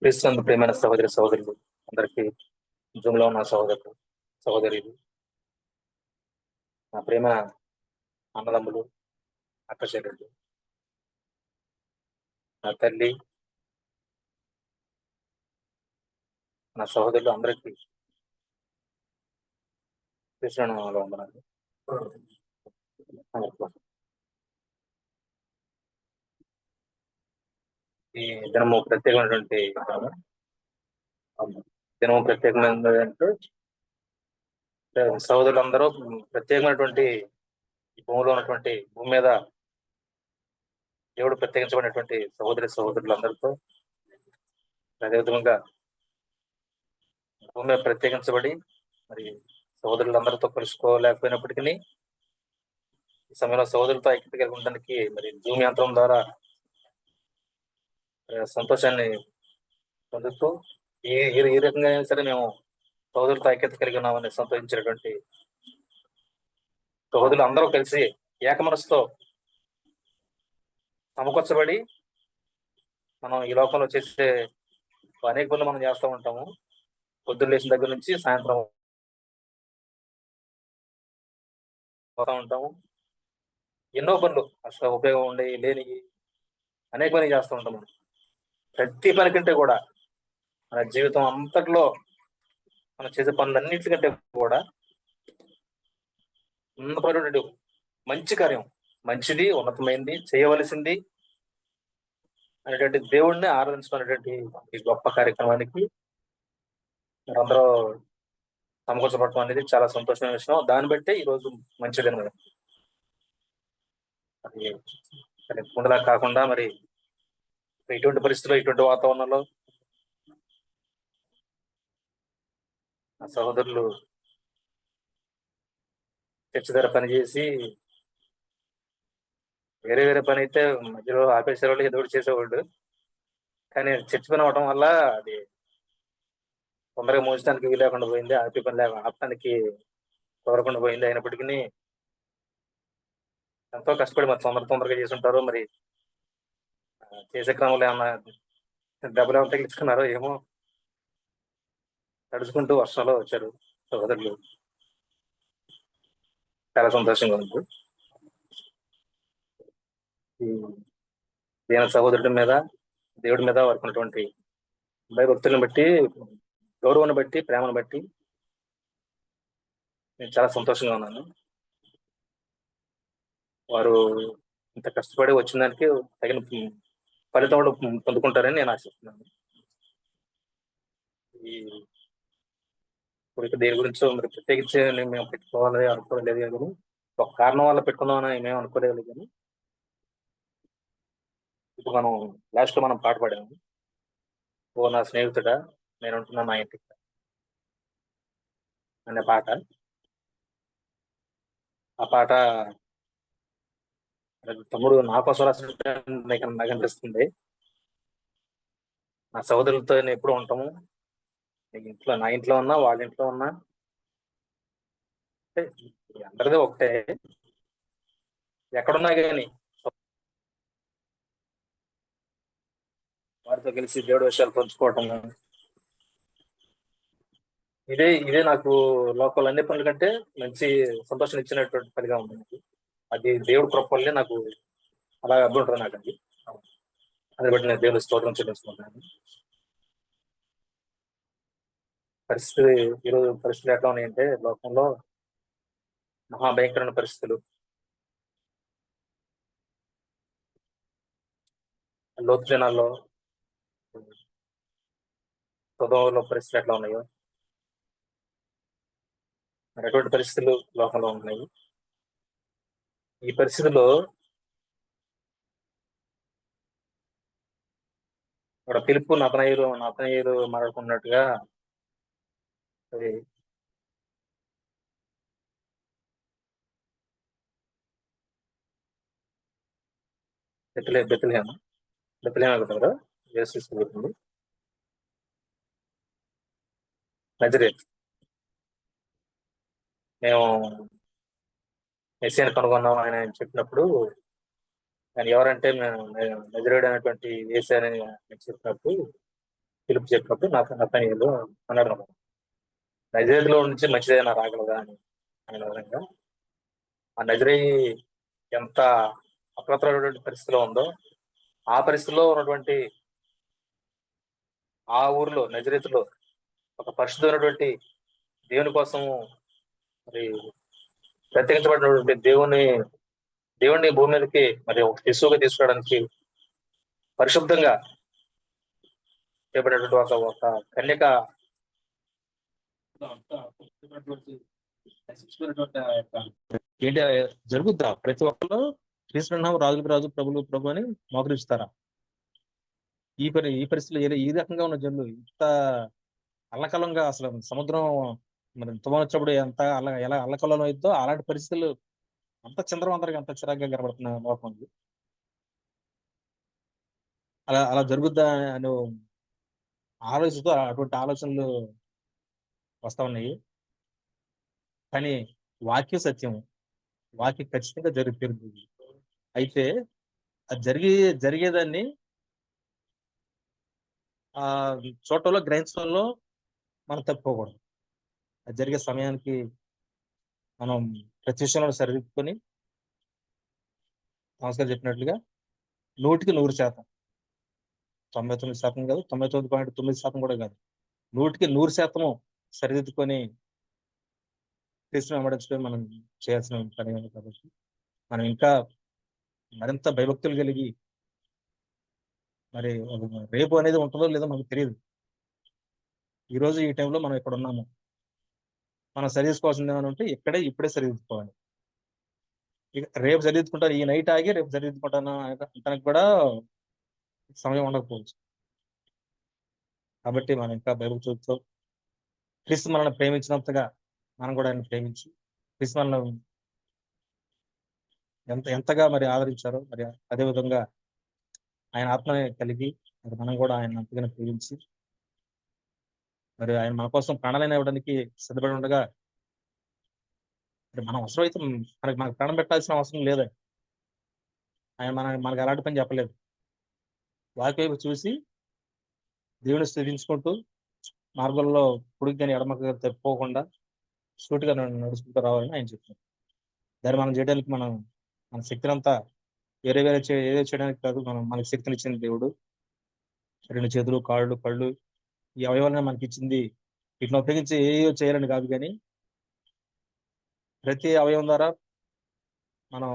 క్రీస్తునందు ప్రియమైన సహోదరి సహోదరులు అందరికీ, జూమ్లో ఉన్న సహోదరులు సహోదరులు, నా ప్రేమ అన్నదమ్ములు, అక్క చెల్లెళ్ళు, నా తల్లి, నా సహోదరులు అందరికీ క్రీస్తునామములో వందనాలు. ఈ దినము ప్రత్యేకమైనటువంటి దినము ప్రత్యేకమైనది అంటే సహోదరులందరూ ప్రత్యేకమైనటువంటి ఈ భూమిలో ఉన్నటువంటి భూమి మీద దేవుడు ప్రత్యేకించబడినటువంటి సహోదరులందరితో అదేవిధంగా భూమి మీద ప్రత్యేకించబడి మరి సహోదరులందరితో కలుసుకోలేకపోయినప్పటికీ ఈ సమయంలో సహోదరులతో ఐక్యత కలిగి ఉండడానికి మరి జూమ్ యంత్రం ద్వారా సంతోషాన్ని పొందుతూ ఈ రకంగా అయినా సరే మేము సహోదరులతో ఐక్యత కలిగి ఉన్నామని సంతోషించినటువంటి సహోదరులు అందరూ కలిసి ఏక మనసుతో సమకూర్చబడి మనం ఈ లోకంలో చేసే అనేక పనులు మనం చేస్తూ ఉంటాము. పొద్దున్న లేచిన దగ్గర నుంచి సాయంత్రం పోతా ఉంటాము. ఎన్నో పనులు అసలు ఉపయోగం ఉండే లేని అనేక పనులు చేస్తూ ఉంటాము. ప్రతి పని కంటే కూడా మన జీవితం అంతట్లో మనం చేసే పనులన్నింటికంటే కూడా ఉన్నతమైనటువంటి మంచి కార్యం, మంచిది, ఉన్నతమైంది, చేయవలసింది అనేటువంటి దేవుడిని ఆరాధించుకునేటువంటి ఈ గొప్ప కార్యక్రమానికి అందరూ సమకూర్చబడటం అనేది చాలా సంతోషమైన విషయం. దాన్ని బట్టి ఈరోజు మంచిదని అది ముందులా కాకుండా మరి ఇటువంటి పరిస్థితుల్లో, ఇటువంటి వాతావరణంలో ఆ సహోదరులు చర్చి దగ్గర పనిచేసి వేరే పని అయితే మధ్యలో ఆపేసేవాళ్ళు, ఏదో ఒకటి చేసేవాళ్ళు. కానీ చర్చి పని అవడం వల్ల అది తొందరగా మోసడానికి వీలు లేకుండా పోయింది, ఆపే పని ఆపడానికి కుదరకుండా పోయింది. అయినప్పటికీ ఎంతో కష్టపడి మరి తొందరగా చేసి ఉంటారు. మరి చేసే క్రమంలో ఏమన్నా డబ్బులు ఏమైనా తగ్గించుకున్నారో ఏమో, తడుచుకుంటూ వర్షంలో వచ్చారు సహోదరులు. చాలా సంతోషంగా ఉంది. ఈయన సహోదరుడి మీద, దేవుడి మీద వారికి ఉన్నటువంటి భయభక్తులను బట్టి, గౌరవాన్ని బట్టి, ప్రేమను బట్టి నేను చాలా సంతోషంగా ఉన్నాను. వారు ఇంత కష్టపడి వచ్చిన దానికి తగిన ఫలితం కూడా పొందుకుంటారని నేను ఆశిస్తున్నాను. ఇప్పుడు దేని గురించో మరి ప్రత్యేకించి మేము పెట్టుకోవాలి అనుకోలేదు కానీ, ఒక కారణం వల్ల పెట్టుకుందామని మేము అనుకోలేదు కానీ, ఇప్పుడు మనం లాస్ట్ లో మనం పాట పాడాము, ఓ నా స్నేహితుడా నేను ఉంటున్నా నా ఇంటికి అనే పాట. ఆ పాట తమ్ముడు నా కోసం రాసినట్టు నాకు అనిపిస్తుంది. నా సహోదరులతో నేను ఎప్పుడు ఉంటాము, నా ఇంట్లో ఉన్నా, వాళ్ళ ఇంట్లో ఉన్నా, అందరిది ఒకటే. ఎక్కడున్నా కానీ వారితో కలిసి దేవుడి విషయాలు పంచుకోవటం, ఇదే నాకు లోకల్ అన్ని పనుల కంటే మంచి సంతోషం ఇచ్చినటువంటి పనిగా ఉంది. అది దేవుడి కృప వల్లే నాకు అలా అబ్బి ఉంటుంది. నాకు అది బట్టి నేను దేవుడి స్తోత్రం చెల్లిస్తున్నాను. ఈరోజు పరిస్థితులు ఎట్లా ఉన్నాయంటే లోకంలో మహాభయంకరమైన పరిస్థితులు, లోతు జనాల్లో స్వభావంలో పరిస్థితులు ఎట్లా ఉన్నాయో అటువంటి పరిస్థితులు లోకంలో ఉన్నాయి. ఈ పరిస్థితుల్లో ఇక్కడ పిలుపు నతనయ్యలు మాట్లాడుకున్నట్టుగా అది బెత్లెహేమ కదా యేసు తీసుకుపోతుంది. నజరేత్ మేము మెస్సీని కనుగొన్నాం ఆయన చెప్పినప్పుడు, ఆయన ఎవరంటే మేము నజరేయుడు అనేటువంటి యేసు అని చెప్పినప్పుడు పిలుపు చెప్పినప్పుడు నాకు నతనీయులు అన్నాడు అన్నమాట. నజరేతులో నుంచి మంచిదైనా రాగలదా అని ఆయన విధంగా ఆ నజరేయి ఎంత అప్రతమైనటువంటి పరిస్థితిలో ఉందో ఆ పరిస్థితిలో ఉన్నటువంటి ఆ ఊరిలో నజరేతులో ఒక పరిశుద్ధమైనటువంటి దేవుని కోసం మరి ప్రత్యేకించబడినటువంటి దేవుణ్ణి భూమి మీదకి మరి ఒక శిశువుగా తీసుకురావడానికి పరిశుద్ధంగా చేయబడినటువంటి ఒక కన్యక ఏంటి జరుగుద్దా ప్రతి ఒక్కరు క్రీస్తునామం రాజులకు రాజు ప్రభులు ప్రభు అని మోకరిస్తారా? ఈ పరిస్థితిలో ఈ రకంగా ఉన్న జనులు ఇంత అల్లకల్లంగా అసలు సముద్రం మరి తుఫాను వచ్చినప్పుడు ఎలా అల్లకల్లం అవుతుందో అలాంటి పరిస్థితులు అంత చంద్రవందరగా అంత చిరాగ్గా కనబడుతున్న లోకం ఇది. అలా అలా జరుగుద్దా అని ఆలోచిస్తూ అటువంటి ఆలోచనలు వస్తా ఉన్నాయి. కానీ వాక్య సత్యం, వాక్యం ఖచ్చితంగా జరుగుతుంది. అయితే అది జరిగేదాన్ని ఆ చూడటంలో గ్రహించడంలో మనం తప్పుకోకూడదు. అది జరిగే సమయానికి మనం ప్రతి విషయంలో సరిదిద్దుకొని నమస్కారం చెప్పినట్లుగా 100% 99% కాదు, 99.9% కూడా కాదు, 100% 100% సరిదిద్దుకొని క్రీస్తుని వెంబడించడం మనం చేయాల్సిన పని కాబట్టి మనం ఇంకా మరింత భయభక్తులు కలిగి మరి రేపు అనేది ఉంటుందో లేదో మనకు తెలియదు. ఈరోజు ఈ టైంలో మనం ఇక్కడ ఉన్నాము, మనం సరిదిద్దుకోవాల్సింది ఏమైనా ఉంటే ఇప్పుడే సరిదిద్దుకోవాలి. రేపు సరిదిద్దుకుంటాను, ఈ నైట్ ఆగి రేపు సరిదిద్దుకుంటాను అంటానికి కూడా సమయం ఉండకపోవచ్చు. కాబట్టి మనం ఇంకా బైబిల్ చూస్తూ క్రీస్తు మనల్ని ప్రేమించినంతగా మనం కూడా ఆయన ప్రేమించి క్రీస్తు మనల్ని ఎంతగా మరి ఆదరించారో మరి అదే విధంగా ఆయన ఆత్మని కలిగి మరి మనం కూడా ఆయన అంతగానే ప్రేమించి మరి ఆయన మన కోసం ప్రాణాలైన ఇవ్వడానికి సిద్ధపడి ఉండగా మరి మనం అవసరం అయితే మనకు ప్రాణం పెట్టాల్సిన అవసరం లేదు. ఆయన మనకు అలాంటి పని చెప్పలేదు. వాకి వైపు చూసి దేవుని స్థుతించుకుంటూ మార్గంలో కుడికి కానీ ఎడమకు తప్పిపోకుండా సూటిగా నడుచుకుంటూ రావాలని ఆయన చెప్తున్నారు. దాన్ని మనం చేయడానికి మన శక్తిని అంతా వేరే ఏదో చేయడానికి కాదు, మనకి శక్తిని ఇచ్చింది దేవుడు. 2 చేతులు, కాళ్ళు, కళ్ళు, ఈ అవయవాలను మనకి ఇచ్చింది వీటిని ఉపయోగించి ఏయో చేయాలని కాదు, కానీ ప్రతి అవయవం ద్వారా మనం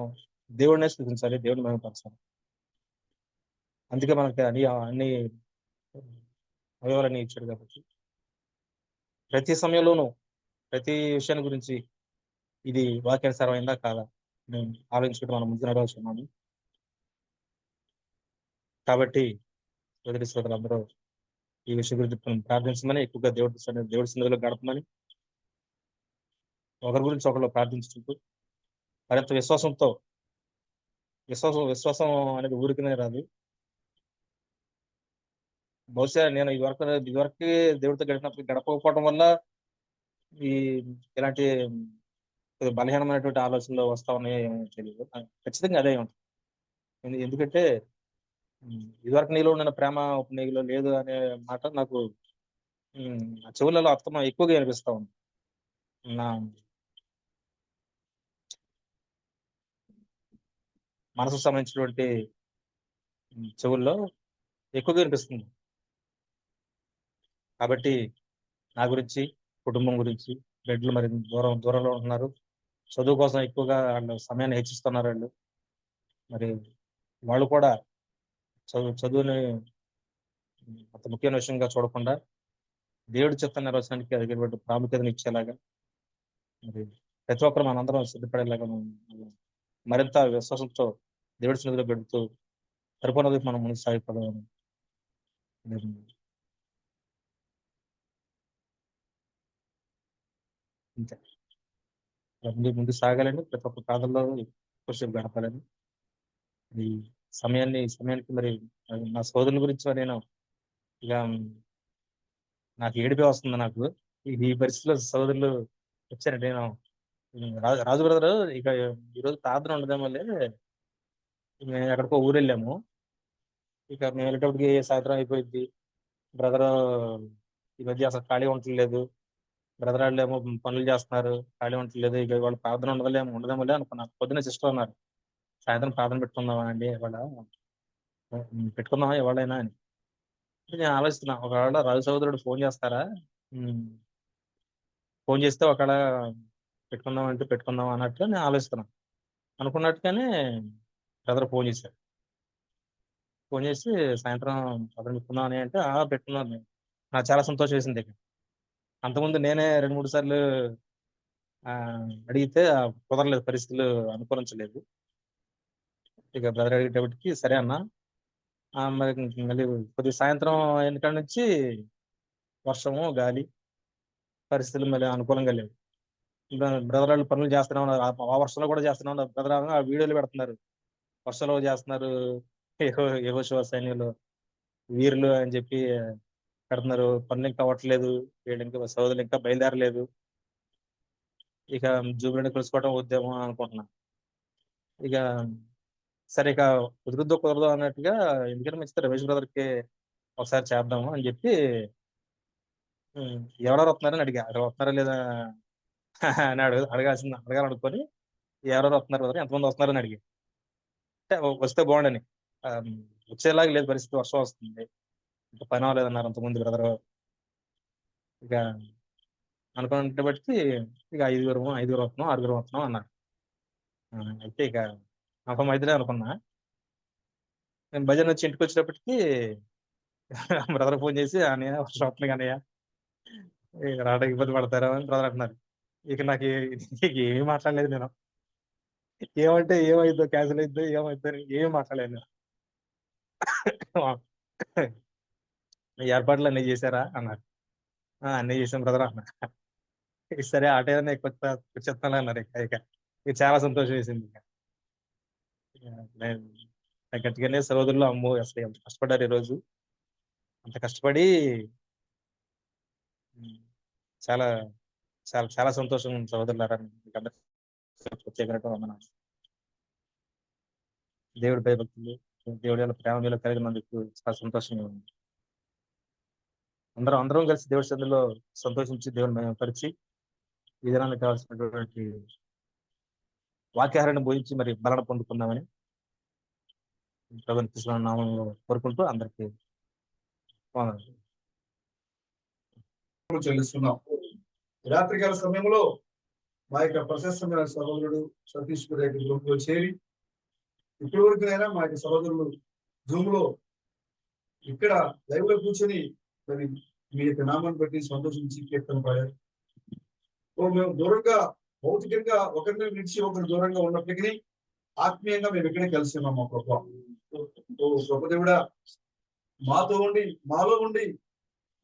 దేవుడినే స్థుతించాలి, దేవుడిని మహిమపరచాలి. అందుకే మనకి అన్ని అవయవాలన్నీ ఇచ్చాడు కాబట్టి ప్రతి సమయంలోనూ ప్రతి విషయాన్ని గురించి ఇది వాక్యానుసారమైందా కాదా మేము ఆలోచించుకుంటూ మనం ముందు నడవాల్సి. కాబట్టి సోదరి అందరూ ఈ విషయం గురించి ప్రార్థించమని, ఎక్కువగా దేవుడి సన్నిధిలో గడపమని, ఒకరి గురించి ఒకరు ప్రార్థించుకుంటూ మరింత విశ్వాసం అనేది ఊరికనే రాదు. బహుశా నేను ఇదివరకు దేవుడితో గడపకపోవడం వల్ల ఈ ఇలాంటి బలహీనమైనటువంటి ఆలోచనలు వస్తా ఉన్నాయో ఏమో తెలియదు. ఖచ్చితంగా అదే ఉంటుంది. ఎందుకంటే ఇదివరకు నీలో ఉన్న ప్రేమ నీలో లేదు అనే మాట నాకు చెవులలో అర్థం ఎక్కువగా అనిపిస్తా ఉంది. నా మనసుకు సంబంధించినటువంటి చెవుల్లో ఎక్కువగా అనిపిస్తుంది. కాబట్టి నా గురించి, కుటుంబం గురించి, బిడ్డలు మరి దూరంలో ఉంటున్నారు, చదువు కోసం ఎక్కువగా వాళ్ళు సమయాన్ని హెచ్చిస్తున్నారు. మరి వాళ్ళు కూడా చదువుని అంత ముఖ్యమైన విషయంగా చూడకుండా దేవుడి చిత్త నిర్వచనానికి అడిగేటువంటి ప్రాముఖ్యతను ఇచ్చేలాగా మరి ప్రతి ఒక్కరు మనందరం సిద్ధపడేలాగా మరింత విశ్వాసంతో దేవుడి సన్నిధిలో గడుపుతూ పరిపూర్ణత మనం ముందు సాగిపోదామని అంతే. ముందు సాగాలని, ప్రతి ఒక్క ప్రాంతంలో ఎక్కువసేపు గడపాలని, ఈ సమయానికి మరి నా సోదరుల గురించి నేను ఇక నాకు ఏడిపే వస్తుంది. నాకు ఈ పరిస్థితిలో సోదరులు వచ్చారంటే నేను రాజు బ్రదర్ ఇక ఈరోజు ప్రార్థన ఉండడం వల్లే మేము ఎక్కడికో ఊరు వెళ్ళాము. ఇక మేము వెళ్ళేటప్పటికి సాయంత్రం అయిపోయింది. బ్రదరు ఈ మధ్య అసలు ఖాళీ ఉండట్లేదు, బ్రదర్ వాళ్ళు ఏమో పనులు చేస్తున్నారు, ఖాళీ ఉండట్లేదు, ఇక వాళ్ళ ప్రార్థన ఉండదేమోలే అనుకున్నాను. పొద్దున్న సిస్టర్ అన్నారు, సాయంత్రం ప్రార్థన పెట్టుకుందామా అండి ఇవాళ, పెట్టుకుందామా ఇవాళైనా అని. నేను ఆలోచిస్తున్నా, ఒకవేళ రవి సహోదరుడు ఫోన్ చేస్తారా, ఉమ్, ఫోన్ చేస్తే ఒకవేళ పెట్టుకుందాం అంటే పెట్టుకుందాం అన్నట్టుగా నేను ఆలోచిస్తున్నాను. అనుకున్నట్టుగానే బ్రదర్ ఫోన్ చేశారు. ఫోన్ చేసి సాయంత్రం ప్రార్థన పెట్టుకుందాం అని అంటే పెట్టుకున్నాను నేను. నాకు చాలా సంతోషం వేసింది. అంతకుముందు నేనే 2, 3 సార్లు ఆ అడిగితే కుదరలేదు, పరిస్థితులు అనుకూలించలేదు. ఇక బ్రదర్ అడిగేటప్పటికి సరే అన్న. మరి మళ్ళీ కొద్దిగా సాయంత్రం అయిన కాడ నుంచి వర్షము, గాలి, పరిస్థితులు మళ్ళీ అనుకూలంగా లేవు. బ్రదర్ వాళ్ళు పనులు చేస్తూనే ఉన్నారు, ఆ వర్షంలో కూడా చేస్తూనే ఉన్నారు. బ్రదర్ ఆ వీడియోలు పెడుతున్నారు, వర్షంలో చేస్తున్నారు, యెహోషువ సైన్యులు వీరులు అని చెప్పి పెడుతున్నారు. పనులు ఇంకా అవ్వట్లేదు, వీళ్ళు ఇంకా సోదరులు ఇంకా బయలుదేరలేదు, ఇక జూబిలీని కలుసుకోవడం వద్దేమో అనుకుంటున్నా. ఇక సరే, ఇక కుదురుద్దో కుదరదో అన్నట్టుగా, ఎందుకంటే మంచిది రమేష్ బ్రదర్ కి ఒకసారి చేద్దాము అని చెప్పి ఎవరెవరు వస్తున్నారని అడిగా. ఎవరు వస్తున్నారా లేదా అని అడగాలనుకొని, ఎవరెవరు వస్తున్నారు బ్రదర్, ఎంతమంది వస్తున్నారని అడిగా. అంటే వస్తే బాగుండని. ఆ, వచ్చేలాగా లేదు పరిస్థితి, వర్షం వస్తుంది, ఇంకా పని అవ్వలేదన్నారు అంతకుముందు బ్రదర్. ఇక అనుకున్నట్టు బట్టి ఇక ఐదుగురు వస్తున్నాం, 6గురు వస్తున్నాం అన్నారు. అయితే ఇక కన్ఫర్మ్ అయితేనే అనుకున్నా. నేను భజన వచ్చి ఇంటికి వచ్చేటప్పటికి బ్రదర్ ఫోన్ చేసి, అన్నయ్య వర్షం వస్తుంది అన్నయ్య, ఇక రావడానికి ఇబ్బంది పడతారా అని బ్రదర్ అంటున్నారు. ఇక నాకు ఏమీ మాట్లాడలేదు నేను. ఏమంటే ఏమైద్దో, క్యాన్సిల్ అయిద్దో ఏమైద్దో అని ఏమీ మాట్లాడలేదు నేను. "ఈ ఏర్పాట్లు అన్నీ చేశారా అన్నారు. అన్నీ చేసాం బ్రదర్ అన్న. "ఇక సరే ఆ టైం వచ్చేస్తాను అన్నారు. ఇక ఇక ఇక చాలా సంతోషం వేసింది. ఇక నేను నాకు గట్టిగానే సహోదరులు, అమ్మో అసలు ఎంత కష్టపడ్డారు ఈ రోజు, అంత కష్టపడి ఉమ్, చాలా చాలా చాలా సంతోషం సహోదరులారా. మీకు అందరికీ ప్రత్యేకమైన వందనాలు. దేవుడి భయభక్తులు, దేవుడి యొక్క ప్రేమ మీలో కలిగినందుకు చాలా సంతోషంగా ఉంది. అందరం కలిసి దేవుడి సన్నిధిలో సంతోషించి దేవుని మహిమపరిచి, ఈ దినానికి కావాల్సినటువంటి వాక్యాహారాన్ని బోధించి మరి బలన పొందుకుందామని ప్రభుని కృష్ణ నామంలో కోరుకుంటూ అందరికీ వందనాలు. చెల్లిస్తున్నాం. రాత్రికాల సమయంలో మా యొక్క ప్రశస్తమైన సహోదరుడు సతీష్ గ్రూప్ లో చేరి ఇప్పటి వరకునైనా మా యొక్క సహోదరులు జూమ్ లో ఇక్కడ లైవ్ లో కూర్చొని మరి మీ యొక్క నామాన్ని బట్టి సంతోషించి కీర్తన పాడారు. మేము దూరంగా భౌతికంగా ఒకరిని విడిచి ఒకరు దూరంగా ఉన్నప్పటికీ ఆత్మీయంగా మేము ఇక్కడే కలిసి ఉన్నాం. మా గొప్ప దేవుడా, మాతో ఉండి మాలో ఉండి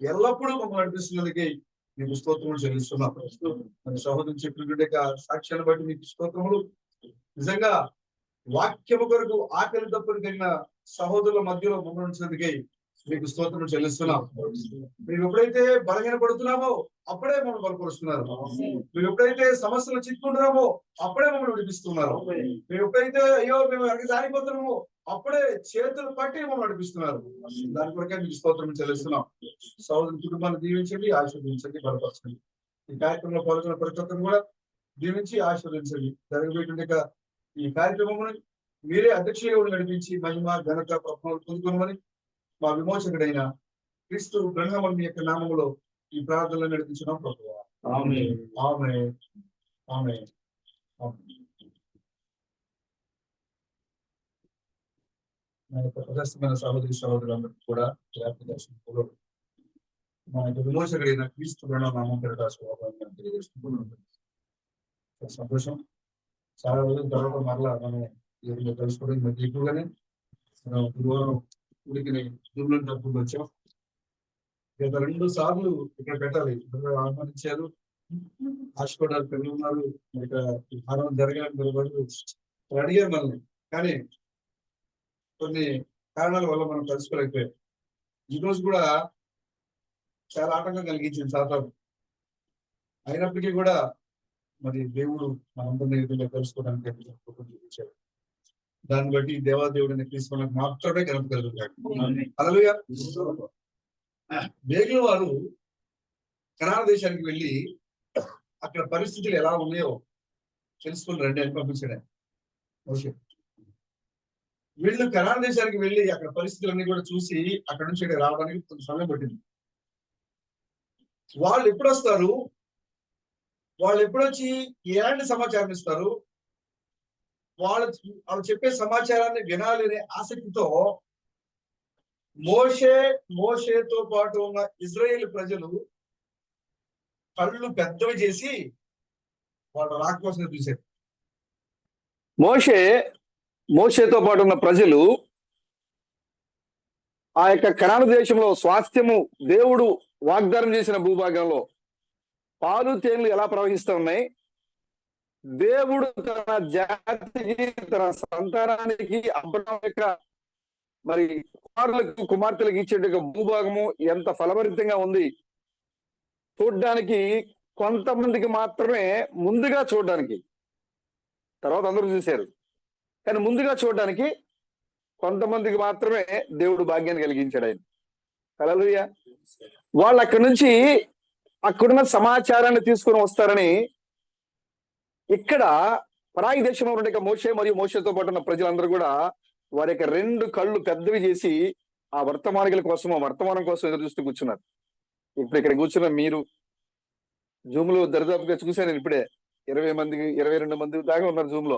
ఎల్లప్పుడూ మమ్మల్ని నడిపిస్తున్నందుకే మీకు స్తోత్రములు చెల్లిస్తున్నాం. మన సహోదరులు చెప్పినటువంటి సాక్ష్యాన్ని బట్టి మీకు స్తోత్రములు. నిజంగా వాక్యము కొరకు ఆకలి దప్పులు కలిగిన సహోదరుల మధ్యలో మమ్మల్ని ఉంచినందుకే మీకు స్తోత్రం చెల్లిస్తున్నాం. మేము ఎప్పుడైతే బలహీనపడుతున్నామో అప్పుడే మమ్మల్ని బలపరుస్తున్నారు. మేము ఎప్పుడైతే సమస్యలు చిక్కుకుంటున్నామో అప్పుడే మమ్మల్ని విడిపిస్తున్నారు. మేము ఎప్పుడైతే అయ్యో మేము ఎక్కడికి జారిపోతున్నామో అప్పుడే చేతులు పట్టి మమ్మల్ని నడిపిస్తున్నారు. దాని కొరకే మీకు స్తోత్రం చెల్లిస్తున్నాం. సహోదరు కుటుంబాన్ని దీవించండి, ఆశీర్వదించండి, బలపరచండి. ఈ కార్యక్రమంలో పాల్గొన్న ప్రతి ఒక్కరు కూడా దీవించి ఆశీర్వదించండి. జరగబోయేటువంటి ఈ కార్యక్రమం మీరే అధ్యక్షులుగా నడిపించి మహిమ ఘనత ప్రభావాలు పొందుకోమని మా విమోచకుడైన క్రీస్తు బ్రహ్మని యొక్క నామములో ఈ ప్రార్థనలు నడిపించున్నాం ప్రభువా. ఆమేన్. ఆమేన్. ఆమేన్. నా యొక్క ప్రదర్శనమైన సహోదరులందరికీ కూడా దర్శనంలో మా యొక్క విమోచకుడైన క్రీస్తు బ్రహ్మనామం తెలియజేస్తున్నాం. సంతోషం. చాలా రోజుల తర్వాత మరలా మనం తెలుసుకోవడం మధ్య ఎక్కువగానే గురువారం ఉడికి డబ్బులు వచ్చాం. గత 2 సార్లు ఇక్కడ పెట్టాలి, ఆహ్వానించారు, ఆశపడాలి, పిల్లలు ఉన్నారు, ఇక్కడ ఆరాధన జరగాలని అడిగారు మనల్ని. కానీ కొన్ని కారణాల వల్ల మనం కలుసుకోలేకపోయాం. ఈ రోజు కూడా చాలా ఆటంకం కలిగించింది సాతాను. అయినప్పటికీ కూడా మరి దేవుడు మనందరినీ విధంగా కలుసుకోవడానికి చూపించాడు. దాన్ని బట్టి దేవాదేవుడిని తీసుకున్న మాత్రమే ఘనత కలుగుతాడు. హల్లెలూయా. మిగిలిన వారు కనాన దేశానికి వెళ్ళి అక్కడ పరిస్థితులు ఎలా ఉన్నాయో తెలుసుకుని రండి అని పంపించాడు మోషే. వీళ్ళు కనాన దేశానికి వెళ్ళి అక్కడ పరిస్థితులన్నీ కూడా చూసి అక్కడ నుంచి ఇక్కడ రావడానికి కొంత సమయం పట్టింది. వాళ్ళు ఎప్పుడు వస్తారు, వాళ్ళు ఎప్పుడొచ్చి ఎలాంటి సమాచారం ఇస్తారు, వాళ్ళు చెప్పే సమాచారాన్ని వినాలి అనే ఆసక్తితో మోషేతో పాటు ఉన్న ఇజ్రాయేల్ ప్రజలు కళ్ళు పెద్దవి చేసి వాళ్ళు రాకపోసం చూశారు. మోషేతో పాటు ఉన్న ప్రజలు ఆ యొక్క కనాను దేశంలో స్వాస్థ్యము దేవుడు వాగ్దానం చేసిన భూభాగంలో పాలు తేనెలు ఎలా ప్రవహిస్తూ ఉన్నాయి, దేవుడు తన జాతికి తన సంతానానికి అబ్రహాము యొక్క మరి కుమార్తెలకు ఇచ్చేట భూభాగము ఎంత ఫలభరితంగా ఉంది చూడడానికి కొంతమందికి మాత్రమే ముందుగా చూడడానికి, తర్వాత అందరూ చూశారు కానీ ముందుగా చూడడానికి కొంతమందికి మాత్రమే దేవుడు భాగ్యాన్ని కలిగించాడు ఆయన. హల్లెలూయా. వాళ్ళు అక్కడి నుంచి అక్కడున్న సమాచారాన్ని తీసుకొని వస్తారని ఇక్కడ పరాయి దేశంలో ఉండే మోషే మరియు మోషేతో పాటు ఉన్న ప్రజలందరూ కూడా వారి యొక్క రెండు కళ్ళు పెద్దవి చేసి ఆ వర్తమానికల కోసం, ఆ వర్తమానం కోసం ఎదురు చూస్తూ కూర్చున్నారు. ఇప్పుడు ఇక్కడ కూర్చున్న మీరు జూమ్ లో దరిదాపుగా చూశాను నేను ఇప్పుడే 22 మంది దాకా ఉన్నారు జూమ్ లో.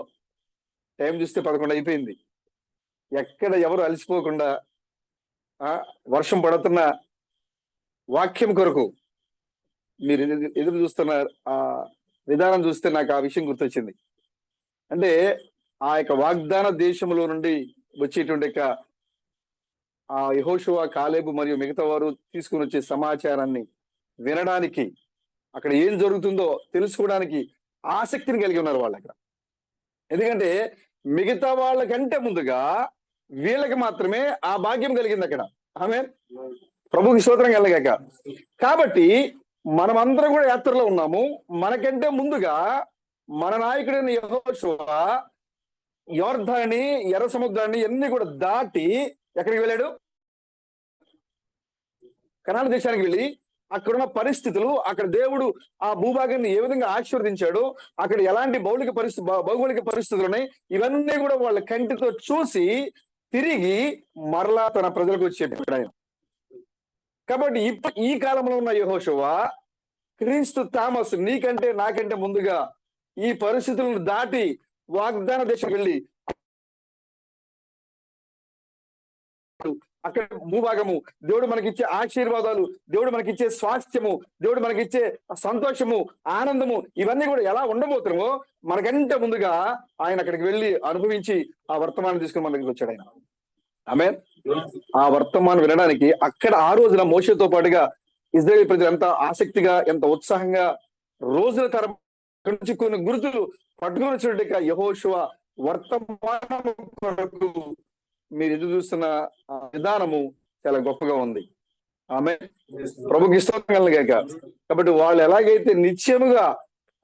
టైం చూస్తే 11 అయిపోయింది. ఎక్కడ ఎవరు అలసిపోకుండా వర్షం పడుతున్న వాక్యం కొరకు మీరు ఎదురు చూస్తున్న ఆ విధానం చూస్తే నాకు ఆ విషయం గుర్తొచ్చింది. అంటే ఆ యొక్క వాగ్దాన దేశంలో నుండి వచ్చేటువంటి యొక్క ఆ యెహోషువ, కాలేబు మరియు మిగతా వారు తీసుకుని వచ్చే సమాచారాన్ని వినడానికి, అక్కడ ఏం జరుగుతుందో తెలుసుకోవడానికి ఆసక్తిని కలిగి ఉన్నారు వాళ్ళు అక్కడ. ఎందుకంటే మిగతా వాళ్ళకంటే ముందుగా వీళ్ళకి మాత్రమే ఆ భాగ్యం కలిగింది అక్కడ. ఆమేన్. ప్రభుకి స్తోత్రం కలగాక. కాబట్టి మనమందరం కూడా యాత్రలో ఉన్నాము. మనకంటే ముందుగా మన నాయకుడైన యెహోషువ యోర్దాన్ని, ఎర్ర సముద్రాన్ని అన్ని కూడా దాటి ఎక్కడికి వెళ్ళాడు? కనాను దేశానికి వెళ్ళి అక్కడున్న పరిస్థితులు, అక్కడ దేవుడు ఆ భూభాగాన్ని ఏ విధంగా ఆశీర్వదించాడు, అక్కడ ఎలాంటి భౌగోళిక పరిస్థితులు ఉన్నాయి, ఇవన్నీ కూడా వాళ్ళ కంటితో చూసి తిరిగి మరలా తన ప్రజలకు వచ్చి చెప్పాడు ఆయన. కాబట్టి ఈ కాలంలో ఉన్న యెహోషువ క్రీస్తు థామస్ నీకంటే నాకంటే ముందుగా ఈ పరిస్థితులను దాటి వాగ్దాన దేశం వెళ్ళి అక్కడ భూభాగము, దేవుడు మనకిచ్చే ఆశీర్వాదాలు, దేవుడు మనకిచ్చే స్వాస్థ్యము, దేవుడు మనకిచ్చే సంతోషము, ఆనందము, ఇవన్నీ కూడా ఎలా ఉండబోతున్నామో మనకంటే ముందుగా ఆయన అక్కడికి వెళ్ళి అనుభవించి ఆ వర్తమానం తీసుకుని మన దగ్గరికి వచ్చాడు ఆయన. ఆమేన్. ఆ వర్తమానం వినడానికి అక్కడ ఆ రోజున మోషేతో పాటుగా ఇశ్రాయేలు ప్రజలు ఎంత ఆసక్తిగా, ఎంత ఉత్సాహంగా రోజుల తరం నుంచి కొన్ని గుర్తులు పట్టుకుని వచ్చినట్టుగా యెహోషువ వర్తమానం కొరకు మీరు ఎదురు చూస్తున్న విధానము చాలా గొప్పగా ఉంది. ఆమేన్. ప్రభుకి స్తోత్రం కలుగాక. కాబట్టి వాళ్ళు ఎలాగైతే నిత్యముగా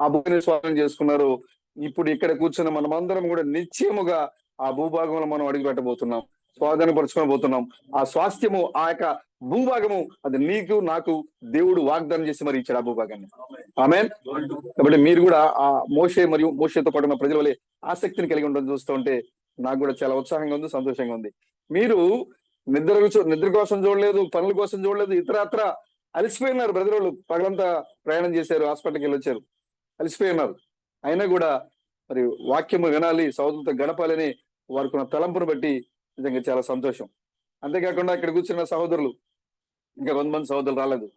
ఆ భూమిని స్వాధీనం చేసుకున్నారో, ఇప్పుడు ఇక్కడ కూర్చున్న మనమందరం కూడా నిత్యముగా ఆ భూభాగంలో మనం అడుగు పెట్టబోతున్నాం, స్వాధీనపరుచుకొని పోతున్నాం. ఆ స్వాస్థ్యము, ఆ యొక్క భూభాగము అది నీకు నాకు దేవుడు వాగ్దానం చేసి మరి ఇచ్చాడు ఆ భూభాగాన్ని. ఆమేన్. కాబట్టి మీరు కూడా ఆ మోషే మరియు మోషేతో పాటు ఉన్న ప్రజల వలె ఆసక్తిని కలిగి ఉండడం చూస్తూ ఉంటే నాకు కూడా చాలా ఉత్సాహంగా ఉంది, సంతోషంగా ఉంది. మీరు నిద్ర కోసం చూడలేదు, పనుల కోసం చూడలేదు, ఇతరత్ర అలసిపోయినారు. బ్రదరులు పగలంతా ప్రయాణం చేశారు, హాస్పిటల్కి వెళ్ళి వచ్చారు, అలసిపోయినారు. అయినా కూడా మరి వాక్యము వినాలి, సోదరులతో గడపాలని వారికి ఉన్న తలంపును బట్టి నిజంగా చాలా సంతోషం. అంతేకాకుండా ఇక్కడ కూర్చున్న సహోదరులు, ఇంకా 100 మంది సహోదరులు రాలేదు,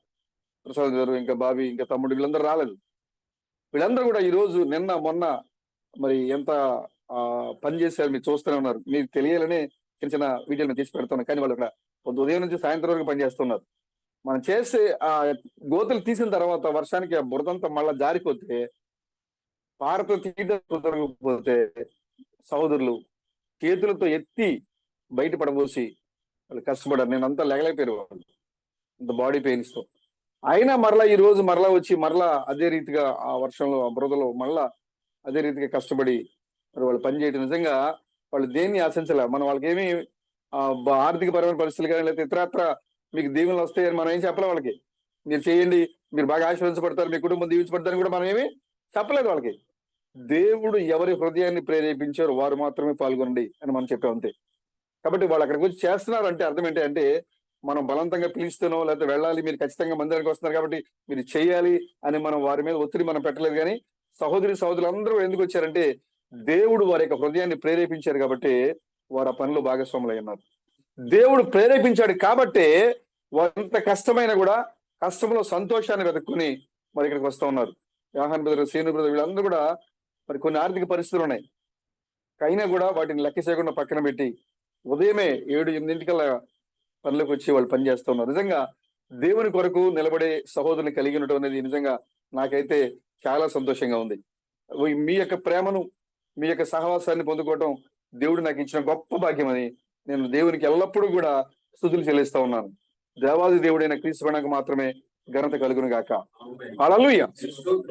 ప్రసాద్ గారు, ఇంకా బాబీ, ఇంకా తమ్ముడు, వీళ్ళందరూ రాలేదు. వీళ్ళందరూ కూడా ఈ రోజు నిన్న మొన్న మరి ఎంత పని చేశారు మీరు చూస్తూనే ఉన్నారు. మీకు తెలియాలని చిన్న చిన్న వీడియోలు తీసి పెడుతున్నాను, కానీ వాళ్ళు ఇక్కడ ఉదయం నుంచి సాయంత్రం వరకు పనిచేస్తున్నారు. మనం చేసే ఆ గోతులు తీసిన తర్వాత వర్షానికి ఆ బురదంతా మళ్ళా జారిపోతే, పారతో తీయకపోతే సహోదరులు చేతులతో ఎత్తి బయట పడబోసి వాళ్ళు కష్టపడారు. నేను అంతా లేగలేకపోయారు వాళ్ళు, అంత బాడీ పెయిన్స్ తో. అయినా మరలా ఈ రోజు మరలా వచ్చి మరలా అదే రీతిగా ఆ వర్షంలో, ఆ బురదలో మళ్ళా అదే రీతిగా కష్టపడి మరి వాళ్ళు పనిచేయడం నిజంగా వాళ్ళు దేన్ని ఆశించలే. మనం వాళ్ళకి ఏమి ఆర్థిక పరమైన పరిస్థితులు కానీ, లేకపోతే ఇతరత్ర మీకు దీవెనలు వస్తాయని మనం ఏం చెప్పలే వాళ్ళకి. మీరు చేయండి, మీరు బాగా ఆశీర్వదించబడతారు, మీ కుటుంబం దీవించబడతారని కూడా మనం ఏమి చెప్పలేదు వాళ్ళకి. దేవుడు ఎవరి హృదయాన్ని ప్రేరేపించారో వారు మాత్రమే పాల్గొనండి అని మనం చెప్పాం అంతే. కాబట్టి వాళ్ళు అక్కడికి వచ్చి చేస్తున్నారు అంటే అర్థం ఏంటి అంటే, మనం బలవంతంగా పిలుస్తానో లేకపోతే వెళ్ళాలి, మీరు ఖచ్చితంగా మందిరానికి వస్తున్నారు కాబట్టి మీరు చేయాలి అని మనం వారి మీద ఒత్తిడి మనం పెట్టలేదు. కానీ సహోదరులు అందరూ ఎందుకు వచ్చారంటే, దేవుడు వారి యొక్క హృదయాన్ని ప్రేరేపించారు కాబట్టి వారు ఆ పనిలో భాగస్వాములు అయి ఉన్నారు. దేవుడు ప్రేరేపించాడు కాబట్టే ఎంత కష్టమైనా కూడా కష్టంలో సంతోషాన్ని వెతుక్కుని మరి ఇక్కడికి వస్తూ ఉన్నారు. యోహాన్ బ్రదర్, శ్రీను బ్రదర్ వీళ్ళందరూ కూడా మరి కొన్ని ఆర్థిక పరిస్థితులు ఉన్నాయి, అయినా కూడా వాటిని లెక్క చేయకుండా పక్కన పెట్టి ఉదయమే 7-8 పనులకు వచ్చి వాళ్ళు పనిచేస్తూ ఉన్నారు. నిజంగా దేవుని కొరకు నిలబడే సహోదరుని కలిగి ఉండటం అనేది నిజంగా నాకైతే చాలా సంతోషంగా ఉంది. మీ యొక్క ప్రేమను, మీ యొక్క సహవాసాన్ని పొందుకోవటం దేవుడు నాకు ఇచ్చిన గొప్ప భాగ్యం అని నేను దేవునికి ఎల్లప్పుడూ కూడా స్తుతులు చెల్లిస్తా ఉన్నాను. దేవాది దేవుడైన క్రీస్తు ప్రణకు మాత్రమే ఘనత కలుగును గాక. హల్లెలూయా,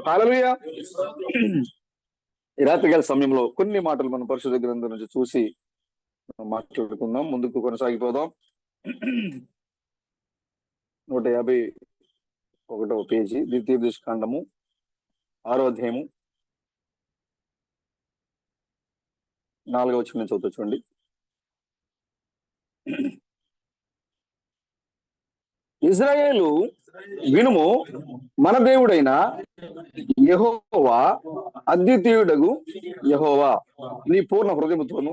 హల్లెలూయా. ఈ రాత్రికాల సమయంలో కొన్ని మాటలు మన పరిశుద్ధ గ్రంథం నుంచి చూసి మాట్లాడుకుందాం, ముందుకు కొనసాగిపోదాం. 151వ పేజీ, ద్వితీయోపదేశకాండము 6వ అధ్యాయము 4వ వచనం నుంచి చదువుతా చూడండి. ఇజ్రాయేలు వినుము, మన దేవుడైన యెహోవా అద్వితీయుడగు యెహోవా, నీ పూర్ణ హృదయముతోను,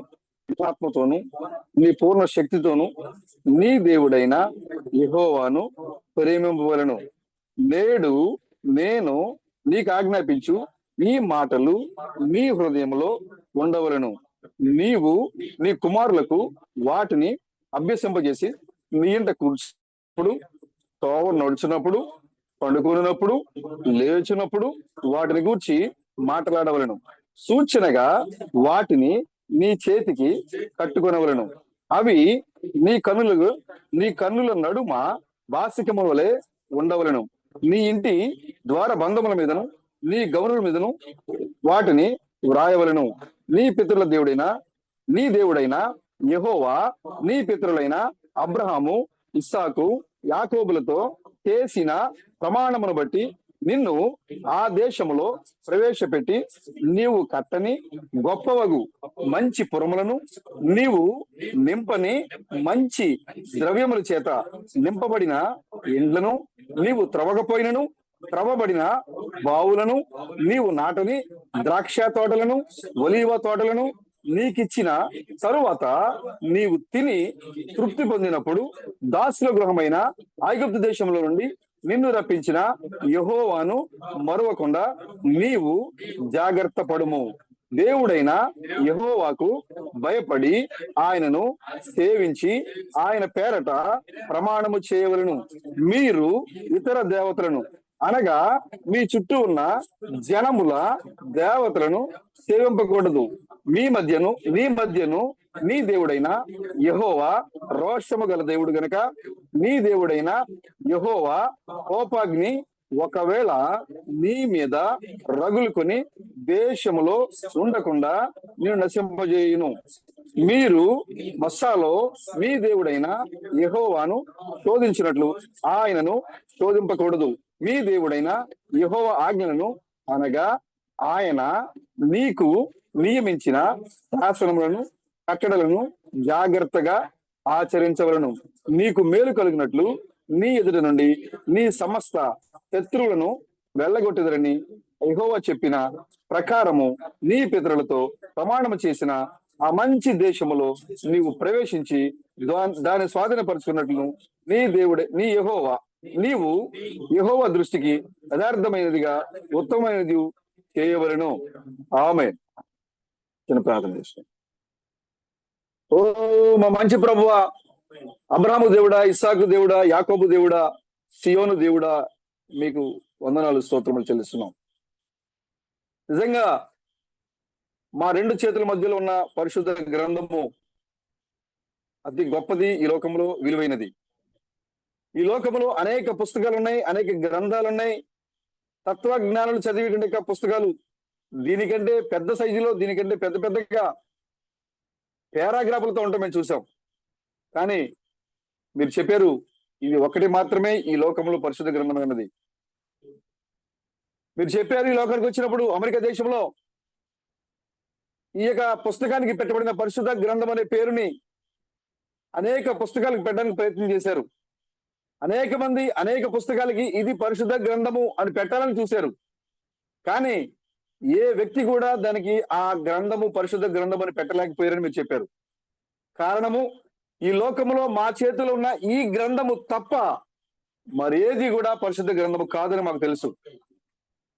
ఆత్మతోను, నీ పూర్ణ శక్తితోను నీ దేవుడైన యెహోవాను ప్రేమింపవలెను. నేడు నేను నీకు ఆజ్ఞాపించు ఈ మాటలు నీ హృదయంలో ఉండవలను. నీవు నీ కుమారులకు వాటిని అభ్యసింపజేసి నీ ఇంట కూర్చున్నప్పుడు, తోవ నడుచున్నప్పుడు, పండుకున్నప్పుడు, లేచినప్పుడు వాటిని గూర్చి మాట్లాడవలను. సూచనగా వాటిని నీ చేతికి కట్టుకొనవలను. అవి నీ కన్నుల నడుమ బాసికము వలె ఉండవలను. నీ ఇంటి ద్వార బంధముల మీదను, నీ గౌనుల మీదను వాటిని వ్రాయవలను. నీ దేవుడైన యెహోవా నీ పితరులైన అబ్రహాము, ఇస్సాకు, యాకోబులతో చేసిన ప్రమాణమును బట్టి నిన్ను ఆ దేశములో ప్రవేశపెట్టి నీవు కట్టని గొప్పవగు మంచి పురములను, నీవు నింపని మంచి ద్రవ్యముల చేత నింపబడిన ఇండ్లను, నీవు త్రవకపోయినను త్రవబడిన బావులను, నీవు నాటని ద్రాక్ష తోటలను, ఒలీవ తోటలను నీకిచ్చిన తరువాత నీవు తిని తృప్తి పొందినప్పుడు దాసుల గృహమైన ఐగుప్తు దేశంలో నుండి నిన్ను రప్పించిన యెహోవాను మరువకుండా నీవు జాగ్రత్త పడుము. దేవుడైన యెహోవాకు భయపడి ఆయనను సేవించి ఆయన పేరట ప్రమాణము చేయవలను. మీరు ఇతర దేవతలను అనగా మీ చుట్టూ ఉన్న జనముల దేవతలను సేవింపకూడదు. నీ మధ్యను నీ దేవుడైన యెహోవా రోషము గల దేవుడు గనుక, నీ దేవుడైన యెహోవా కోపాగ్ని ఒకవేళ నీ మీద రగులుకొని దేశములో ఉండకుండా నేను నశింపజేయును. మీరు మస్సాలో మీ దేవుడైన యెహోవాను శోధించినట్లు ఆయనను శోధింపకూడదు. మీ దేవుడైన యెహోవా ఆజ్ఞలను అనగా ఆయన నీకు నియమించిన శాసనములను, కట్టడలను జాగ్రత్తగా ఆచరించవలను. నీకు మేలు కలిగినట్లు నీ ఎదుట నుండి నీ సమస్త శత్రువులను వెళ్ళగొట్టెదరని యెహోవా చెప్పిన ప్రకారము నీ పితరులతో ప్రమాణము చేసిన ఆ మంచి దేశములో నీవు ప్రవేశించి దాన్ని స్వాధీనపరుచుకున్నట్లు నీవు యెహోవా దృష్టికి యథార్థమైనదిగా ఉత్తమమైనది చేయవలెను. ఆమేన్. చిన్న ప్రార్థన చేస్తాం. ఓ మా మంచి ప్రభువా, అబ్రహాము దేవుడా, ఇస్సాకు దేవుడా, యాకోబు దేవుడా, సియోను దేవుడా, మీకు వందనాలు, స్తోత్రములు చెల్లిస్తున్నాం. నిజంగా మా రెండు చేతుల మధ్యలో ఉన్న పరిశుద్ధ గ్రంథము అతి గొప్పది, ఈ లోకంలో విలువైనది. ఈ లోకంలో అనేక పుస్తకాలు ఉన్నాయి, అనేక గ్రంథాలు ఉన్నాయి. తత్వజ్ఞానులు చదివేటువంటి పుస్తకాలు దీనికంటే పెద్ద సైజులో, దీనికంటే పెద్దగా పారాగ్రాఫ్లతో ఉంటాం మేము చూసాం. కానీ మీరు చెప్పారు ఇది ఒకటి మాత్రమే ఈ లోకంలో పరిశుద్ధ గ్రంథం అన్నది. మీరు చెప్పారు, ఈ లోకానికి వచ్చినప్పుడు అమెరికా దేశంలో ఈ యొక్క పుస్తకానికి పెట్టబడిన పరిశుద్ధ గ్రంథం అనే పేరుని అనేక పుస్తకాలకు పెట్టడానికి ప్రయత్నం చేశారు. అనేక మంది అనేక పుస్తకాలకి ఇది పరిశుద్ధ గ్రంథము అని పెట్టాలని చూశారు. కానీ ఏ వ్యక్తి కూడా దానికి ఆ గ్రంథము పరిశుద్ధ గ్రంథం అని పెట్టలేకపోయారని మీరు చెప్పారు. కారణము, ఈ లోకములో మా చేతిలో ఉన్న ఈ గ్రంథము తప్ప మరేది కూడా పరిశుద్ధ గ్రంథము కాదని మాకు తెలుసు.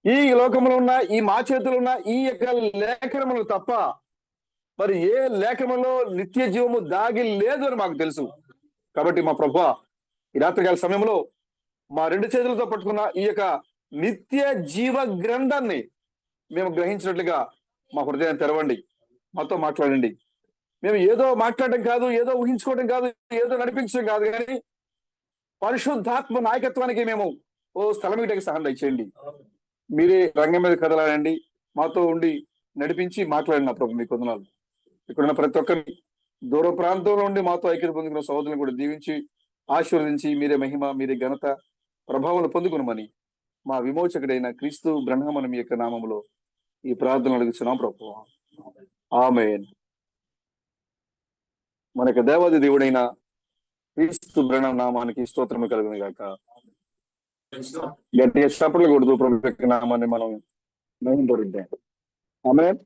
ఈ లోకంలో ఉన్న ఈ మా చేతిలో ఉన్న ఈ యొక్క లేఖనములు తప్ప మరి ఏ లేఖనములో నిత్య జీవము దాగి లేదు అని మాకు తెలుసు. కాబట్టి మా ప్రభువా, ఈ రాత్రికాల సమయంలో మా రెండు చేతులతో పట్టుకున్న ఈ యొక్క నిత్య జీవ గ్రంథాన్ని మేము గ్రహించినట్లుగా మా హృదయాన్ని తెరవండి, మాతో మాట్లాడండి. మేము ఏదో మాట్లాడడం కాదు, ఏదో ఊహించుకోవడం కాదు, ఏదో నడిపించడం కాదు, కానీ పరిశుద్ధాత్మ నాయకత్వానికి మేము స్థలం ఇటకి సహాయం దయచేయండి. మీరే రంగం మీద కదలాడండి, మాతో ఉండి నడిపించి మాట్లాడిన ప్రభు మీకు వందనాలు. ఇక్కడున్న ప్రతి ఒక్కరిని దూర ప్రాంతంలో ఉండి మాతో ఐక్యత పొందుకున్న సహోదరులను కూడా దీవించి ఆశీర్వదించి మీరే మహిమ, మీరే ఘనత, ప్రభావం పొందుకునమని మా విమోచకుడైన క్రీస్తు బ్రహ్మణ మీ యొక్క నామములో ఈ ప్రార్థన అడుగుతున్నాం ప్రభు. ఆమేన్. మనకు దేవాది దేవుడైన క్రీస్తు బ్రహ్మ నామానికి స్తోత్రము కలుగును గాక. గట్టిగా చప్పట్లు కొడుతూ ప్రభు యొక్క నామాన్ని మనం మహిమపరుద్దాం. ఆమేన్.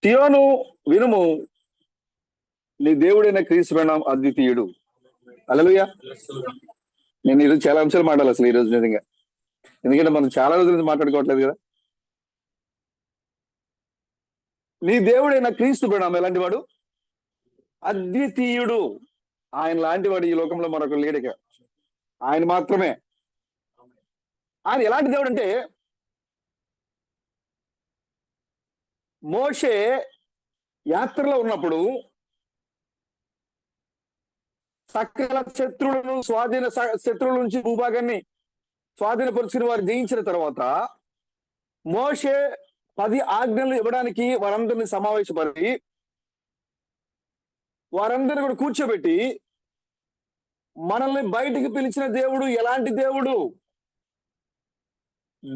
సియోను వినుము, నీ దేవుడైన క్రీస్తు బ్రహ్మ అద్వితీయుడు. హల్లెలూయా. నేను ఈరోజు చాలా అంశాలు మాట్లాడాలి అసలు ఈ రోజు నిజంగా, ఎందుకంటే మనం చాలా రోజుల నుంచి మాట్లాడుకోవట్లేదు కదా. నీ దేవుడైన క్రీస్తు బ్రహ్మ ఎలాంటి వాడు? అద్వితీయుడు. ఆయన లాంటి వాడు ఈ లోకంలో మరొక లేడిక, ఆయన మాత్రమే. ఆయన ఎలాంటి దేవుడు అంటే, మోషే యాత్రలో ఉన్నప్పుడు సకల శత్రువుల నుంచి భూభాగాన్ని స్వాధీనపరుచుకుని వారు జయించిన తర్వాత మోషే 10 ఆజ్ఞలు ఇవ్వడానికి వారందరినీ సమావేశపడి వారందరినీ కూడా కూర్చోబెట్టి, మనల్ని బయటికి పిలిచిన దేవుడు ఎలాంటి దేవుడు,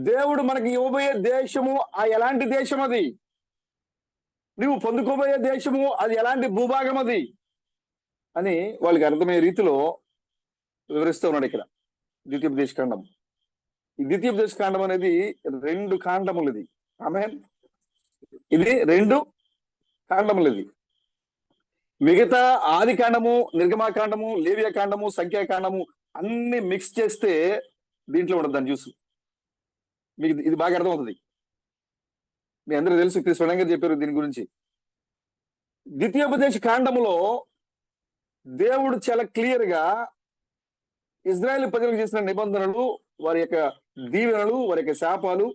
దేవుడు మనకి ఇవ్వబోయే దేశము ఆ ఎలాంటి దేశం, అది నువ్వు పొందుకోబోయే దేశము అది ఎలాంటి భూభాగం అది అని వాళ్ళకి అర్థమయ్యే రీతిలో వివరిస్తూ ఉన్నాడు ఇక్కడ ద్వితీయోపదేశ కాండం. ఈ ద్వితీయోపదేశ కాండం అనేది 2 కాండములు. ఇది ఆమేన్. ఇది 2 కాండములు. ఇది మిగతా ఆది కాండము, నిర్గమాకాండము, లేవియా కాండము, సంఖ్యాకాండము అన్ని మిక్స్ చేస్తే దీంట్లో ఉండదు దాన్ని చూసి మీకు ఇది బాగా అర్థమవుతుంది. మీ అందరూ తెలుసు, కృష్ణంగా చెప్పారు దీని గురించి. ద్వితీయోపదేశ కాండములో దేవుడు చాలా క్లియర్ గా ఇజ్రాయేల్ ప్రజలకు చేసిన నిబంధనలు, వారి యొక్క దీవెనలు, వారి యొక్క శాపాలు,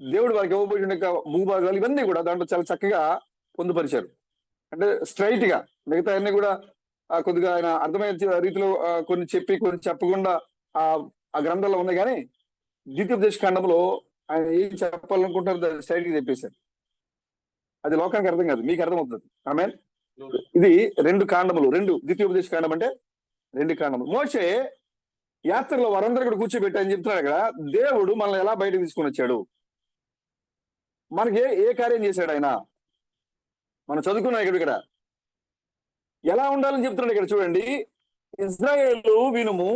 దేవుడు వారికి ఇవ్వబడిన యొక్క భూభాగాలు, ఇవన్నీ కూడా దాంట్లో చాలా చక్కగా పొందుపరిచారు. అంటే స్ట్రైట్ గా మిగతా అన్ని కూడా కొద్దిగా ఆయన అర్థమయ్యే రీతిలో కొన్ని చెప్పి కొన్ని చెప్పకుండా ఆ గ్రంథంలో ఉంది. కానీ ద్వితీయోపదేశ కాండంలో ఆయన ఏం చెప్పాలనుకుంటారు స్ట్రైట్ గా చెప్పేశారు. అది లోకానికి అర్థం కాదు, మీకు అర్థమవుతుంది. ఆమేన్. ఇది 2 కాండములు. ద్వితీయోపదేశ కాండం అంటే 2 కాండములు. మోషే యాత్రలో వారందరూ కూడా కూర్చోబెట్టాయని చెప్తున్నాడు కదా. దేవుడు మనల్ని ఎలా బయటకు తీసుకొని వచ్చాడు, మనకి ఏ కార్యం చేశాడు ఆయన, మనం చదువుకున్నాం ఇక్కడ ఎలా ఉండాలని చెప్తున్నాడు ఇక్కడ చూడండి. ఇజ్రాయేలు వినుము,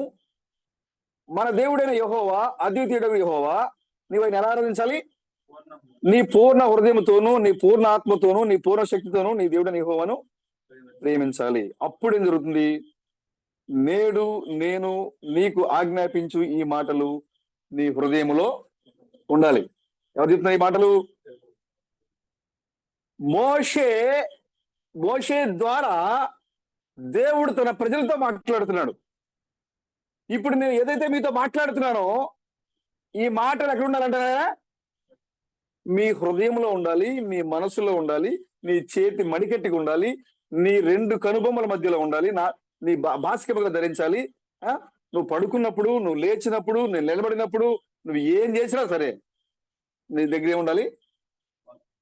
మన దేవుడైన యెహోవా అద్వితీయుడైన యెహోవా, నీవు ఆయన ఎలా ఆరాధించాలి? నీ పూర్ణ హృదయంతోను, నీ పూర్ణ ఆత్మతోను, నీ పూర్ణ శక్తితోను నీ దేవుడైన యెహోవాను ప్రేమించాలి. అప్పుడు ఏం జరుగుతుంది? నేడు నేను నీకు ఆజ్ఞాపించు ఈ మాటలు నీ హృదయములో ఉండాలి. ఎవరు చెప్తున్నారు ఈ మాటలు? మోషే ద్వారా దేవుడు తన ప్రజలతో మాట్లాడుతున్నాడు. ఇప్పుడు నేను ఏదైతే మీతో మాట్లాడుతున్నానో ఈ మాటలు ఎక్కడ ఉండాలంటే మీ హృదయంలో ఉండాలి, మీ మనసులో ఉండాలి, నీ చేతి మడికెట్టికి ఉండాలి, నీ 2 కనుబొమ్మల మధ్యలో ఉండాలి, నీ బాస్కెట్గా ధరించాలి. నువ్వు పడుకున్నప్పుడు, నువ్వు లేచినప్పుడు, నువ్వు నిలబడినప్పుడు, నువ్వు ఏం చేసినా సరే నీ దగ్గర ఉండాలి,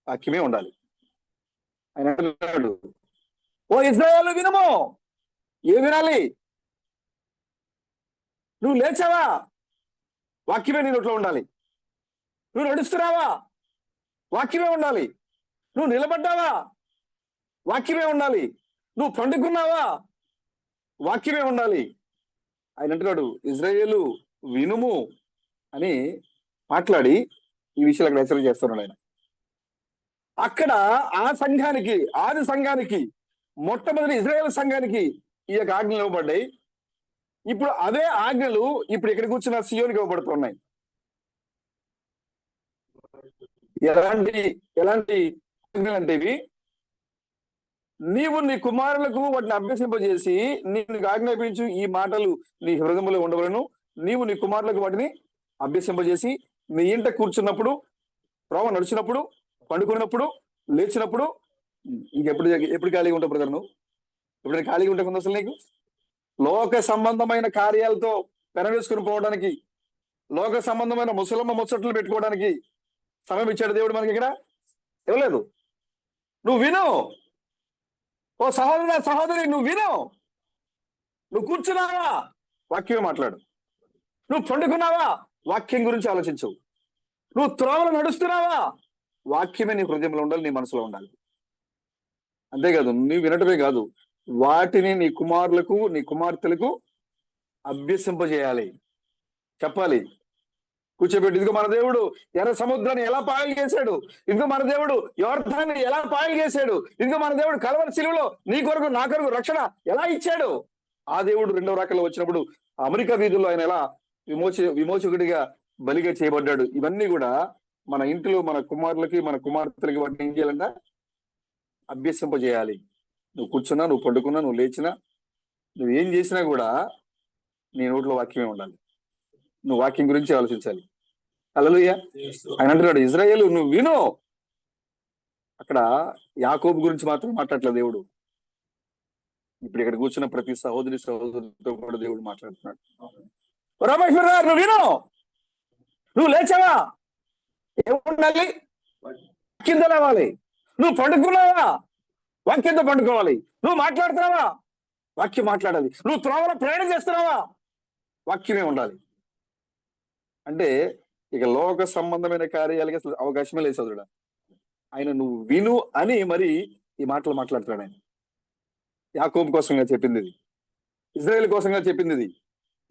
వాక్యమే ఉండాలి. ఆయన అంటున్నాడు, ఓ ఇశ్రాయేలు వినుము. ఏ వినాలి? నువ్వు లేచావా? వాక్యమే నీ నోట్లో ఉండాలి. నువ్వు నడుస్తున్నావా? వాక్యమే ఉండాలి. నువ్వు నిలబడ్డావా? వాక్యమే ఉండాలి. నువ్వు పండుకున్నావా? వాక్యమే ఉండాలి. ఆయన అంటున్నాడు, ఇజ్రాయేలు వినుము అని మాట్లాడి ఈ విషయాలు అక్కడ హెచ్చరిక చేస్తున్నాడు ఆయన. అక్కడ ఆ సంఘానికి, ఆది సంఘానికి, మొట్టమొదటి ఇజ్రాయేల్ సంఘానికి ఈ యొక్క ఆజ్ఞలు ఇవ్వబడ్డాయి. ఇప్పుడు అదే ఆజ్ఞలు ఇప్పుడు ఇక్కడ కూర్చున్న సియోనికి ఇవ్వబడుతున్నాయి. ఎలాంటి ఎలాంటి ఆజ్ఞలు అంటే ఇవి, నీవు నీ కుమారులకు వాటిని అభ్యసింపజేసి నీకు ఆజ్ఞాపించు ఈ మాటలు నీ హృదయంలో ఉండవలను. నీవు నీ కుమారులకు వాటిని అభ్యసింపజేసి నీ ఇంట కూర్చున్నప్పుడు, త్రోవ నడిచినప్పుడు, పండుకున్నప్పుడు, లేచినప్పుడు. ఇంకెప్పుడు ఎప్పుడు ఖాళీగా ఉంటావు బ్రదర్? నువ్వు ఎప్పుడైనా ఖాళీగా ఉంటే కొంత అసలు నీకు లోక సంబంధమైన కార్యాలతో పెనవేసుకుని పోవడానికి, లోక సంబంధమైన ముసలమ్మ ముచ్చట్లు పెట్టుకోవడానికి సమయం ఇచ్చాడు దేవుడు మనకి. ఇక్కడ ఇవ్వలేదు. నువ్వు విను. ఓ సహోదర సహోదరి, నువ్వు విను. నువ్వు కూర్చున్నావా? వాక్యమే మాట్లాడు. నువ్వు పండుకున్నావా? వాక్యం గురించి ఆలోచించు. నువ్వు త్రోవలు నడుస్తున్నావా? వాక్యమే నీ హృదయంలో ఉండాలి, నీ మనసులో ఉండాలి. అంతేకాదు, నువ్వు వినటమే కాదు, వాటిని నీ కుమారులకు, నీ కుమార్తెలకు అభ్యసింపజేయాలి, చెప్పాలి. కూర్చోబెట్టి, ఇదిగో మన దేవుడు ఎర్ర సముద్రాన్ని ఎలా పాయలు చేశాడు, ఇదిగో మన దేవుడు యోర్దాన్ని ఎలా పాయలు చేశాడు, ఇదిగో మన దేవుడు కల్వరి శిలువలో నీ కొరకు నా కొరకు రక్షణ ఎలా ఇచ్చాడు. ఆ దేవుడు రెండవ రాకల్లో వచ్చినప్పుడు అమెరికా వీధుల్లో ఆయన ఎలా విమోచకుడిగా బలిగా చేయబడ్డాడు. ఇవన్నీ కూడా మన ఇంటిలో మన కుమారులకి, మన కుమార్తెలకి వాటిని ఏం చేయాలంట? అభ్యసింపజేయాలి. నువ్వు కూర్చున్నా, నువ్వు పండుకున్నా, నువ్వు లేచినా, నువ్వు ఏం చేసినా కూడా నీ నోట్లో వాక్యమే ఉండాలి. నువ్వు వాక్యం గురించి ఆలోచించాలి. హల్లెలూయా. ఆయన అంటున్నాడు, ఇజ్రాయేలు నువ్వు విను. అక్కడ యాకోబు గురించి మాత్రం మాట్లాడట్లేదు దేవుడు. ఇప్పుడు ఇక్కడ కూర్చున్న ప్రతి సహోదరి సహోదరులతో కూడా దేవుడు మాట్లాడుతున్నాడు. రమేశ్వర్ గారు, నువ్వు విను. నువ్వు లేచావా? ఏముండాలి? వాక్యంతో లేవాలి. నువ్వు పండుకున్నావా? వాక్యంతో పండుకోవాలి. నువ్వు మాట్లాడుతున్నావా? వాక్యం మాట్లాడాలి. నువ్వు త్రోవలో ప్రయాణం చేస్తున్నావా? వాక్యమే ఉండాలి. అంటే ఇక లోక సంబంధమైన కార్యాలకి అసలు అవకాశమే లేదు సోదరుడా. ఆయన నువ్వు విను అని మరి ఈ మాటలు మాట్లాడుతున్నాడు. ఆయన యాకోబు కోసంగా చెప్పింది ఇది, ఇజ్రాయేల్ కోసంగా చెప్పింది ఇది.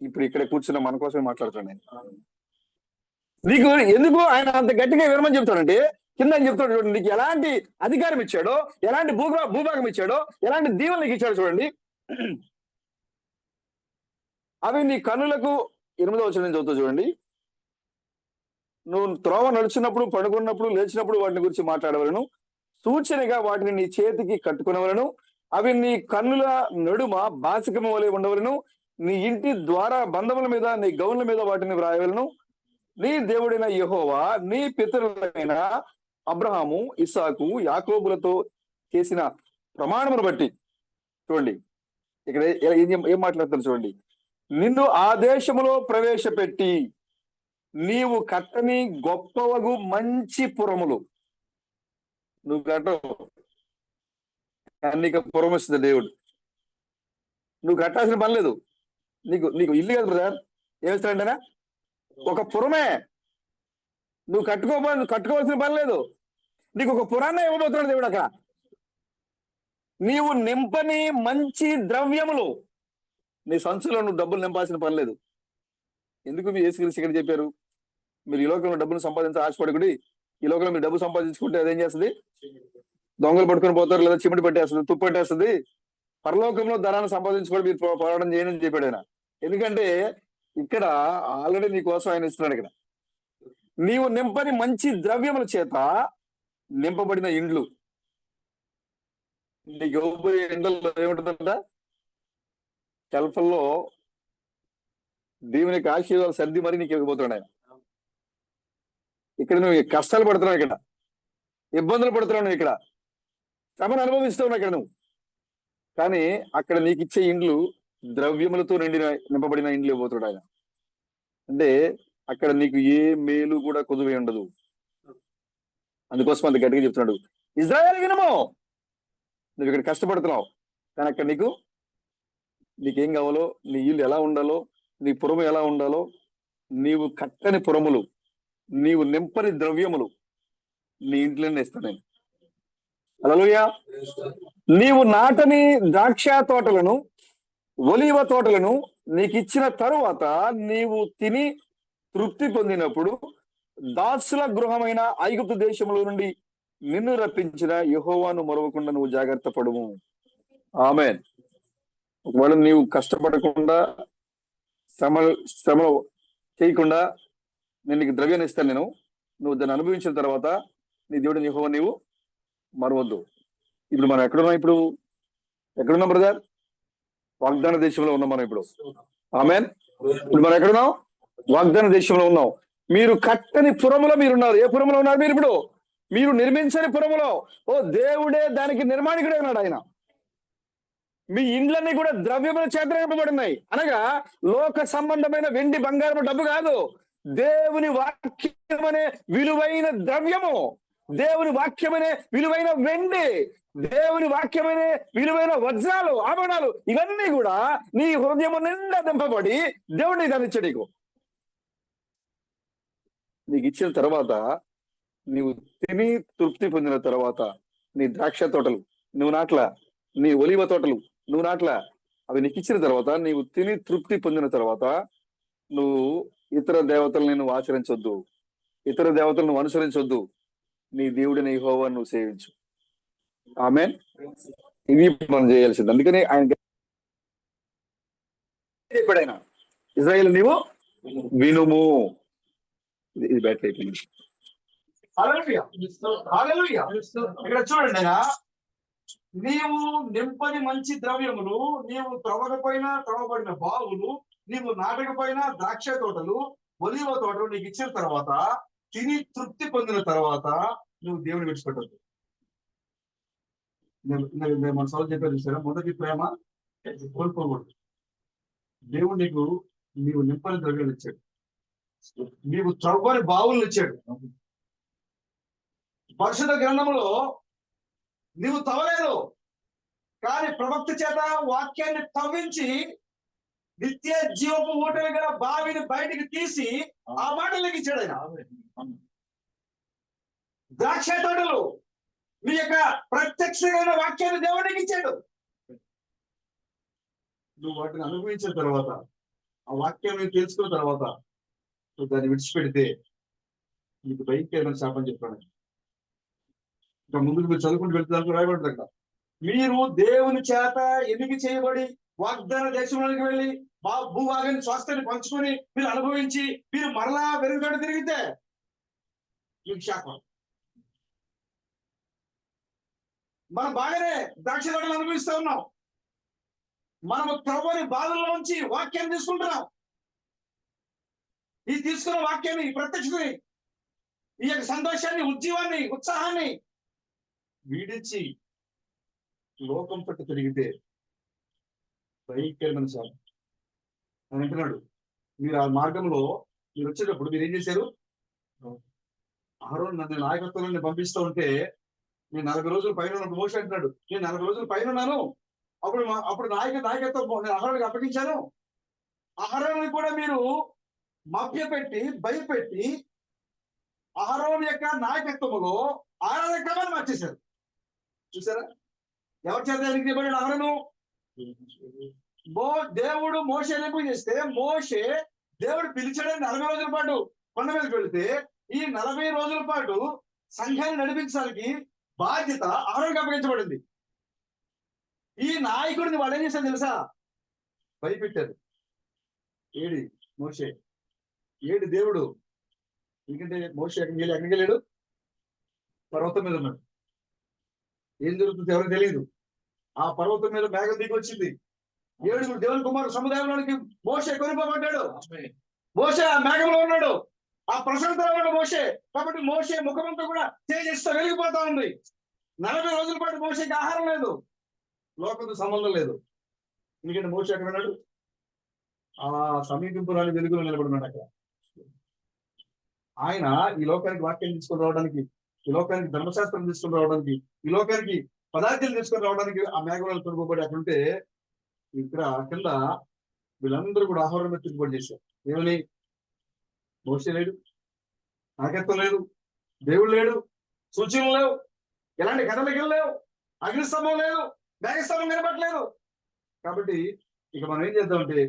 ఇప్పుడు ఇక్కడ కూర్చున్న మన కోసమే మాట్లాడుతున్నాడు ఆయన. నీకు ఎందుకు ఆయన అంత గట్టిగా వినమని చెప్తాడంటే, కింద ఆయన చెప్తాడు చూడండి, నీకు ఎలాంటి అధికారం ఇచ్చాడో, ఎలాంటి భూభాగం ఇచ్చాడో, ఎలాంటి దీవెనలు నీకు ఇచ్చాడో చూడండి. అవి నీ కన్నులకు, 8వ వచనం నుంచి చదువుతా చూడండి. నువ్వు త్రోవ నడుచున్నప్పుడు, పడుకున్నప్పుడు, లేచినప్పుడు వాటిని గురించి మాట్లాడవలను. సూచనగా వాటిని నీ చేతికి కట్టుకునవలను. అవి నీ కన్నుల నడుమ బాసికము వలె ఉండవలను. నీ ఇంటి ద్వారా బంధముల మీద, నీ గౌన్ల మీద వాటిని వ్రాయవలను. నీ దేవుడైన యెహోవా నీ పితరులైన అబ్రహాము, ఇస్సాకు, యాకోబులతో చేసిన ప్రమాణమును బట్టి. చూడండి ఇక్కడ ఏం మాట్లాడుతారు చూడండి. నిన్ను ఆ దేశములో ప్రవేశపెట్టి నీవు కట్టని గొప్పవగు మంచి పురములు. నువ్వు కట్టవు, నీకు పురం ఇస్తుంది దేవుడు. నువ్వు కట్టాల్సిన పని లేదు. నీకు నీకు ఇల్లు కదా బ్రదర్, ఏమిస్తాడంటేనా? ఒక పురమే. నువ్వు కట్టుకోవాల్సిన పని లేదు. నీకు ఒక పురాన్ని ఇవ్వబోతున్నాడు దేవుడు అక్కడ. నీవు నింపని మంచి ద్రవ్యములు. నీ సంచులో నువ్వు డబ్బులు నింపాల్సిన పని లేదు. ఎందుకు మీ యేసుక్రీస్తు ఇక్కడ చెప్పారు? మీరు ఈ లోకంలో డబ్బులు సంపాదించి ఆశపడకుడి. ఈ లోకంలో మీరు డబ్బు సంపాదించుకుంటే అదేం చేస్తుంది? దొంగలు పట్టుకొని పోతారు, లేదా చిమిటి పట్టేస్తుంది, తుప్పు పట్టేస్తుంది. పరలోకంలో ధనాన్ని సంపాదించుకోవడం మీరు పోరాటం చేయని చెప్పాడు ఆయన. ఎందుకంటే ఇక్కడ ఆల్రెడీ నీ కోసం ఆయన ఇస్తున్నాడు. ఇక్కడ నీవు నింపని మంచి ద్రవ్యముల చేత నింపబడిన ఇండ్లు. నీకు ఇవ్వబోయే ఇండ్లలో ఏముంటుందంట? కల్పల్లో దేవునికి ఆశీర్వాదాలు సర్ది మరి నీకు ఇవ్వబోతున్నాడు ఆయన. ఇక్కడ నువ్వు కష్టాలు పడుతున్నావు, ఇక్కడ ఇబ్బందులు పడుతున్నావు, నువ్వు ఇక్కడ శ్రమను అనుభవిస్తున్నావు ఇక్కడ నువ్వు. కానీ అక్కడ నీకు ఇచ్చే ఇండ్లు ద్రవ్యములతో నింపబడిన ఇండ్లు ఇవ్వబోతున్నాడు ఆయన. అంటే అక్కడ నీకు ఏ మేలు కూడా కుదువే ఉండదు. అందుకోసం అంత గట్టిగా చెప్తున్నాడు, ఇజ్రాయేలు వినుము. నువ్వు ఇక్కడ కష్టపడుతున్నావు, కానీ అక్కడ నీకేం కావాలో, నీ ఇల్లు ఎలా ఉండాలో, నీ పురము ఎలా ఉండాలో, నీవు కట్టని పురములు, నీవు నింపని ద్రవ్యములు నీ ఇంట్లోనే ఇస్తాను నేను. హల్లెలూయా. నీవు నాటని ద్రాక్ష తోటలను, ఒలీవ తోటలను నీకు ఇచ్చిన తరువాత నీవు తిని తృప్తి పొందినప్పుడు దాసుల గృహమైన ఐగుప్తు దేశంలో నుండి నిన్ను రప్పించిన యెహోవాను మరవకుండా నువ్వు జాగ్రత్త పడుము. ఆమేన్. ఒకవేళ నీవు కష్టపడకుండా శ్రమ చేయకుండా నేను నీకు ద్రవ్యాన్ని ఇస్తాను, నువ్వు దాన్ని అనుభవించిన తర్వాత నీ దేవుడిని యెహోవా నీవు మరవద్దు. ఇప్పుడు మనం ఎక్కడున్నాం బ్రదర్? వాగ్దాన దేశంలో ఉన్నాం మనం ఇప్పుడు. ఆమేన్. ఇప్పుడు మనం ఎక్కడున్నాం? వాగ్దాన దేశంలో ఉన్నాం. మీరు కట్టని పురములో మీరున్నారు. ఏ పురములో ఉన్నారు మీరు ఇప్పుడు? మీరు నిర్మించని పురములో. ఓ దేవుడే దానికి నిర్మాణికుడే ఉన్నాడు ఆయన. మీ ఇండ్లన్నీ కూడా ద్రవ్యముల చేత నింపబడినాయి. అనగా లోక సంబంధమైన వెండి బంగారం డబ్బు కాదు, దేవుని వాక్యమనే విలువైన ద్రవ్యము, దేవుని వాక్యమనే విలువైన వెండి, దేవుని వాక్యమనే విలువైన వజ్రాలు, ఆభరణాలు, ఇవన్నీ కూడా నీ హృదయము నిండా దింపబడి దేవుడిని ధరించడు. నీకు ఇచ్చిన తర్వాత, నీవు తిని తృప్తి పొందిన తర్వాత నీ ద్రాక్ష తోటలు నువ్వు నాట్ల, నీ ఒలివ తోటలు నువ్వు నాట్ల, అవి నీకు ఇచ్చిన తర్వాత, నీవు తిని తృప్తి పొందిన తర్వాత నువ్వు ఇతర దేవతలను నువ్వు ఆచరించొద్దు, ఇతర దేవతలను నువ్వు అనుసరించొద్దు. నీ దేవుడిని యెహోవాను నువ్వు సేవించు. ఆమేన్. ఇది మనం చేయాల్సింది. అందుకని ఆయన చెప్పాడు, ఆయన ఇజ్రాయేల్ నీవు వినుము. ఇది బ్యాటరీ అయిపోయింది. హల్లెలూయా. ఇక్కడ చూడండి, నీవు నింపని మంచి ద్రవ్యములు, నీవు త్రవ్వకపోయినా త్రవ్వబడిన బావులు, నీవు నాటకపోయినా ద్రాక్ష తోటలు, ఒలీవ తోటలు నీకు ఇచ్చిన తర్వాత, తిని తృప్తి పొందిన తర్వాత నువ్వు దేవుని విడిచిపెట్టద్దు. మన సౌలు చెప్పారు చూసారా, మొదటి ప్రేమ కోల్పోకూడదు. దేవుడు నీవు నింపని ద్రవ్యాలు ఇచ్చాడు, నీవు త్రవ్వని బావులను ఇచ్చాడు. పరిశుద్ధ గ్రంథంలో నీవు తవ్వలేదు, కానీ ప్రవక్త చేత వాక్యాన్ని తవ్వించి నిత్య జీవపు ఊటలు గల బావిని బయటికి తీసి ఆ మాటలకి ఇచ్చాడు ఆయన. ద్రాక్ష తోటలు మీ యొక్క ప్రత్యక్షమైన వాక్యాన్ని దేవుడికి ఇచ్చాడు. నువ్వు వాటిని అనుభవించిన తర్వాత, ఆ వాక్యాన్ని తెలుసుకున్న తర్వాత నువ్వు దాన్ని విడిచిపెడితే నీకు భయంకరమైన శాపం చెప్పాడు. ఇంకా ముందుకు మీరు చదువుకుంటూ వెళ్తున్నారు, రాయబడి అక్కడ మీరు దేవుని చేత ఎన్నిక చేయబడి వాగ్దాన దేశంలోకి వెళ్ళి భూభాగాన్ని స్వాస్థ్యాన్ని పంచుకొని మీరు అనుభవించి మీరు మరలా వెనుకడు తిరిగితే మీకు శాపం. మనం బాగానే ద్రాక్ష తోటలు అనుభవిస్తూ ఉన్నాం, మనము త్రవ్వని బాధల్లోంచి వాక్యాన్ని తీసుకుంటున్నాం. ఈ తీసుకున్న వాక్యాన్ని, ఈ ప్రత్యక్షతని, ఈ యొక్క సంతోషాన్ని, ఉజ్జీవాన్ని, ఉత్సాహాన్ని వీడించి లోకం పట్టు తిరిగితే భయంకరమైన శాపం. అని అంటున్నాడు. మీరు ఆ మార్గంలో మీరు వచ్చేటప్పుడు మీరు ఏం చేశారు? అహరోను నన్ను నాయకత్వంలో నేను పంపిస్తూ ఉంటే, నేను 40 రోజులు పైన ఉన్నప్పుడు మోషే అంటున్నాడు, నేను 40 రోజులు పైన ఉన్నాను, అప్పుడు నాయకత్వం నేను అహరోనుకి అప్పగించాను. అహరోనుని కూడా మీరు మభ్యపెట్టి భయపెట్టి అహరోను యొక్క నాయకత్వంలో ఆరాధన క్రమాన్ని మార్చేశారు. చూసారా? ఎవరి చేత ఎన్నికబడిన అహరోను? దేవుడు మోషే ఎన్నిక చేస్తే, మోషే దేవుడు పిలిచాడని 40 రోజుల పాటు కొండ మీదకి వెళితే, ఈ 40 రోజుల పాటు సంఘాన్ని నడిపించడానికి బాధ్యత అహరోనుకి అప్పగించబడింది. ఈ నాయకుడిని వాళ్ళు ఏం చేశారు తెలుసా? భయపెట్టారు. ఏడి మోషే, ఏడి దేవుడు? ఎందుకంటే మోషే ఎక్కడికి వెళ్ళాడు? పర్వతం మీద ఉన్నాడు. ఏం జరుగుతుంది ఎవరికి తెలియదు. ఆ పర్వతం మీద మేఘం దిగి వచ్చింది. 7 దేవుని కుమారు సముదాయంలోనికి మోషే కొనిపోబడ్డాడు. మోషే ఆ మేఘంలో ఉన్నాడు, ఆ ప్రశాంతంలో ఉన్నాడు మోషే. కాబట్టి మోషే ముఖమంతా కూడా తేజస్సుతో వెలిగిపోతా ఉంది. 40 రోజుల పాటు మోషేకి ఆహారం లేదు, లోకంతో సంబంధం లేదు. ఎందుకంటే మోషే ఎక్కడ ఉన్నాడు? ఆ సమీపింపురాని వెలుగులో నిలబడినాడు అక్కడ. ఆయన ఈ లోకానికి వాక్యం తీసుకుని రావడానికి, ఈ లోకానికి ధర్మశాస్త్రం తీసుకుని రావడానికి, ఈ లోకానికి పదార్థాలు తీసుకొని రావడానికి ఆ మేఘంలో తొడుగుబడి అక్కడుంటే ఇక్కడ కింద వీళ్ళందరూ కూడా ఆహారం తిరుగుబడి చేశారు. ఏమని? మోసే లేడు, నాయకత్వం లేదు, దేవుడు లేడు, సూచనలు లేవు, ఎలాంటి కథలకి లేవు, అగ్నిస్తంభం లేదు, మేఘస్తంభం కనబట్టలేదు. కాబట్టి ఇక మనం ఏం చేద్దామంటే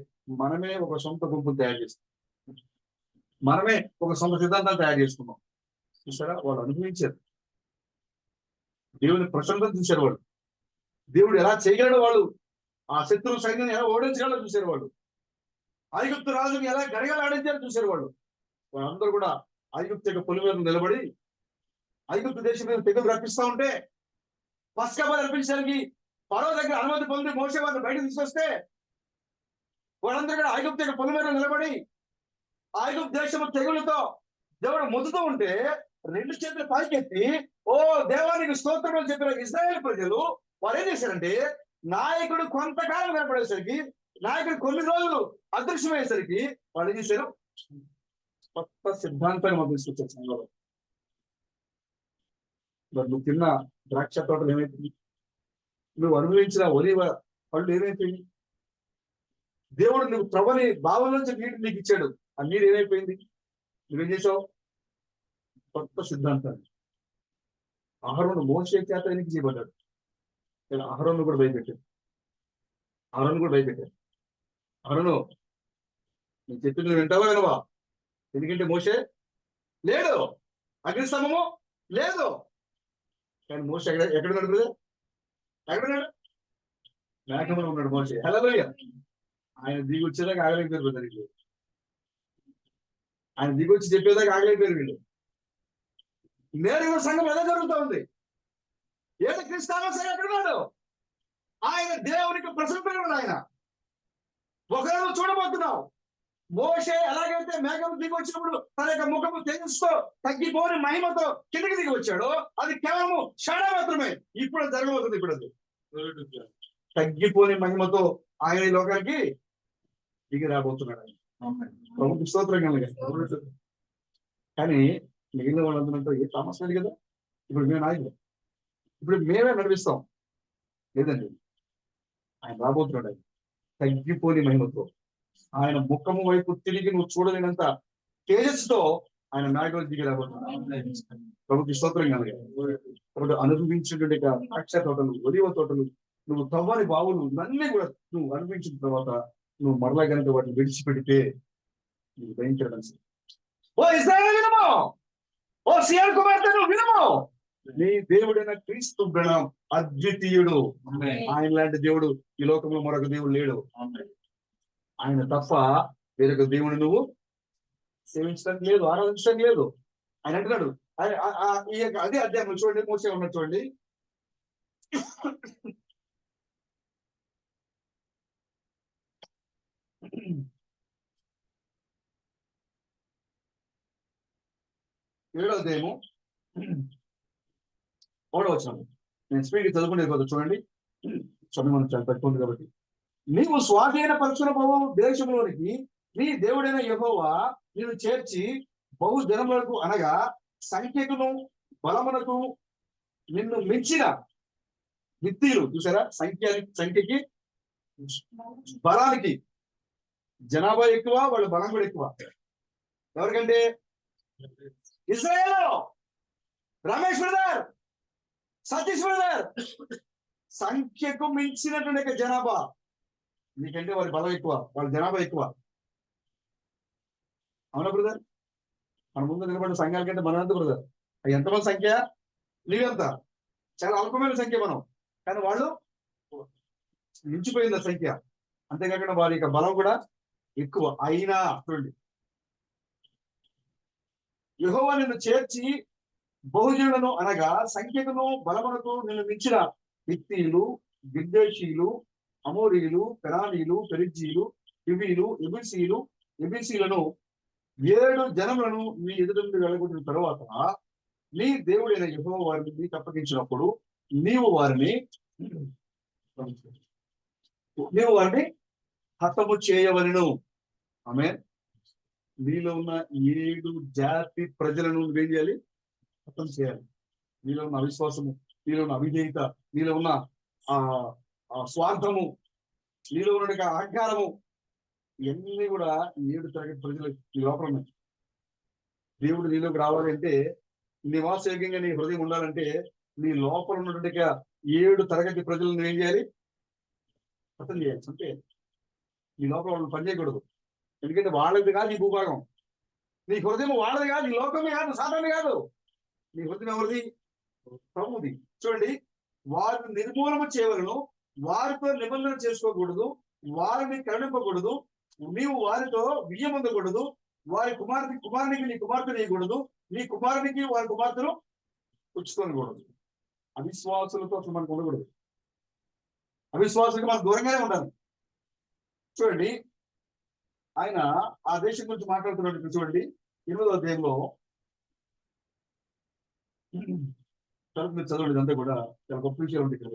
మనమే ఒక సొంత గుంపును తయారు చేస్తాం, మనమే ఒక సొంత సిద్ధాంతాలు తయారు చేసుకున్నాం. చూసారా, వాళ్ళు అనుభవించారు, దేవుని ప్రసన్నత చూశారు వాళ్ళు, దేవుడు ఎలా చేయగలడో వాళ్ళు, ఆ శత్రువు సైన్యాన్ని ఎలా ఓడించగలడో చూశారు వాళ్ళు, ఐగుప్తు రాజుని ఎలా గడగలాడించారో చూశారు వాళ్ళు. వాళ్ళందరూ కూడా ఐగుప్తు యొక్క పొలి మీద నిలబడి ఐగుప్తు దేశం మీద తెగులు రప్పిస్తా ఉంటే పస్కా బలి అర్పించడానికి ఫరో దగ్గర అనుమతి పొంది మోసే వారిని బయట తీసుకొస్తే వాళ్ళందరూ కూడా ఐగుప్తు యొక్క పొలి మీద నిలబడి ఐగుప్తు దేశము తెగులతో దేవుడు ముద్దుతూ ఉంటే 2 చేతులు పైకెత్తి ఓ దేవానికి స్తోత్రం అని చెప్పిన ఇశ్రాయేలు ప్రజలు వారు ఏం చేశారంటే నాయకుడు కొంతకాలం కనపడేసరికి, నాయకుడు కొన్ని రోజులు అదృశ్యమయ్యేసరికి వాళ్ళు ఏం చేశారు? కొత్త సిద్ధాంతాన్ని మనం తీసుకొచ్చారు సంఘంలో. మరి నువ్వు తిన్న ద్రాక్ష తోటలు ఏమైపోయింది? నువ్వు అనుభవించిన ఒలివ పళ్ళు ఏమైపోయింది? దేవుడు నువ్వు త్రవ్వని బావుల నుంచి నీరు నీకు ఇచ్చాడు, ఆ నీరు ఏమైపోయింది? నువ్వేం చేసావు? కొత్త సిద్ధాంతాన్ని. అహరోను మోషే చేత ఎన్నిక చేయబడ్డాడు, అహరోను కూడా భయపెట్టాడు, అహరోను నేను చెప్పింది నువ్వు వింటావా వినవా? ఎందుకంటే మోషే లేడు, అగ్నిస్తంభము లేదు. కానీ మోషే ఎక్కడున్నాడు బ్రదర్? ఎక్కడున్నాడు? మేఘంలో ఉన్నాడు మోషే. హల్లెలూయా. ఆయన దిగి వచ్చేదాకా ఆగలేకపోయారు బ్రదర్ వీళ్ళు, ఆయన దిగి వచ్చి చెప్పేదాకా ఆగలేకపోయారు వీళ్ళు. నేరుగా సంఘం ఎలా జరుగుతూ ఉంది? ఏదో క్రీస్తాను ఎక్కడున్నాడు? ఆయన దేవునికి ప్రసన్నమైనడు. ఆయన ఒకరు చూడబోతున్నావు. మోషే ఎలాగైతే మేఘం దిగి వచ్చినప్పుడు తన యొక్క ముఖము తేజస్సుతో తగ్గిపోని మహిమతో కిందకి దిగి వచ్చాడో అది కేవలము క్షణ మాత్రమే. ఇప్పుడు జరగబోతుంది. ఇప్పుడు అది తగ్గిపోని మహిమతో ఆయన ఈ లోకానికి దిగి రాబోతున్నాడు. ప్రభుత్వ స్తోత్రం కలగాలి. కానీ మిగిలిన వాళ్ళందరూ ఏ సమస్య లేదు కదా. ఇప్పుడు మేము నాయకులు, ఇప్పుడు మేమే నడిపిస్తాం లేదండి. ఆయన రాబోతున్నాడు. ఆయన తగ్గిపోని మహిమతో ఆయన ముఖము వైపు తిరిగి నువ్వు చూడలేనంత తేజస్సుతో ఆయన మేఘాలు దిగి రాబోతున్నాడు. ప్రభుత్వ స్తోత్రం కలగాలి. కాబట్టి అనుభవించినటువంటి ద్రాక్ష తోటలు, ఒలివ తోటలు, నువ్వు తవ్వని బావులు ఇవన్నీ కూడా నువ్వు అనుభవించిన తర్వాత నువ్వు మరలా కనుక వాటిని విడిచిపెడితే నీకు భయంకర. ఓ ఇశ్రాయేలు వినము, ఓ సియోను కుమార్తె నువ్వు వినము, నీ దేవుడైన క్రీస్తు గణం అద్వితీయుడు. ఆయన లాంటి దేవుడు ఈ లోకంలో మరొక దేవుడు లేడు. ఆయన తప్ప వేరొక దేవుడు నువ్వు సేవించడానికి లేదు, ఆరాధించడానికి లేదు. ఆయన అంటున్నాడు ఈ యొక్క అదే అధ్యాయం చూడండి, మోసే ఉన్నది చూడండి. ఏడో అధ్యాయము 3వ వచనం. నేను స్పీడ్ చదువుకునేది కదా చూడండి, సమయం చాలా తక్కువ ఉంది కాబట్టి. నీవు స్వాధీనపరచున ప్రభు దేశంలోనికి నీ దేవుడైన యెహోవా నీవు చేర్చి బహు జనములకు అనగా సంఖ్యకును బలమునకు నిన్ను మించిన విత్తీలు. చూసారా, సంఖ్యకి బలానికి జనాభా ఎక్కువ, వాళ్ళ బలం కూడా ఎక్కువ. ఎవరికంటే ఇశ్రాయేలు. రమేష్ బ్రదర్, సతీష్ బ్రదర్, సంఖ్యకు మించినటువంటి జనాభా. నీకంటే వారి బలం ఎక్కువ, వాళ్ళ జనాభా ఎక్కువ. అవునా బ్రదర్? మన ముందు నిలబడిన సంఘాల కంటే మనం ఎంత బ్రదర్? ఎంతమంది సంఖ్య? నీవెంత? చాలా అల్పమైన సంఖ్య మనం, కానీ వాళ్ళు మించిపోయింది ఆ సంఖ్య. అంతేకాకుండా వారి యొక్క బలం కూడా ఎక్కువ. అయినా చూడండి, యెహోవా నిన్ను చేర్చి బహుజనులను అనగా సంఖ్యకును బలమునకు నిన్ను మించిన హిత్తీయులు, గిర్దేషీయులు, అమోరీయులు, పెరానీయులు, పెరిజ్జీయులు, హివీలు, ఎబీసీలను 7 జనములను నీ ఎదురు నుండి వెళ్ళగొట్టిన తర్వాత నీ దేవుడైన యెహోవా వారిని నీకు అప్పగించినప్పుడు నీవు వారిని హతము చేయవలెను. ఆమేన్. నీలో ఉన్న 7 జాతి ప్రజలను నువ్వేం చేయాలి? హతం చేయాలి. నీలో ఉన్న అవిశ్వాసము, నీలో ఉన్న అవిధేయత, నీలో ఉన్న ఆ స్వార్థము, నీలో ఉన్న అహంకారము, ఇవన్నీ కూడా 7 తరగతి ప్రజలు ఈ లోపల ఉన్నాయి. దేవుడు నీలోకి రావాలి అంటే, నివాసయోగ్యంగా నీ హృదయం ఉండాలంటే, నీ లోపల ఉన్నటువంటి 7 తరగతి ప్రజలను ఏం చేయాలి? అర్థం చేయాలి. అంటే నీ లోపల వాళ్ళు పని చేయకూడదు. ఎందుకంటే వాళ్ళది కాదు ఈ భూభాగం. నీ హృదయం వాళ్ళది కాదు, ఈ లోకమే కాదు, సాధారణ కాదు. నీ హృదయం ఎవరిది? ప్రభుది. చూడండి, వారిని నిర్మూలన చేయవలను, వారితో నిబంధన చేసుకోకూడదు, వారిని కరుణింపకూడదు, నీవు వారితో బియ్యం పొందకూడదు, వారి కుమారునికి నీ కుమార్తె వేయకూడదు, నీ కుమారునికి వారి కుమార్తెను పుచ్చుకోకూడదు. అవిశ్వాసులతో అసలు మనకు ఉండకూడదు. అవిశ్వాసులకు మనం దూరంగానే ఉండాలి. చూడండి, ఆయన ఆ దేశం గురించి మాట్లాడుతున్నట్టు చూడండి, 8వ అధ్యాయంలో మీరు చదవండి. ఇదంతా కూడా చాలా గొప్ప విషయాలు ఉంటాయి ఇక్కడ.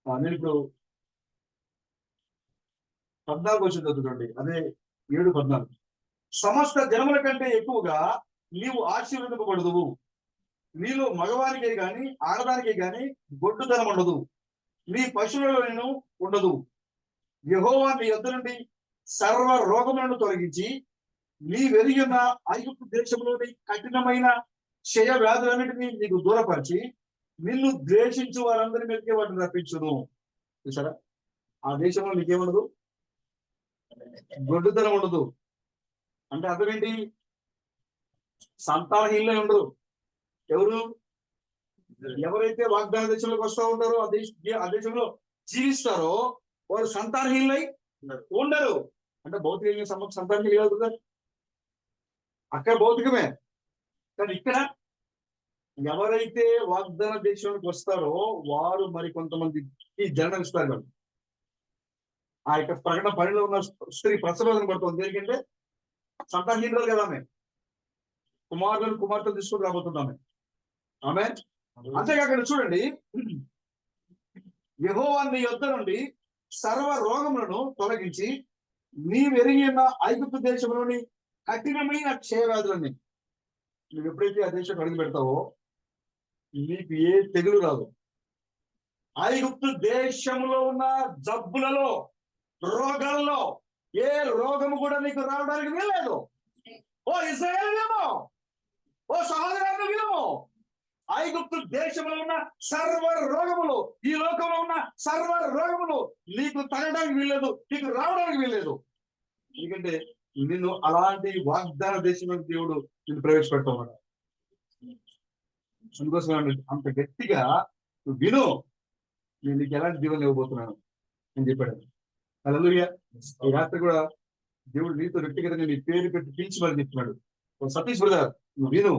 నేను ఇప్పుడు 14 వచ్చిన చదువుకోండి. అదే 7:14. సమస్త జనముల కంటే ఎక్కువగా నీవు ఆశీర్వదింపబడదువు. నీలో మగవానికే గాని ఆడదానికే గాని గొడ్డుదనం ఉండదు, నీ పశువులను ఉండదు. యెహోవా నీ యొద్ద నుండి సర్వ రోగములను తొలగించి నీ వెరిగిన ఐగుప్తు దేశంలోని కఠినమైన క్షయ వ్యాధులన్నిటినీ నీకు దూరపరిచి నిన్ను ద్వేషించు వారందరి మీదకే వాటిని రప్పించును. చూసారా, ఆ దేశంలో నీకేముండదు? గొడ్డుతనం ఉండదు. అంటే అర్థం ఏంటి? సంతానహీనులే ఉండదు. ఎవరైతే వాగ్దాన దేశంలోకి వస్తూ ఉంటారో, ఆ దేశంలో జీవిస్తారో వారు సంతానహీనులై ఉండరు. అంటే భౌతికంగా సంతానహీనులు కాదు కదా, అక్కడ భౌతికమే. కానీ ఇక్కడ ఎవరైతే వాగ్దాన దేశంలోకి వస్తారో వారు మరి కొంతమంది ఈ జనం ఇస్తారు కదా. ఆ యొక్క ప్రకటన పనిలో ఉన్న స్త్రీ ప్రసవేదన పడుతుంది. ఎందుకంటే సంతానహీనులు కదా ఆమె. కుమార్తెలు తీసుకొని రాబోతున్నామే ఆమె. అంతేకాకుండా చూడండి, యెహోవా నీ యొద్ద నుండి సర్వ రోగములను తొలగించి నీవు ఎరిగిన ఐగుప్తు దేశంలోని కఠినమైన క్షయవ్యాధులన్నీ, నువ్వు ఎప్పుడైతే ఆ దేశం అడుగు పెడతావో నీకు ఏ తెగులు రాదు. ఐగుప్తు దేశంలో ఉన్న జబ్బులలో, రోగాల్లో ఏ రోగము కూడా నీకు రావడానికి వీల్లేదు. ఓ ఇశ్రాయేలు వినుము, ఓ సహోదరులు వినుము. ఐగుప్తు దేశంలో ఉన్న సర్వ రోగములు, ఈ లోకంలో ఉన్న సర్వ రోగములు నీకు తగ్గడానికి వీల్లేదు, నీకు రావడానికి వీల్లేదు. ఎందుకంటే నిన్ను అలాంటి వాగ్దాన దేశంలో దేవుడు నిన్ను ప్రవేశపెడతాడు. అందుకోసం అంత గట్టిగా నువ్వు విను, నేను నీకు ఎలాంటి జీవనం ఇవ్వబోతున్నాను అని చెప్పాడు. హల్లెలూయా. ఈ రాత్రి కూడా దేవుడు నీతో వ్యక్తిగతంగా నీ పేరు పెట్టి పిలిచి మరి చెప్తున్నాడు. సతీష్ బ్రదర్, నువ్వు విను,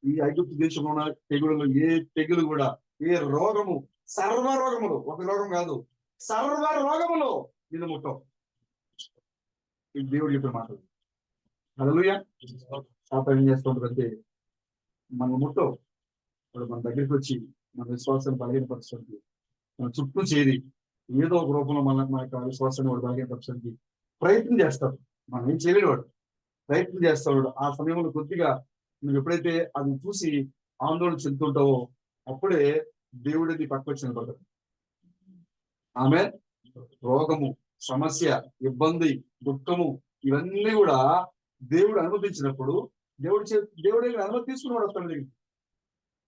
ఈ ఐగుప్తు దేశంలో ఉన్న తెగులు, ఏ తెగులు కూడా, ఏ రోగము, సర్వ రోగములు, ఒక రోగం కాదు, సర్వ రోగములు నిన్ను ముట్టవు. దేవుడు చెప్పిన మాట. హల్లెలూయా. సాతాను ఏం చేస్తూ ఉంటారంటే మనం ముట్టవు. ఇప్పుడు మన దగ్గరికి వచ్చి మన విశ్వాసాన్ని బలహీనపరచడానికి, మన చుట్టూ చేరి ఏదో ఒక రూపంలో మన యొక్క విశ్వాసాన్ని వాడు బలహీనపరచడానికి ప్రయత్నం చేస్తాడు. మనం ఏం చేయలేడు, వాడు ప్రయత్నం చేస్తాడు. ఆ సమయంలో కొద్దిగా నువ్వు ఎప్పుడైతే అది చూసి ఆందోళన చెందుతుంటావో అప్పుడే దేవుడు నీ పక్క వచ్చి నిలబడతాడు. ఆమె రోగము, సమస్య, ఇబ్బంది, దుఃఖము ఇవన్నీ కూడా దేవుడు అనుమతించినప్పుడు దేవుడు అనుమతి తీసుకున్నాడు. వస్తాడు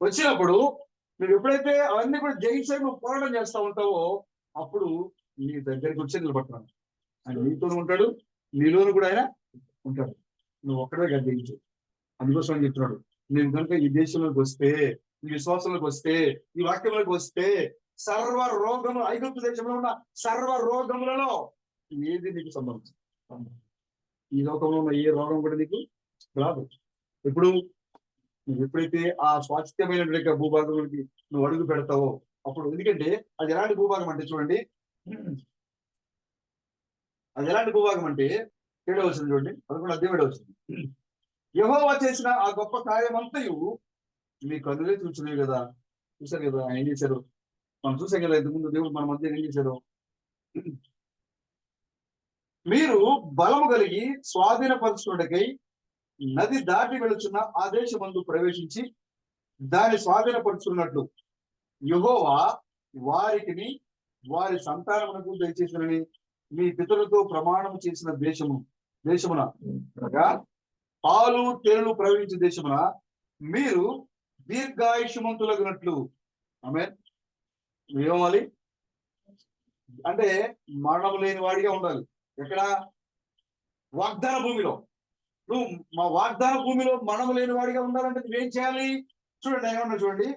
వచ్చినప్పుడు నువ్వు ఎప్పుడైతే అవన్నీ కూడా జయించే నువ్వు పోరాటం చేస్తూ ఉంటావో అప్పుడు నీ దగ్గరికి వచ్చి నిలబడుతున్నాడు. ఆయన నీతోనే ఉంటాడు, నీలోను కూడా ఆయన ఉంటాడు. నువ్వు ఒక్కడే కదా జయించు. అందుకోసం అని చెప్తున్నాడు, నేను కనుక ఈ దేశంలోకి వస్తే, ఈ విశ్వాసంలోకి వస్తే, ఈ వాక్యంలోకి వస్తే సర్వ రోగము, ఐగుప్తు దేశంలో ఉన్న సర్వ రోగములలో ఏది నీకు సంబంధం, ఈ లోకంలో ఉన్న ఏ రోగం కూడా నీకు రాదు. ఇప్పుడు నువ్వు ఎప్పుడైతే ఆ స్వాస్థ్యమైన భూభాగంలోకి నువ్వు అడుగు పెడతావో అప్పుడు, ఎందుకంటే అది ఎలాంటి భూభాగం అంటే చూడండి, అది ఎలాంటి భూభాగం అంటే 7వ వచనం చూడండి, 11వ అధ్యాయం 7వ వచనం. యెహోవా చేసిన ఆ గొప్ప కార్యమంతయు మీ కన్నులే చూసినవి కదా. చూశారు కదా ఆయన ఏం చేశారు, మనం చూసాం కదా ఇంతకుముందు దేవుడు మన మధ్య ఏం చేశారు. మీరు బలము కలిగి స్వాధీనపరచుకున్నకై నది దాటి వెళుచున్న ఆ దేశమందు ప్రవేశించి దాన్ని స్వాధీనపరుచుకున్నట్లు యెహోవా వారికి వారి సంతానమునకు దయచేసినని మీ పితరులతో ప్రమాణం చేసిన దేశమున అనగా పాలు తేనెలు ప్రవహించే దేశమున మీరు దీర్ఘాయుష్మంతులగినట్లు. ఆమేన్. ఏమవ్వాలి అంటే మరణం లేని వాడిగా ఉండాలి. ఎక్కడ? వాగ్దాన భూమిలో. నువ్వు మా వాగ్దాన భూమిలో మరణం లేని వాడిగా ఉండాలంటే నువ్వేం చేయాలి? చూడండి, ఏమన్నా చూడండి.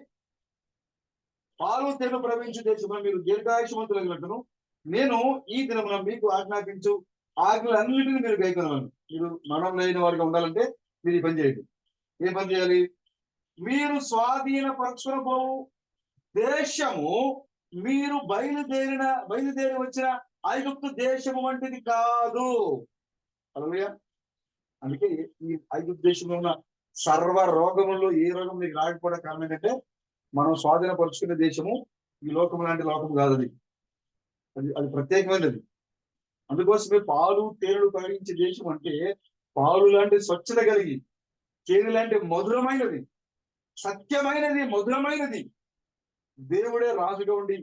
పాలు తేనెలు ప్రవహించే దేశమున మీరు దీర్ఘాయుష్మంతులగినట్లును నేను ఈ దినమున మీకు ఆజ్ఞాపించు ఆజ్ఞలన్నిటిని మీరు గైకొనవాలి. మీరు మరణం లేని వాడిగా ఉండాలంటే మీరు ఈ పని చేయండి. ఏం పని చేయాలి? మీరు స్వాధీనపరచుకోబోవు దేశము మీరు బయలుదేరి వచ్చిన ఐగుప్తు దేశము వంటిది కాదు. హల్లెలూయా. అందుకే ఈ ఐగుప్తు దేశంలో ఉన్న సర్వ రోగముల్లో ఏ రోగం మీకు రాకపోవడం కారణం ఏంటంటే మనం స్వాధీనపరుచుకునే దేశము ఈ లోకం లాంటి లోకం కాదు. అది ప్రత్యేకమైనది. అందుకోసమే పాలు తేనెలు ప్రవహించే దేశం అంటే పాలు లాంటి స్వచ్ఛత కలిగి, తేనె లాంటి మధురమైనది, సత్యమైనది, మధురమైనది. దేవుడే రాజుగా ఉండి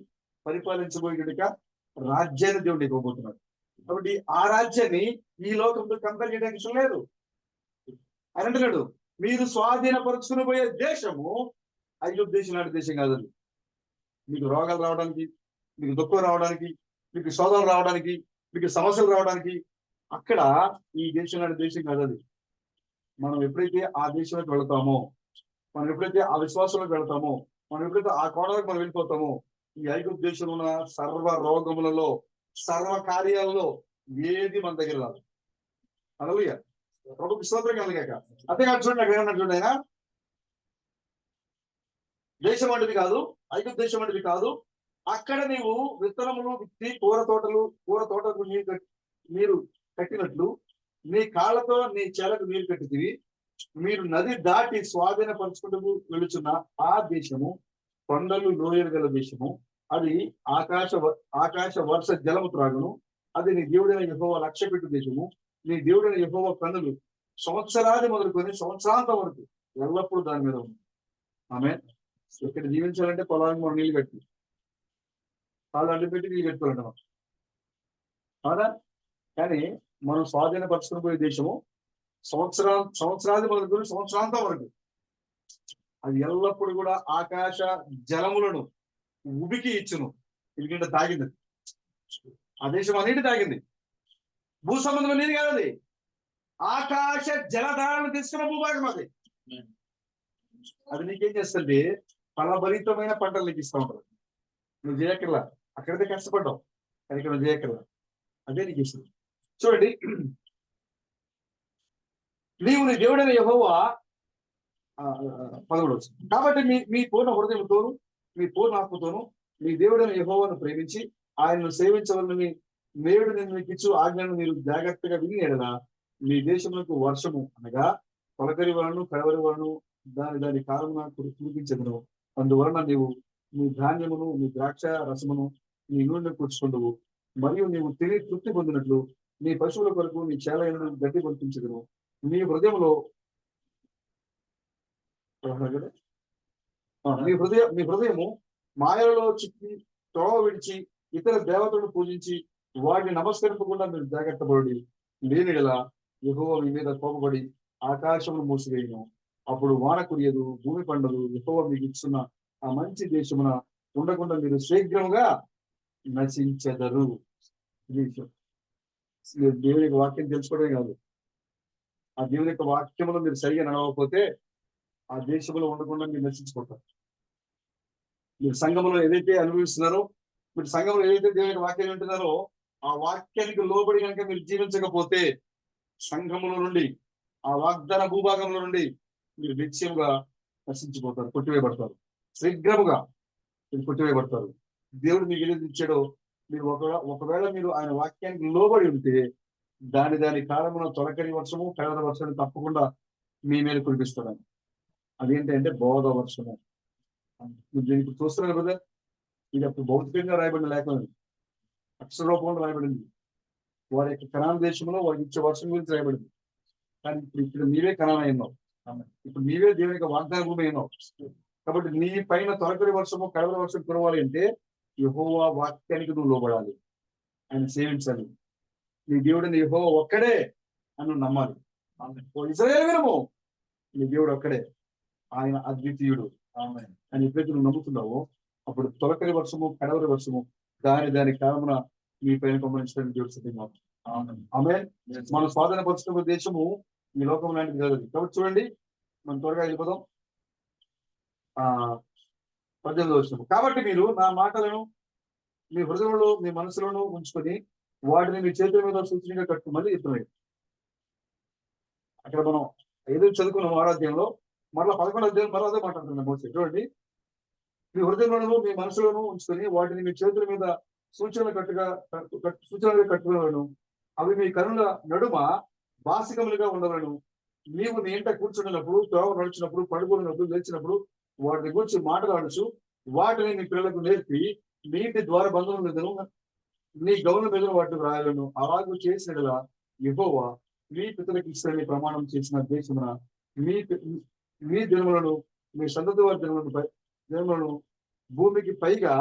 పరిపాలించబోయేట రాజ్యాన్ని దేవుడు ఇవ్వబోతున్నాడు. కాబట్టి ఆ రాజ్యాన్ని ఈ లోకంతో కంపేర్ చేయడానికి ఇష్టం లేదు. ఆయన అంటున్నాడు, మీరు స్వాధీనపరుచుకుని పోయే దేశము ఐగుప్తు దేశం లాంటి దేశం కాదు. మీకు రోగాలు రావడానికి, మీకు దుఃఖం రావడానికి, మీకు శోధనలు రావడానికి, మీకు సమస్యలు రావడానికి అక్కడ ఈ దేశం లాంటి దేశం కాదు అది. మనం ఎప్పుడైతే ఆ దేశంలోకి వెళతామో, మనం ఎప్పుడైతే ఆ విశ్వాసంలోకి వెళతామో, మనం ఎప్పుడైతే ఆ కోణాలకు మనం వెళ్ళిపోతామో ఈ ఐగుప్తు దేశంలో ఉన్న సర్వ రోగములలో, సర్వ కార్యాలలో ఏది మన దగ్గర రాదు. హల్లెలూయా. ప్రభుకి స్తోత్రం కలుగాక. అంతేకాదు చూడండి, అక్కడ ఏమన్నా చూడండి, ఆయన దేశం వంటిది కాదు, ఐగుప్తు దేశం వంటిది కాదు. అక్కడ నీవు విత్తనములు విత్తి కూర తోటకు నీరు కట్టినట్లు నీ కాళ్ళతో నీ చెలకు నీరు కట్టితివి. మీరు నది దాటి స్వాధీనపరుచుకుంటూ వెళుచున్న ఆ దేశము కొండలు లోయలు గల దేశము. అది ఆకాశ వర్ష జలము త్రాగును. అది నీ దేవుడైన యెహోవా లక్ష్యపెట్టు దేశము. నీ దేవుడైన యెహోవా కన్నులు సంవత్సరాది మొదలుకొని సంవత్సరాంతం వరకు ఎల్లప్పుడూ దాని మీద ఉంది. ఆమేన్. ఇక్కడ జీవించాలంటే పొలానికి మనం నీళ్ళు కట్టి, కాళ్ళు అడ్డు పెట్టి నీళ్ళు కట్టుకోవాలంట అవునా. కానీ మనం స్వాధీనపరుచుకుని పోయే దేశము సంవత్సరాది మొదలుకొని సంవత్సరాంతం వరకు అది ఎల్లప్పుడు కూడా ఆకాశ జలములను ఉబికి ఇచ్చును. ఎందుకంటే తాగింది ఆ దేశం అన్నిటి తాగింది. భూ సంబంధం నీరు కాదు అది, ఆకాశ జలధారను తీసుకున్న భూభాగం అది. అది నీకేం చేస్తుంది? ఫలభరితమైన పంటలు నీకు ఇస్తూ ఉంటారు. నువ్వు చేయక్కర్లా, అక్కడైతే కష్టపడ్డావు కానీ ఇక్కడ నువ్వు చేయక్కర్లా, అదే నీకు ఇస్తుంది. చూడండి, నీవు నీ దేవుడైన యెహోవా 11 కాబట్టి మీ పూర్ణ హృదయంతోను మీ పూర్ణ ఆత్మతోను మీ దేవుడైన యెహోవాను ప్రేమించి ఆయనను సేవించవాలని నేడు నేను మీకు ఇచ్చు ఆజ్ఞను మీరు జాగ్రత్తగా విని ఎడలా మీ దేశంలో వర్షము అనగా తొలకరి వలను కడవరి వలను దాని కాలమున కురిపించదును. అందువలన నీవు నీ ధాన్యమును నీ ద్రాక్ష రసమును నీ నూనె కూర్చుకుందువు. మరియు నీవు తిని తృప్తి పొందినట్లు నీ పశువుల కొరకు నీ చేలయను గట్టి పంపించదును. నీ హృదయంలో మీ హృదయము మాయలలో చిక్కి త్రోవ విడిచి ఇతర దేవతలను పూజించి వాటిని నమస్కరింపకుండా మీరు జాగ్రత్త పడి లేనిలా యెహోవా మీ మీద కోపపడి ఆకాశమును మూసివేయను. అప్పుడు వాన కురియదు, భూమి పండదు. యెహోవా మీకు ఇస్తున్న ఆ మంచి దేశమున ఉండకుండా మీరు శీఘ్రముగా నశించెదరు. దేవుని యొక్క వాక్యం తెలుసుకోవడమే కాదు, ఆ దేవుని యొక్క వాక్యములో మీరు సరిగా నడవకపోతే ఆ దేశంలో ఉండకుండా మీరు నశించుకుంటారు. మీరు సంఘంలో ఏదైతే అనుభవిస్తున్నారో, మీరు సంఘంలో ఏదైతే దేవుని వాక్యం వింటున్నారో ఆ వాక్యానికి లోబడి కనుక మీరు జీవించకపోతే సంఘములో నుండి, ఆ వాగ్దాన భూభాగంలో నుండి మీరు నిత్యంగా నశించిపోతారు, కొట్టివేయబడతారు. శీఘ్రముగా మీరు కొట్టివేయబడతారు. దేవుడు మీకు ఏదైతే ఇచ్చాడో మీరు ఒకవేళ మీరు ఆయన వాక్యానికి లోబడి ఉంటే దాని కాలమున తొలకరి వర్షము కడవరి వర్షాన్ని తప్పకుండా మీ మీద కురిపిస్తాడు. అదేంటంటే బోధ వర్షము. మీరు ఇప్పుడు చూస్తున్నారు కదా, ఇది అప్పుడు భౌతికంగా రాయబడిన లేఖనం, అక్షర రూపంలో రాయబడింది. వారి యొక్క కనాన్ దేశంలో వారికి ఇచ్చే వర్షం గురించి రాయబడింది. కానీ ఇప్పుడు మీరే కనాన్ అయినావు, ఇప్పుడు మీరే దేవుని యొక్క వాగ్దాన భూమి అయినావు. కాబట్టి నీ పైన తొలకరి వర్షము కడవరి వర్షం కురవాలి అంటే యెహోవా వాక్యానికి నువ్వు లోబడాలి, ఆయన సేవించాలి. నీ దేవుడిని యెహోవా ఒక్కడే అని నువ్వు నమ్మాలి. ఓ ఇశ్రాయేలు వినుము, నీ దేవుడు ఒక్కడే, ఆయన అద్వితీయుడు అని ఎప్పుడైతే నువ్వు నమ్ముతున్నావో అప్పుడు తొలకరి వర్షము కడవరి వర్షము దాని కాలమున మీ పైన పంపించడానికి దేవుడు సిద్ధంగా ఉన్నాడు. ఆమేన్. మనం స్వాధీన పరుచుకున్న దేశము ఈ లోకం లాంటిది కాదు. కాబట్టి చూడండి, మనం త్వరగా వెళ్ళిపోదాం. 18వ వచనం. కాబట్టి మీరు నా మాటలను మీ హృదయంలో మీ మనసులను ఉంచుకొని వాటిని మీ చేతుల మీద సూచనగా కట్టుకోమని చెప్తున్నాయి. అక్కడ మనం ఏదో చదువుకున్నాం ఆరాధ్యంలో, మరలా 11వ అధ్యాయం మరలా అదే మాట్లాడుతున్నాం. మోసే చూడండి, మీ హృదయంలో మీ మనసులను ఉంచుకొని వాటిని మీ చేతుల మీద సూచనలుగా కట్టుకోవాలను. అవి మీ కనుల నడుమ బాసికములుగా ఉండవలను. నీవు నీ ఇంట కూర్చున్నప్పుడు, త్రోవ నడిచినప్పుడు, పడుకున్నప్పుడు, లేచినప్పుడు వాటిని గురించి మాట్లాడచ్చు. వాటిని నీ పిల్లలకు నేర్పి నీటి ద్వారా బంధువుల మీదను నీ గౌరవ మీద వాటిని రాయాలను. అలాగూ చేసినలా యెహోవా మీ పితరులకు ఇస్తారని ప్రమాణం చేసిన దేశమున మీ దినములను మీ సంతతి వారి దినములను భూమికి పైగా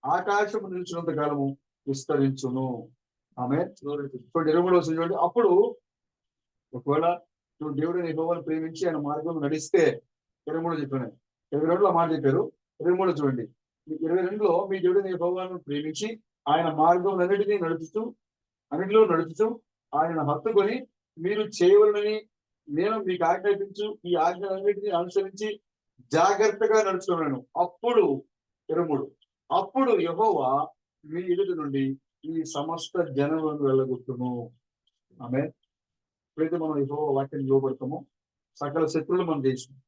ఆకాశము నిలిచినంత కాలము విస్తరించును. ఆమె ఇప్పుడు 23వ చూడండి. అప్పుడు ఒకవేళ నువ్వు దేవుడిని యెహోవాను ప్రేమించి ఆయన మార్గంలో నడిస్తే, 23 చెప్పాను, 22లో మాట చెప్పారు, 23 చూడండి. 22లో మీ దేవుడిని యెహోవాను ప్రేమించి ఆయన మార్గం అన్నిటిలో నడుపుతూ ఆయన హత్తుకొని మీరు చేయవలనని నేను మీకు ఆజ్ఞాపించు ఈ ఆజ్ఞలన్నిటిని అనుసరించి జాగ్రత్తగా నడుచుకున్నాను. అప్పుడు 23 అప్పుడు యెహోవా మీ ఎదుటి నుండి ఈ సమస్త జనములను వెళ్ళగొట్టును. ఆమె ఎప్పుడైతే మనం యెహోవా వాక్యాన్ని లోబడతామో సకల శత్రువులు మనం చేసినాం.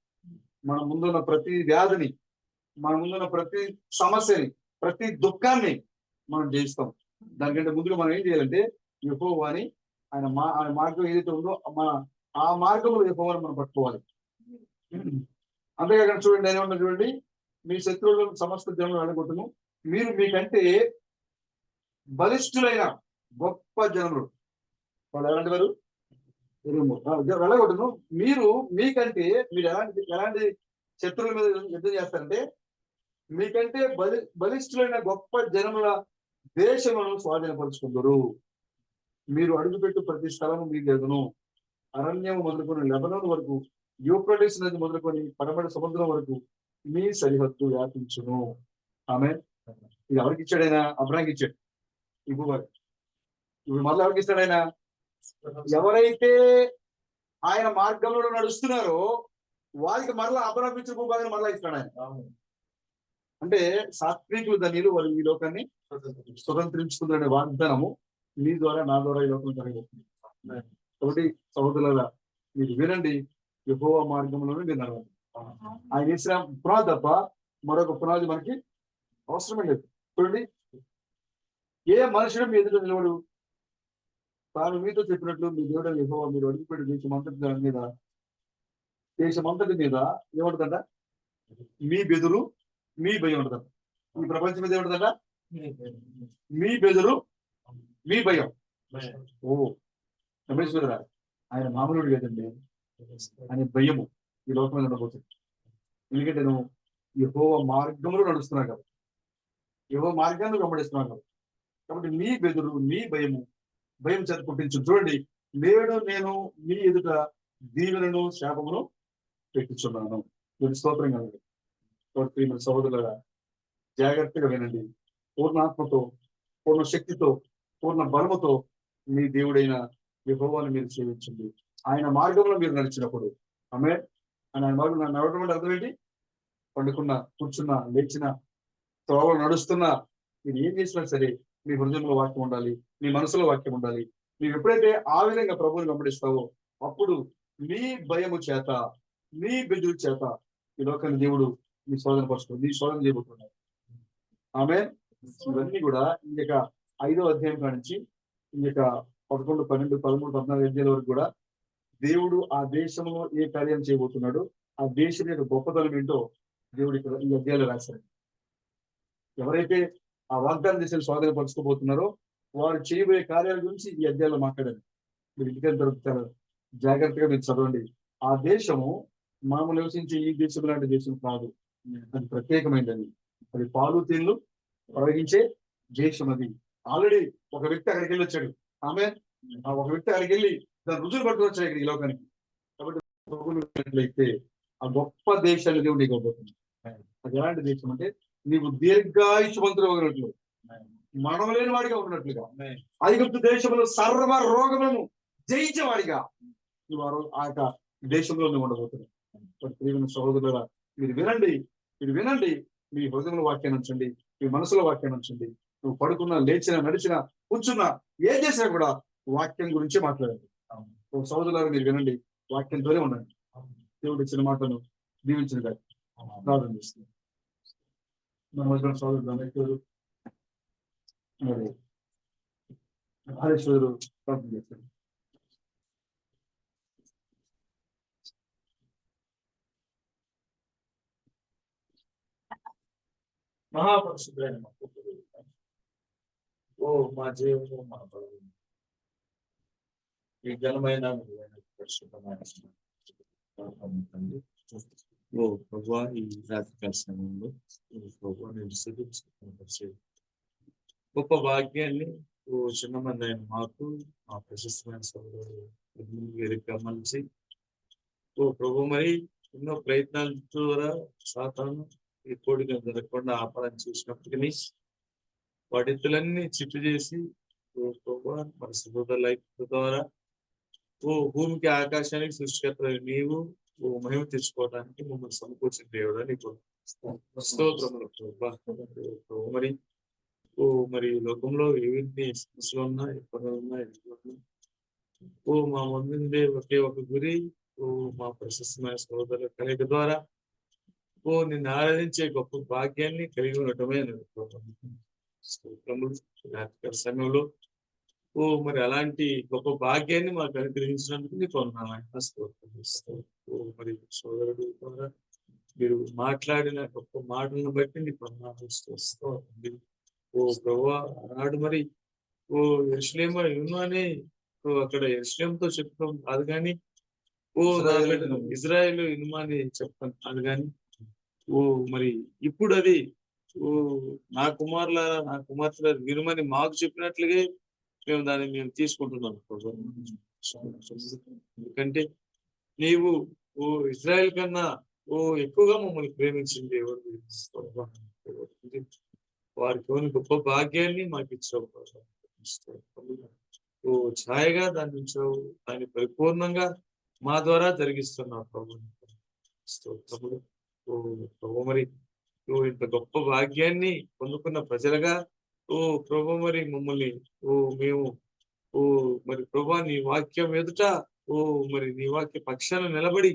మన ముందున్న ప్రతి వ్యాధిని, మన ముందున్న ప్రతి సమస్యని, ప్రతి దుఃఖాన్ని మనం జయిస్తాం. దానికంటే ముందుగా మనం ఏం చేయాలంటే యెహోవాని ఆయన మార్గం ఏదైతే ఉందో ఆ మార్గంలో యెహోవాని మనం పట్టుకోవాలి. అంతేకాకుండా చూడండి, ఏమన్నా చూడండి, మీ శత్రువులను సమస్త జనులు వెళ్ళగొట్టును. మీరు మీకంటే బలిష్ఠులైన గొప్ప జనులు, వాళ్ళు ఎలాంటి వారు? వెళ్ళగొట్టును. మీరు ఎలాంటి శత్రువుల మీద యుద్ధం చేస్తారంటే మీకంటే బలిష్ఠులైన గొప్ప జనముల దేశములను స్వాధీనపరుచుకుందరు. మీరు అడుగుపెట్టు ప్రతి స్థలము మీ ఎదును. అరణ్యం మొదలుకొని లెబనోన్ వరకు, యూఫ్రటీస్ నది మొదలుకొని పడమటి సముద్రం వరకు మీ సరిహద్దు వ్యాపించును. ఆమె ఇది ఎవరికి ఇచ్చాడు? ఆయన అబ్రాహాంకి ఇచ్చాడు. ఇప్పుడు మళ్ళీ ఎవరికి ఇస్తాడు? ఆయన ఎవరైతే ఆయన మార్గంలో నడుస్తున్నారో వారికి మరలా అబ్రాహాం ఇచ్చిన భూభాగాన్ని మరలా ఇస్తాడు ఆయన. అంటే సాత్వికులు ధన్యులు, వారు ఈ లోకాన్ని స్వతంత్రించుకుందనే వాగ్దానము మీ ద్వారా నా ద్వారా ఈ లోకం జరగబోతుంది. కాబట్టి సహోదరులారా, మీరు వినండి, యెహోవా మార్గంలోనే మీరు నడవండి. ఆయన వేసిన పునాది తప్ప మరొక పునాది మనకి అవసరమే లేదు. చూడండి, ఏ మనుషుడు మీ ఎదుట నిలవడు. తాను మీతో చెప్పినట్లు మీ దేవుడు యెహోవా మీరు అడుగుపెట్టి దేశమంతటి మీద ఏముంటుందంట? మీ బెదురు మీ భయం ఉంటుందంట. ఈ ప్రపంచం మీద ఏముంటుందంట? మీ బెదురు మీ భయం. ఓ రమేశ్వర, ఆయన మామూలుడు లేదండి, ఆయన భయము ఈ లోకం మీద ఉండబోతుంది. ఎందుకంటే నువ్వు యెహోవా మార్గంలో నడుస్తున్నావు కాబట్టి, యెహోవా మార్గాన్ని వెంబడిస్తున్నావు కాబట్టి మీ బెదురు మీ భయం చేత పుట్టించు. చూడండి, నేడు నేను మీ ఎదుట దీవెనను శాపమును పెట్టుచున్నాను. మీరు స్తోత్రం కలండి. కాబట్టి మన సహోదరులారా, జాగ్రత్తగా వినండి. పూర్ణాత్మతో, పూర్ణ శక్తితో, పూర్ణ బలముతో మీ దేవుడైన యెహోవాను మీరు సేవించండి. ఆయన మార్గంలో మీరు నడిచినప్పుడు, ఆమె ఆయన మార్గం నడవడం అంటే అర్థం ఏంటి? పండుకున్న, కూర్చున్న, లేచిన, త్రోవలు నడుస్తున్నా, మీరు ఏం చేసినా సరే మీ హృదయంలో వాక్యం ఉండాలి, మీ మనసులో వాక్యం ఉండాలి. మీరు ఎప్పుడైతే ఆ విధంగా ప్రభువుని వెంబడిస్తావో అప్పుడు మీ భయము చేత, మీ బెదురు చేత ఈ లోకాన్ని దేవుడు మీ శోధన పరుచుకో, మీ శోధన చేయబోతున్నాడు. ఆమె ఇవన్నీ కూడా ఈ యొక్క 5వ అధ్యాయం కానించి ఈ యొక్క 11, 12, 13, 14 అధ్యాయుల వరకు కూడా దేవుడు ఆ దేశంలో ఏ కార్యం చేయబోతున్నాడు, ఆ దేశం యొక్క గొప్పతనం ఏంటో దేవుడు ఇక్కడ ఈ అధ్యాయాలు రాశారు. ఎవరైతే ఆ వాగ్దాన దేశాన్ని స్వాధీనపరచుకోబోతున్నారో వారు చేయబోయే కార్యాల గురించి ఈ అధ్యాయంలో మాట్లాడారు. మీరు ఇంటికి దొరుకుతారు, జాగ్రత్తగా మీరు చదవండి. ఆ దేశము మనము నివసించే ఈ దేశం లాంటి దేశం కాదు. అది ప్రత్యేకమైనది. అది పాలు తేళ్లు ప్రవహించే దేశం. అది ఆల్రెడీ ఒక వ్యక్తి అక్కడికి వెళ్ళి వచ్చాడు. ఆమె ఆ ఒక వ్యక్తి అక్కడికి వెళ్ళి దాని రుజువులు పట్టుకు వచ్చాడు ఇక్కడ ఈ లోకానికి. కాబట్టి ఆ గొప్ప దేశాన్ని దేవుడు నీకు ఇవ్వబోతుంది. అది ఎలాంటి దేశం అంటే నీవు దీర్ఘాయుష్మంతుడు ఉన్నట్లు, మరణం లేని వాడిగా ఉన్నట్లుగా, ఐగుప్తు దేశంలో సర్వ రోగములను జయించేవాడిగా నువ్వు ఆ యొక్క దేశంలో నువ్వు ఉండబోతున్నావు. ప్రియమైన సహోదరులారా, మీరు వినండి, మీ హృదయంలో వాక్యాన్ని ఉంచండి, మీ మనసులో వాక్యాన్ని ఉంచండి. నువ్వు పడుకున్నా, లేచినా, నడిచినా, కూర్చున్నా, ఏం చేసినా కూడా వాక్యం గురించే మాట్లాడండి. సహోదరులారా, మీరు వినండి, వాక్యంతోనే ఉండండి. దేవుడు ఇచ్చిన మాటను దీవించిన గారు ప్రార్థన చేస్తుంది. మన మధ్య సహోదరుడు అనేకులు మరి హరీశ్వరుడు ప్రార్థన చేస్తారు. మహాపరిశుద్ధులైన మా పుత్రుడు, ఓ మా జీవము, మా బలము, ఈ ఘనమైన పరిశుద్ధమైన తండ్రి, ఓ ప్రభువా, ఈ రాత్రికాల సమయంలో ప్రభువా నేను సిద్ధించే గొప్ప భాగ్యాన్ని ఓ చిన్న మంది అయిన మాకు, మా ప్రశస్తమైన సభలో గమనించి, ఓ ప్రభు మరి ఎన్నో ప్రయత్నాల ద్వారా సాతాను ఈ కోడిక జరగకుండా ఆపాలని చూసినప్పటికీ వాటితులన్నీ చిట్టు చేసి ఓ ప్రభు మన సహోదరుల ఐక్యత ద్వారా ఓ భూమికి ఆకాశానికి సృష్టికర్త నీవు ఓ మహిమ తెచ్చుకోవడానికి మమ్మల్ని సమకూర్చిన దేవుడు నీకు స్తోత్రములు ప్రభు. మరి ఓ మరి లోకంలో ఏవి సమస్యలు ఉన్నా, ఇబ్బందులు ఉన్నా, ఓ మా ముందుండే ఒకే ఒక గురి, ఓ మా ప్రశస్తమైన సహోదరుల కలయిక ద్వారా ఓ నిన్ను ఆరాధించే గొప్ప భాగ్యాన్ని కలిగి ఉండటమే సమయంలో ఓ మరి అలాంటి గొప్ప భాగ్యాన్ని మాకు అనుగ్రహించినందుకు నీకు వందనాలు. ఓ మరి సోదరుడు ద్వారా మీరు మాట్లాడిన గొప్ప మాటలను బట్టి నీకు వందనాలు. ఓ ప్రభువా, ఆనాడు మరి ఓ యెరూషలేము అని అక్కడ యెరూషలేముతో చెప్తాం కాదు కానీ ఓ ఇజ్రాయేల్ ఇనుమా అని చెప్తాం కాదు కానీ ఓ మరి ఇప్పుడు అది ఓ నా కుమార్తెల వినుమని మాకు చెప్పినట్లుగే మేము తీసుకుంటున్నాం. ఎందుకంటే నీవు ఓ ఇజ్రాయెల్ కన్నా ఓ ఎక్కువగా మమ్మల్ని ప్రేమించింది వారికి గొప్ప భాగ్యాన్ని మాకు ఇచ్చావు. ఓ ఛాయగా దాన్ని ఇచ్చావు, దాన్ని పరిపూర్ణంగా మా ద్వారా జరిగిస్తున్నావు ప్రభు. ఓ ప్రభు మరి ఓ ఇంత గొప్ప భాగ్యాన్ని పొందుకున్న ప్రజలుగా ఓ ప్రభు మరి మమ్మల్ని ఓ మేము ఓ మరి ప్రభా నీ వాక్యం ఎదుట ఓ మరి నీ వాక్య పక్షాన నిలబడి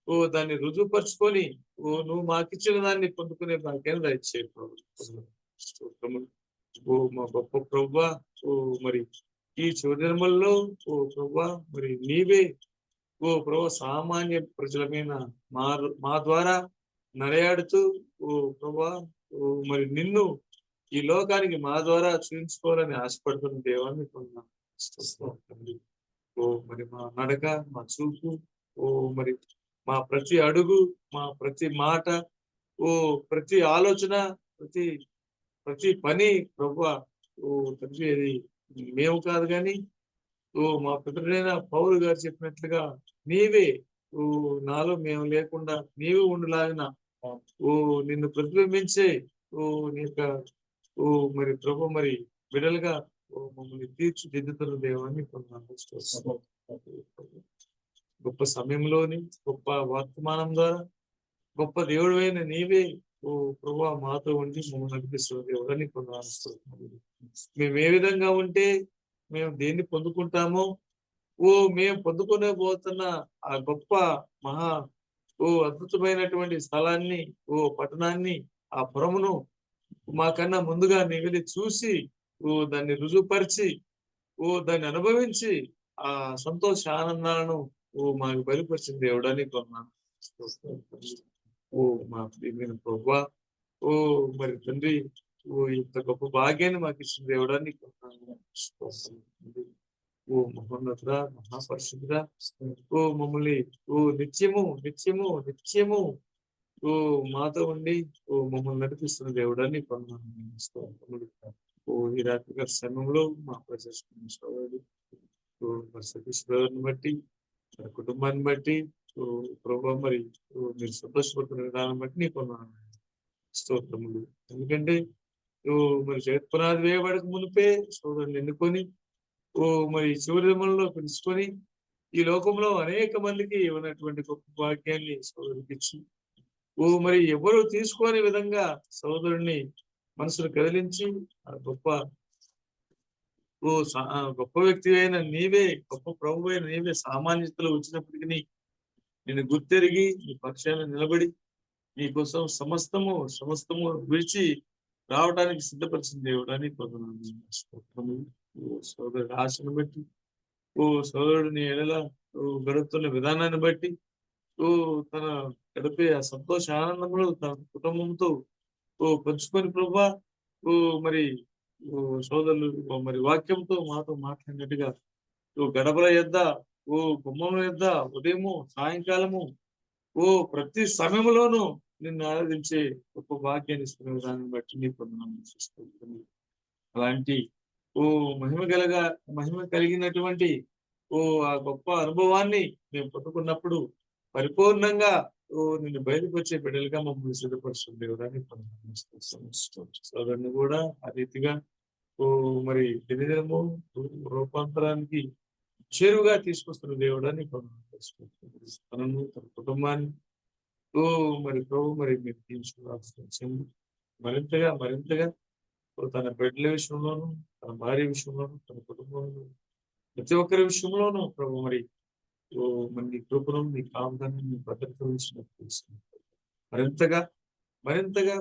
ఓ దాన్ని రుజువుపరుచుకొని ఓ నువ్వు మాకిచ్చిన దాన్ని పొందుకునే భాగ్యాన్ని దయచేయి ప్రభు. ఓ మా గొప్ప ప్రభా, ఓ మరి ఈ చివరిలో ఓ ప్రభా మరి నీవే ఓ ప్రభా సామాన్య ప్రజల మీద మా ద్వారా నడయాడుతూ ఓ ప్రభా ఓ మరి నిన్ను ఈ లోకానికి మా ద్వారా చూపించుకోవాలని ఆశపడుతున్న దేవాన్ని పొందాం. ఓ మరి మా నడక, మా చూపు, ఓ మరి మా ప్రతి అడుగు, మా ప్రతి మాట, ఓ ప్రతి ఆలోచన, ప్రతి పని ప్రభువా ఓ తండ్రి అది మేము కాదు కానీ ఓ మా పితరుడైన పౌలు గారు చెప్పినట్లుగా నీవే ఓ నాలో మేము లేకుండా నీవే ఉండులాగిన ఓ నిన్ను ప్రతిబింబించే ఓ నీ యొక్క ఓ మరి ప్రభు మరి బిడలుగా ఓ మమ్మల్ని తీర్చిదిద్దుతున్న దేవాన్ని గొప్ప సమయంలోని గొప్ప వర్తమానం ద్వారా గొప్ప దేవుడు అయిన నీవే ఓ ప్రభా మాతో ఉండి మమ్మల్ని నడిపిస్తున్న దేవుడని కొన్నాను. మేము ఏ విధంగా ఉంటే మేము దేన్ని పొందుకుంటామో ఓ మేము పొందుకునే పోతున్న ఆ గొప్ప మహా ఓ అద్భుతమైనటువంటి స్థలాన్ని ఓ పట్టణాన్ని ఆ పురమును మాకన్నా ముందుగా నీవెళ్ళి చూసి ఓ దాన్ని రుజువుపరిచి ఓ దాన్ని అనుభవించి ఆ సంతోష ఆనందాలను ఓ మాకు బయలుపరిచిన దేవుడని కొన్నాను. ఓ మా ప్రియమైన ప్రభువా, ఓ మరి తండ్రి ఓ ఇంత గొప్ప భాగ్యాన్ని మాకు ఇచ్చిన దేవుడని కొన్నాను. ఓ మహోన్నతుడ, మహాపరిశుద్ధుడ, ఓ మమ్మల్ని ఓ నిత్యము ఓ మాతో ఉండి మమ్మల్ని నడిపిస్తున్న దేవుడాన్ని పొందాలి. ఈ రాత్రి సమయంలో మా ప్రజెస్ని సతీష్ బ్రదర్ని బట్టి తన కుటుంబాన్ని బట్టి ప్రభావ మరి మీరు సంతోషపడుతున్న విధానం బట్టి నీ పొందాలి స్తోత్రములు. ఎందుకంటే మరి జగత్పునాది వేయబడక మునిపే సోదరుని ఎన్నుకొని మరి చివరి దినములలో పిలుచుకొని ఈ లోకంలో అనేక మందికి ఉన్నటువంటి గొప్ప భాగ్యాన్ని సోదరుడికి ఇచ్చి మరి ఎవరు తీసుకోని విధంగా సోదరుడిని మనసును కదిలించి ఆ గొప్ప వ్యక్తి అయిన నీవే, గొప్ప ప్రభు అయిన నీవే సామాన్యతలో వచ్చినప్పటికీ నేను గుర్తెరిగి నీ పక్షాన నిలబడి నీకోసం సమస్తము విడిచి రావడానికి సిద్ధపరిచిన దేవుడాన్ని పొందుతున్నాను. సోదరుడు ఆశను బట్టి సోదరుడిని ఎడల గడుపుతున్న విధానాన్ని బట్టి తన గడిపే ఆ సంతోష ఆనందములు తన కుటుంబంతో పంచుకొని ప్రభా మరి సోదరులు మరి వాక్యంతో మాతో మాట్లాడినట్టుగా గడపల యొద్ద గుమ్మం యొద్ద ఉదయము సాయంకాలము ప్రతి సమయంలోనూ నిన్ను ఆరాధించే గొప్ప భాగ్యాన్ని ఇస్తున్న విధానాన్ని బట్టి నీ పొందుతున్నాను. అలాంటి మహిమ కలిగినటువంటి ఆ గొప్ప అనుభవాన్ని మేము పొందుకున్నప్పుడు పరిపూర్ణంగా నిన్ను బయలుపరిచే బిడ్డలుగా మమ్మల్ని సిద్ధపరుస్తుంది దేవుడాన్ని సోదరుని కూడా ఆ రీతిగా మరి దినదినము రూపాంతరానికి చేరువుగా తీసుకొస్తున్న దేవుడాన్ని తనను తన కుటుంబాన్ని మరి ప్రభు మరి మీరు తీసుకురాల్సింది మరింతగా తన బిడ్డల విషయంలోనూ తన భార్య విషయంలోనూ తన కుటుంబంలో ప్రతి ఒక్కరి విషయంలోనూ ప్రభు మరి నీ కృపను నీ కాపుదాన్ని నీ భద్రతలు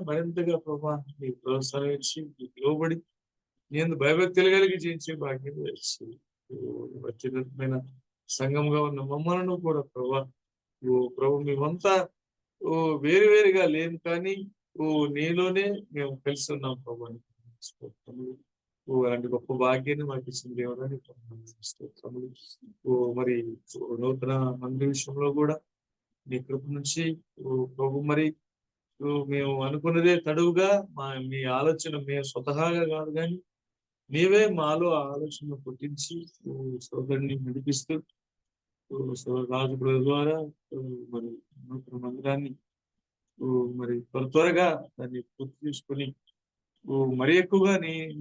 మరింతగా ప్రభా నీ ప్రోత్సాహం ఇచ్చి నీకు లోబడి నేను భయభక్తులు కలిగి జీవించే భాగ్యం వేసి వ్యక్తిగతమైన సంఘంగా ఉన్న మమ్మలను కూడా ప్రభు మేమంతా వేరుగా లేము కానీ నీలోనే మేము కలిసి ఉన్నాం ప్రభు. అలాంటి గొప్ప భాగ్యాన్ని మాకు ఇచ్చిన దేవుడాన్ని స్తోత్రములు. మరి నూతన మంది విషయంలో కూడా నీ కృప నుంచి ప్రభు మరి మేము అనుకున్నదే తడువుగా మీ ఆలోచన మేము స్వతహాగా కాదు కానీ నీవే మాలో ఆలోచన పుట్టించి సోదరుని నడిపిస్తూ రాజు ద్వారా మరి నూతన మందిరాన్ని మరి త్వరగా దాన్ని పూర్తి చేసుకొని మరి ఎక్కువగా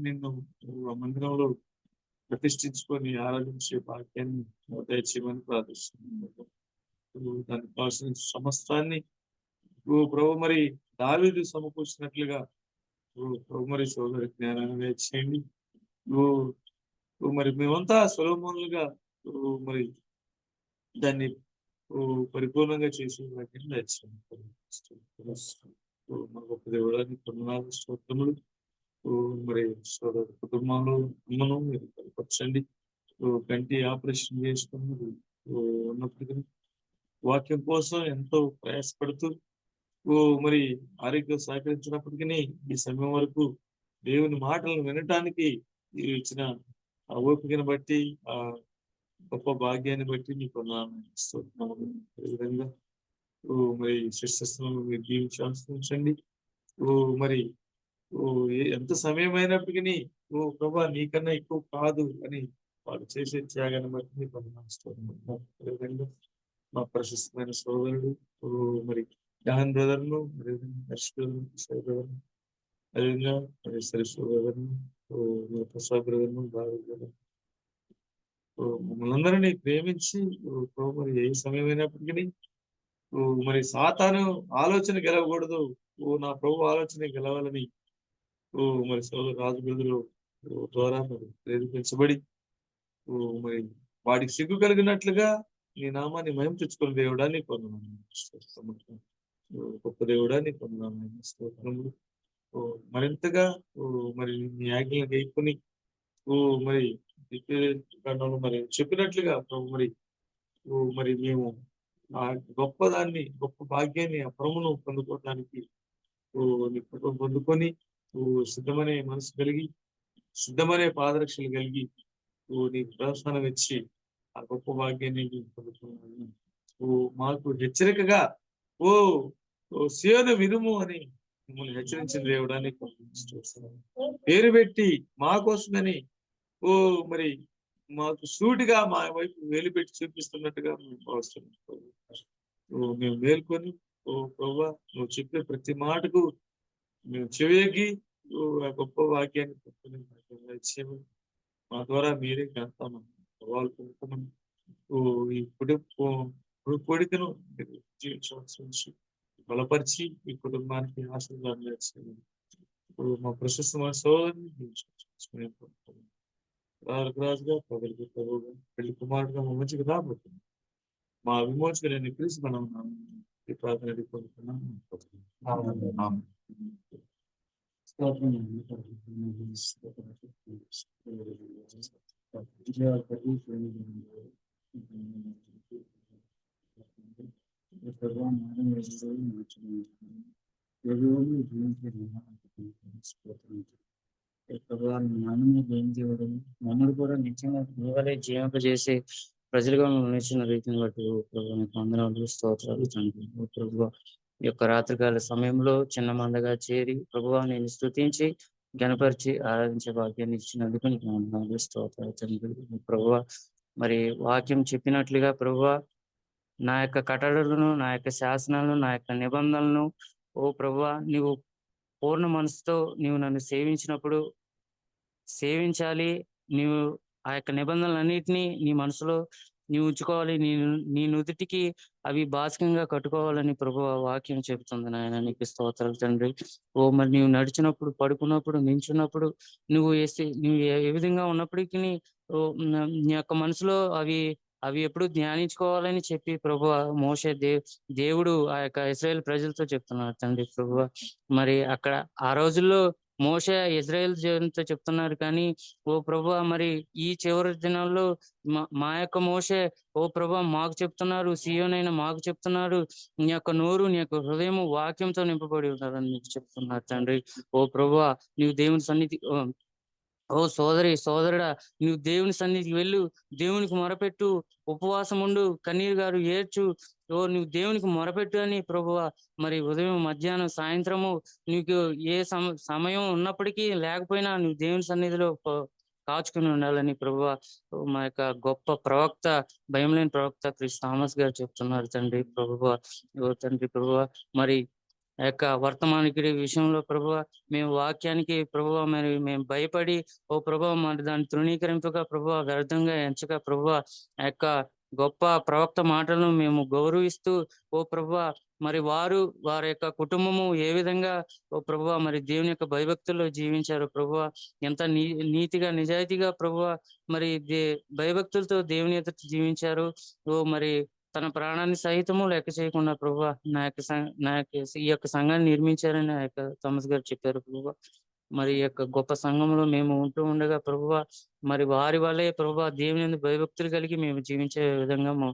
నిన్ను మందిరంలో ప్రతిష్ఠించుకొని ఆరాధించే భాగ్యాన్ని దయచేయమని ప్రార్థిస్తున్నాను. దానికి కావాల్సిన సమస్తాన్ని ప్రభు మరి దావీదు సమకూర్చినట్లుగా ప్రభు మరి సోదరి జ్ఞానాన్ని దయచేయండి. మరి మేమంతా సొలొమోనులుగా మరి దాన్ని పరిపూర్ణంగా చేసే భాగ్యాన్ని దయచేయండి. మన గొప్ప దేవుడానికి వందనాలు స్తోత్రములు. మరి సోదరు కుటుంబంలో అమ్మను మీరు బలపరచండి. కంటి ఆపరేషన్ చేసుకుని ఉన్నప్పటికీ వాక్యం కోసం ఎంతో ప్రయాసపడుతూ మరి ఆరోగ్యం సహకరించినప్పటికీ ఈ సమయం వరకు దేవుని మాటలను వినటానికి ఇచ్చిన ఆ ఓపికను బట్టి ఆ గొప్ప భాగ్యాన్ని బట్టి మీకు విధంగా మరి శిష్యస్థలను మీరు దీవించి ఆశ్రయించండి. మరి ఎంత సమయం అయినప్పటికీ ప్రభా నీకన్నా ఎక్కువ కాదు అని వాళ్ళు చేసే త్యాగాన్ని బట్టి మీకు విధంగా మా ప్రశస్తమైన సోదరుడు మరి జాహన్ బ్రదర్ను అదేవిధంగా మరి సరస్వ బ్రదర్ను ప్రసాద్ బ్రదర్ను బాబు బ్రదర్ మమ్మల్ని అందరినీ ప్రేమించి మరి ఏ సమయం అయినప్పటికీ మరి సాతాను ఆలోచన గెలవకూడదు నా ప్రభు ఆలోచన గెలవాలని మరి సోదరు రాజు బ్రదరు ద్వారా మరి ప్రేరేపించబడి మరి వాడికి సిగ్గు కలిగినట్లుగా నీ నామాన్ని మహిమ తెచ్చుకున్న దేవుడాన్ని పొందున్నాను. గొప్ప దేవుడాన్ని పొందున్నాను. స్తోత్రములు. మరింతగా మరి నీ ఆజ్ఞలను గైకొని మరి మరి చెప్పినట్లుగా మరి మేము ఆ గొప్ప భాగ్యాన్ని ఆ పరమును పొందుకోవడానికి పొందుకొని సిద్ధమనే మనసు కలిగి సిద్ధమనే పాదరక్షలు కలిగి నీకు ప్రోత్సాహం ఇచ్చి ఆ గొప్ప భాగ్యాన్ని పొందుతున్నాను. మాకు హెచ్చరికగా ఓ సియోను వినుము అని మిమ్మల్ని హెచ్చరించిన దేవుడానికి పేరు పెట్టి మా కోసమని ఓ మరి మాకు సూటిగా మా వైపు వేలు పెట్టి చూపిస్తున్నట్టుగా మేము భావిస్తున్నాం ప్రభు. మేము మేల్కొని ఓ ప్రభా నువ్వు చెప్పే ప్రతి మాటకు మేము చెవియకి ఆ గొప్ప వాక్యాన్ని పట్టుకుని ఇచ్చేమని మా ద్వారా మీరే చేస్తామని సవాలు పొందుతామని ఈ కొడుకును మీరు జీవించవలసి బలపరిచి ఈ కుటుంబానికి ఆశీర్వాదాలు ఇచ్చేయమని మా ప్రశస్తమైన సోదరుని జీవించవలసి రాజుగా ప్రజలకు ప్రభుగా పెళ్లి కుమారుడుగా మా మంచిగా రాబోతుంది మా విమోచకులని పిలిచి మనం ఈ ప్రార్థన అడిగిపోతున్నాం. మమ్మల్ని కూడా నిజంగా కేవలే జీవింపజేసే ప్రజలుగా నిలిచిన రీతిని బట్టి ఓ ప్రభువా నీకు వందనాలు స్తోత్రాలు తండ్రి. ఓ ప్రభువా ఈ యొక్క రాత్రికాల సమయంలో చిన్న మందగా చేరి ప్రభువా నేను స్తుతించి గణపరిచి ఆరాధించే భాగ్యాన్ని ఇచ్చినందుకు నీకు వందనాలు స్తోత్రాలు తండ్రి. ఓ ప్రభువా మరి వాక్యం చెప్పినట్లుగా ప్రభువా నా యొక్క కట్టడలను నా యొక్క శాసనాలను నా యొక్క నిబంధనలను ఓ ప్రభువా నీవు పూర్ణ మనసుతో నీవు నన్ను సేవించాలి. నీవు ఆ యొక్క నిబంధనలన్నిటినీ నీ మనసులో నీవు ఉంచుకోవాలి. నీ నుదుటికి అవి బాసికంగా కట్టుకోవాలని ప్రభువా వాక్యం చెబుతుంది నాయన. నీకు స్తోత్రాలు తండ్రి. ఓ మరి నీవు నడిచినప్పుడు, పడుకున్నప్పుడు, నించున్నప్పుడు నువ్వు ఏ విధంగా ఉన్నప్పటికీ నీ యొక్క మనసులో అవి ఎప్పుడు ధ్యానించుకోవాలని చెప్పి ప్రభువా దేవుడు ఆ యొక్క ఇశ్రాయేల్ ప్రజలతో చెప్తున్నారు తండ్రి ప్రభువా. మరి అక్కడ ఆ రోజుల్లో మోషే ఇశ్రాయేల్ జనంతో చెప్తున్నారు కానీ ఓ ప్రభువా మరి ఈ చివరి దినాల్లో మా యొక్క మోషే ఓ ప్రభువా మాకు చెప్తున్నారు, సీయోనైనా మాకు చెప్తున్నారు, నీ యొక్క నోరు నీ యొక్క హృదయం వాక్యంతో నింపబడి ఉన్నారని నీకు చెప్తున్నారు తండ్రి. ఓ ప్రభువా నీవు దేవుని సన్నిధి ఓ సోదరుడా నువ్వు దేవుని సన్నిధికి వెళ్ళు, దేవునికి మొరపెట్టు, ఉపవాసం ఉండు, కన్నీరు గారు ఏడ్చు. ఓ నువ్వు దేవునికి మొరపెట్టు అని ప్రభువా మరి ఉదయం, మధ్యాహ్నం, సాయంత్రము నీకు ఏ సమయం ఉన్నప్పటికీ లేకపోయినా నువ్వు దేవుని సన్నిధిలో కాచుకుని ఉండాలని ప్రభువా మా యొక్క గొప్ప ప్రవక్త, భయం లేని ప్రవక్త క్రిస్ థామస్ గారు చెప్తున్నారు తండ్రి ప్రభువా. ఓ తండ్రి ప్రభువా మరి ఆ యొక్క వర్తమానికుడి విషయంలో ప్రభువా మేము వాక్యానికి ప్రభువా మరి మేము భయపడి ఓ ప్రభువా మరి దాన్ని తృణీకరింపగా ప్రభువా వ్యర్థంగా ఎంచగా ప్రభువా ఆ యొక్క గొప్ప ప్రవక్త మాటలను మేము గౌరవిస్తూ ఓ ప్రభువా మరి వారి యొక్క కుటుంబము ఏ విధంగా ఓ ప్రభువా మరి దేవుని యొక్క భయభక్తుల్లో జీవించారు ప్రభువా, ఎంత నీతిగా నిజాయితీగా ప్రభువా మరి భయభక్తులతో దేవుని ఎదుట జీవించారు. ఓ మరి తన ప్రాణాన్ని సహితము లెక్క చేయకుండా ప్రభువా ఈ యొక్క సంఘాన్ని నిర్మించారని ఆ యొక్క థామస్ గారు చెప్పారు ప్రభువా. మరి ఈ యొక్క గొప్ప సంఘంలో మేము ఉంటూ ఉండగా ప్రభువా మరి వారి వల్లే ప్రభువా దేవుని యందు భయభక్తులు కలిగి మేము జీవించే విధంగా మా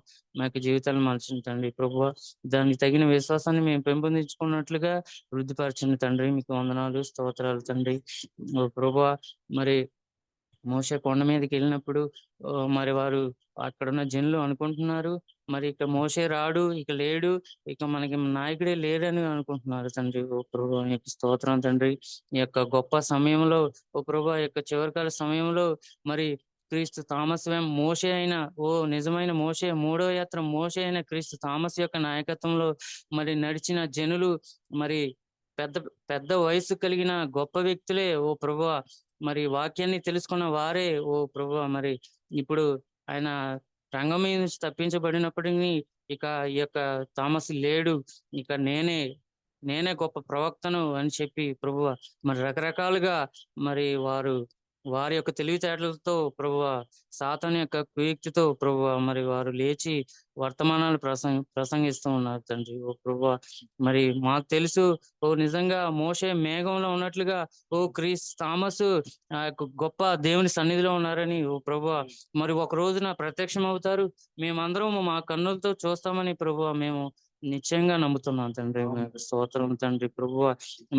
యొక్క జీవితాలను మలచండి తండ్రి ప్రభువా. దానికి తగిన విశ్వాసాన్ని మేము పెంపొందించుకున్నట్లుగా వృద్ధిపరచండి తండ్రి. మీకు వందనాలు స్తోత్రాలు తండ్రి. ఓ ప్రభువా మరి మోషే కొండ మీదకి వెళ్ళినప్పుడు మరి వారు అక్కడున్న జనులు అనుకుంటున్నారు మరి ఇక మోషే రాడు, ఇక లేడు, ఇక మనకి నాయకుడే లేడని అనుకుంటున్నారు తండ్రి. ఓ ప్రభువా నీకు స్తోత్రం తండ్రి. ఈ యొక్క గొప్ప సమయంలో ఓ ప్రభువా యొక్క చివరికాల సమయంలో మరి క్రీస్తు థామస్ మోషే అయిన ఓ నిజమైన మోషే, మూడవ యాత్ర మోషే అయిన క్రీస్తు థామస్ యొక్క నాయకత్వంలో మరి నడిచిన జనులు మరి పెద్ద పెద్ద వయసు కలిగిన గొప్ప వ్యక్తులే ఓ ప్రభువా మరి వాక్యాన్ని తెలుసుకున్న వారే ఓ ప్రభువా మరి ఇప్పుడు ఆయన రంగం మీద నుంచి తప్పించబడినప్పటికీ ఇక ఈ యొక్క థామస్ లేడు, ఇక నేనే గొప్ప ప్రవక్తను అని చెప్పి ప్రభువా మరి రకరకాలుగా మరి వారి యొక్క తెలివితేటలతో ప్రభువా సాతాను యొక్క కుయుక్తితో ప్రభువా మరి వారు లేచి వర్తమానాలు ప్రసంగిస్తూ ఉన్నారు తండ్రి. ఓ ప్రభువా మరి మాకు తెలుసు ఓ నిజంగా మోషే మేఘంలో ఉన్నట్లుగా ఓ క్రీస్ థామస్ ఆ యొక్క గొప్ప దేవుని సన్నిధిలో ఉన్నారని ఓ ప్రభువా మరి ఒక రోజున ప్రత్యక్షం అవుతారు, మేమందరం మా కన్నులతో చూస్తామని ప్రభువా మేము నిశ్చయంగా నమ్ముతున్నాం తండ్రి. స్తోత్రం తండ్రి ప్రభువా.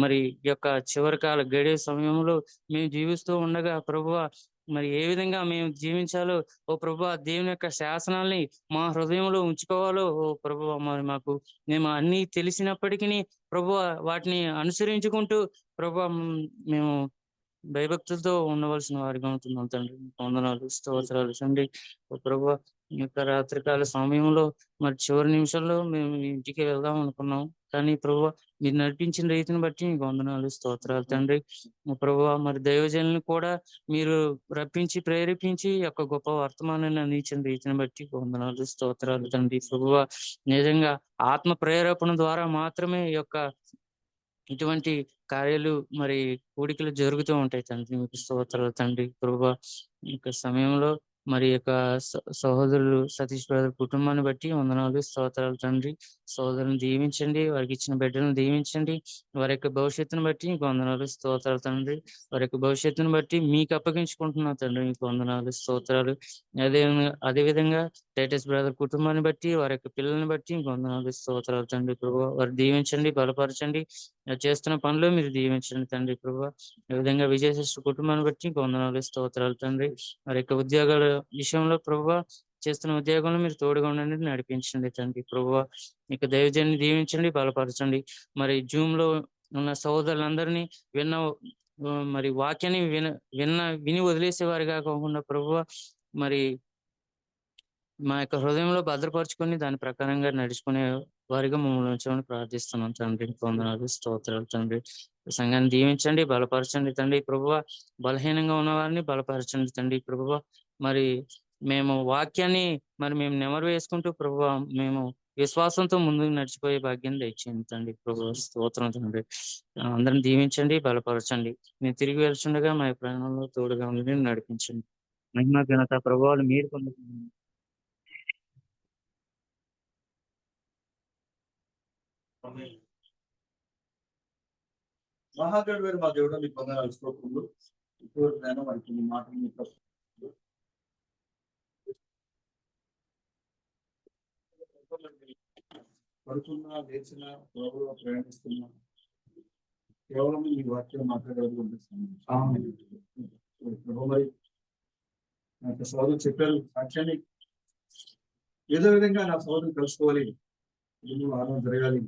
మరి ఈ యొక్క చివరి కాల గడియ సమయంలో మేము జీవిస్తూ ఉండగా ప్రభువా మరి ఏ విధంగా మేము జీవించాలో ఓ ప్రభువా, దేవుని యొక్క శాసనాల్ని మా హృదయంలో ఉంచుకోవాలో ఓ ప్రభువా, మరి మాకు మేము అన్నీ తెలిసినప్పటికీ ప్రభువా వాటిని అనుసరించుకుంటూ ప్రభువా మేము భయభక్తులతో ఉండవలసిన వారిగా ఉంటున్నాం తండ్రి. వందనాలు, స్తోత్రాలు తండ్రి. ఓ ప్రభువా, ఈ యొక్క రాత్రికాల సమయంలో మరి చివరి నిమిషంలో మేము ఇంటికి వెళ్దాం అనుకున్నాం. కానీ ప్రభువా, మీరు నడిపించిన రీతిని బట్టి మీకు వందనాలు, స్తోత్రాలు తండ్రి. ఓ ప్రభువా, మరి దైవజనులను కూడా మీరు రప్పించి ప్రేరేపించి ఈ యొక్క గొప్ప వర్తమానాన్ని అందించిన రీతిని బట్టి వందనాలు, స్తోత్రాలు తండ్రి. ప్రభువా, నిజంగా ఆత్మ ప్రేరేపణ ద్వారా మాత్రమే ఈ యొక్క ఇటువంటి కార్యాలు మరి కూడికలు జరుగుతూ ఉంటాయి తండ్రి. మీకు స్తోత్రాలు తండ్రి. ప్రభువా, ఈ యొక్క సమయంలో మరి యొక్క సహోదరులు సతీష్ బ్రదర్ కుటుంబాన్ని బట్టి వందనాలు, స్తోత్రాలు తండ్రి. సోదరుని దీవించండి, వారికి ఇచ్చిన బిడ్డలను దీవించండి. వారి యొక్క భవిష్యత్తును బట్టి మీకు వందనాలు, స్తోత్రాలు తండ్రి. వారి యొక్క భవిష్యత్తును బట్టి మీకు అప్పగించుకుంటున్నా తండ్రి. మీకు వందనాలు, స్తోత్రాలు. అదే విధంగా టైటస్ బ్రదర్ కుటుంబాన్ని బట్టి వారి యొక్క పిల్లల్ని బట్టి మీకు వందనాలు, స్తోత్రాలు తండ్రి. ప్రభువా, వారు దీవించండి, బలపరచండి. చేస్తున్న పనులు మీరు దీవించండి తండ్రి. ప్రభువా, ఈ విధంగా విజయశ్రీ కుటుంబాన్ని బట్టి మీకు వందనాలు, స్తోత్రాలు తండ్రి. వారి యొక్క ఉద్యోగాల విషయంలో ప్రభువా, చేస్తున్న ఉద్యోగంలో మీరు తోడుగా ఉండండి, నడిపించండి తండ్రి. ప్రభువా, ఇక దైవజన్ని దీవించండి, బలపరచండి. మరి జూమ్ లో ఉన్న సహోదరులందరినీ విన్న మరి వాక్యాన్ని విని వదిలేసేవారిగా కాకుండా ప్రభువా, మరి మా యొక్క హృదయంలో భద్రపరుచుకొని దాని ప్రకారంగా నడుచుకునే వారిగా మమ్మల్ని ఉంచమని ప్రార్థిస్తున్నాం తండ్రి. వందనాలు, స్తోత్రాలు తండ్రి. సంఘాన్ని దీవించండి, బలపరచండి తండ్రి. ప్రభువా, బలహీనంగా ఉన్న వారిని బలపరచండి తండ్రి. ప్రభువా, మరి మేము వాక్యాన్ని మరి మేము నెమరు వేసుకుంటూ ప్రభువా, మేము విశ్వాసంతో ముందుకు నడిచిపోయే భాగ్యం దయచేయండి తండ్రి. ప్రభువా, స్తోత్రం తండ్రి. అందరిని దీవించండి, బలపరచండి. మేము తిరిగి వెళ్తుండగా మా ప్రాణంలో తోడుగా ఉండి నడిపించండి. మహిమ ఘనత ప్రభువాలు మీరు పొందుతుంది. మహాగణుడు వేరు మా దేవుడు, మీకు వందనాలు, స్తోత్రములు. ఇప్పుడు నేను మరి కొన్ని మాటలు మీకు పడుతున్నా, లేచినా, ప్రభువులో ప్రయాణిస్తున్నా కేవలం ఈ వాక్యం మాట్లాడేది కనిపిస్తుంది. ప్రభు మరి నాకు సోదరు చెప్పారు సాక్ష్యాన్ని ఏదో విధంగా నా సోదరుని కలుసుకోవాలి, ఆరోగ్యం జరగాలి,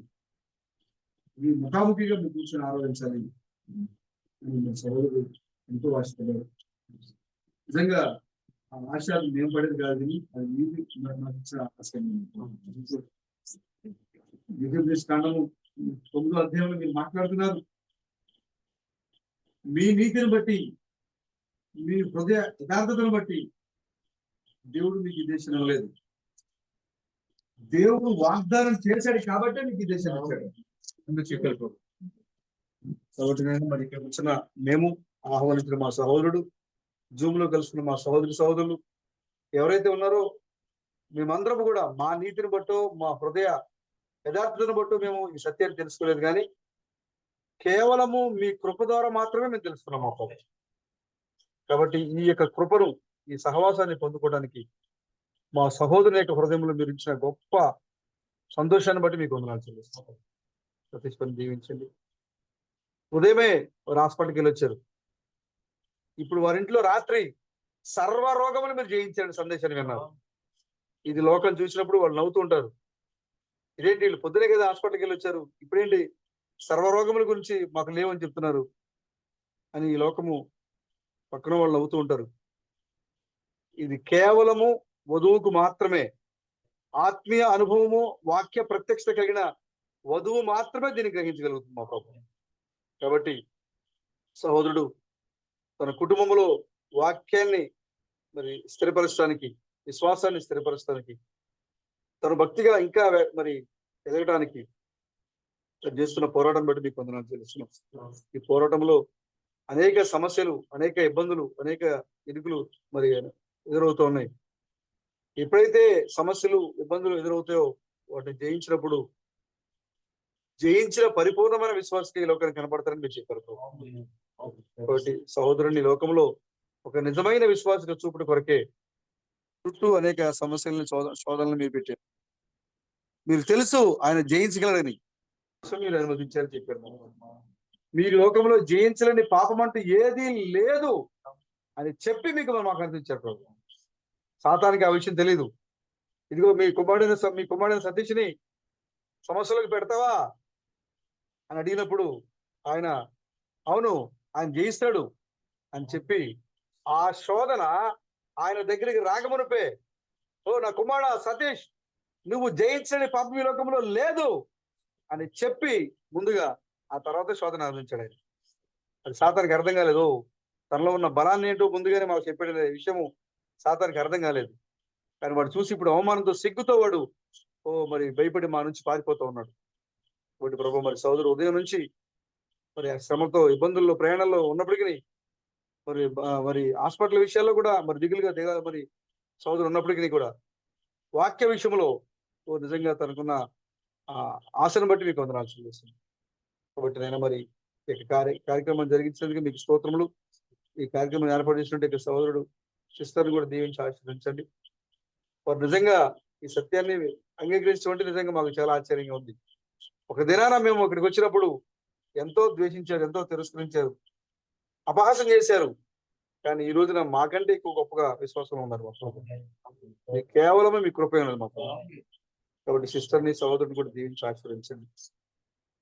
ఈ ముఖాముఖిగా మీరు కూర్చొని ఆలోచించాలి. సోదరుడు ఎంతో ఆశపడ్డారు. నిజంగా ఆ ఆశ మేము పడేది కాదు, అది మీకు నాకు ఇచ్చిన ఆశ. కాండము 9వ అధ్యాయంలో మీరు మాట్లాడుతున్నారు. మీ నీతిని బట్టి, మీ హృదయ యథార్థతను బట్టి దేవుడు మీకు ఈ దేశం ఇవ్వలేదు. దేవుడు వాగ్దానం చేశాడు కాబట్టి మీకు ఈ దేశం ఇచ్చాడు. ఎందుకు చెప్పారు కాబట్టి నేను మరి ఇక్కడ వచ్చిన మేము ఆహ్వానించిన మా సహోదరుడు, జూమ్ లో కలుసుకున్న మా సహోదరులు ఎవరైతే ఉన్నారో మేమందరం కూడా మా నీతిని బట్టో మా హృదయ యథార్థతను బట్టో మేము ఈ సత్యాన్ని తెలుసుకోలేదు, కానీ కేవలము మీ కృప ద్వారా మాత్రమే మేము తెలుసుకున్నాం మా ప్రభు. కాబట్టి ఈ యొక్క కృపను, ఈ సహవాసాన్ని పొందుకోవడానికి మా సహోదరుని యొక్క హృదయంలో మీరు ఇచ్చిన గొప్ప సంతోషాన్ని బట్టి మీకు వందనాలు చెల్లిస్తాం. ప్రతిష్ఠను దీవించండి. ఉదయమే వారు హాస్పిటల్కి వెళ్ళి వచ్చారు. ఇప్పుడు వారింట్లో రాత్రి సర్వ రోగములు మీరు జయించండి సందేశాన్ని విన్నారు. ఇది లోకం చూసినప్పుడు వాళ్ళు నవ్వుతూ ఉంటారు, ఇదేంటి వీళ్ళు పొద్దునే కదా హాస్పిటల్కి వెళ్ళి వచ్చారు, ఇప్పుడేంటి సర్వరోగముల గురించి మాకు లేవని చెప్తున్నారు అని ఈ లోకము పక్కన వాళ్ళు నవ్వుతూ ఉంటారు. ఇది కేవలము వధువుకు మాత్రమే, ఆత్మీయ అనుభవము, వాక్య ప్రత్యక్షత కలిగిన వధువు మాత్రమే దీన్ని గ్రహించగలుగుతుంది మా ప్రభు. కాబట్టి సహోదరుడు తన కుటుంబంలో వాక్యాన్ని మరి స్థిరపరచడానికి, విశ్వాసాన్ని స్థిరపరచడానికి, తన భక్తిగా ఇంకా మరి ఎదగడానికి చేస్తున్న పోరాటం బట్టి మీకు వందనాలు తెలుస్తున్నాం. ఈ పోరాటంలో అనేక సమస్యలు, అనేక ఇబ్బందులు, అనేక ఇరుకులు మరి ఎదురవుతూ ఉన్నాయి. ఎప్పుడైతే సమస్యలు, ఇబ్బందులు ఎదురవుతాయో వాటిని జయించినప్పుడు జయించిన పరిపూర్ణమైన విశ్వాసకి ఈ లోకానికి కనపడతారని మీరు చెప్పారు. కాబట్టి సహోదరుని లోకంలో ఒక నిజమైన విశ్వాస చూపుడు కొరకే చుట్టూ అనేక సమస్యలను, శోధనలు మీరు పెట్టారు. మీరు తెలుసు ఆయన జయించగలరని మీరు అనుమతించారని చెప్పారు. మీ లోకంలో జయించలేని పాపం అంటూ ఏదీ లేదు. అని చెప్పి మీకు మాకు అందించారు ప్రభు. సాతానికి ఆ విషయం తెలీదు. ఇదిగో మీ కుమారుడైన సతీష్ని సమస్యలకు పెడతావా అని అడిగినప్పుడు ఆయన అవును ఆయన జయిస్తాడు అని చెప్పి ఆ శోధన ఆయన దగ్గరికి రాకమునిపే, ఓ నా కుమారుడా సతీష్, నువ్వు జయించని పాపం ఈ లోకంలో లేదు అని చెప్పి ముందుగా ఆ తర్వాత శోధన అందించాడు ఆయన. అది సాతానికి అర్థం కాలేదు. తనలో ఉన్న బలాన్ని ఏంటో ముందుగానే మాకు చెప్పాడు విషయము సాతానికి అర్థం కాలేదు. కానీ వాడు చూసి ఇప్పుడు అవమానంతో సిగ్గుతో వాడు మరి భయపడి మా నుంచి పారిపోతూ ఉన్నాడు. కాబట్టి ప్రభు మరి సోదరు ఉదయం నుంచి మరి ఆ శ్రమతో ఇబ్బందుల్లో ప్రయాణంలో ఉన్నప్పటికీ మరి హాస్పిటల్ విషయాల్లో కూడా మరి దిగులుగా మరి సోదరు ఉన్నప్పటికీ కూడా వాక్య విషయంలో నిజంగా తనకున్న ఆశను బట్టి మీకు వందనాలు చెల్లిస్తున్నాను. కాబట్టి నేను మరి కార్యక్రమం జరిగించినందుకు మీకు స్తోత్రములు. ఈ కార్యక్రమం ఏర్పాటు చేసినట్టు సోదరుడు సిస్టర్ని కూడా దీవించి ఆశీర్వదించండి. వారు నిజంగా ఈ సత్యాన్ని అంగీకరించడం నిజంగా మాకు చాలా ఆశ్చర్యంగా ఉంది. ఒక దినాన మేము ఇక్కడికి వచ్చినప్పుడు ఎంతో ద్వేషించారు, ఎంతో తిరస్కరించారు, అపహాసం చేశారు. కానీ ఈ రోజున మాకంటే ఎక్కువ గొప్పగా విశ్వాసం ఉన్నారు. కేవలమే మీ కృప ఉన్నది మాకు. కాబట్టి సిస్టర్ని సహోదరుని కూడా దీవించి ఆశీర్వదించండి.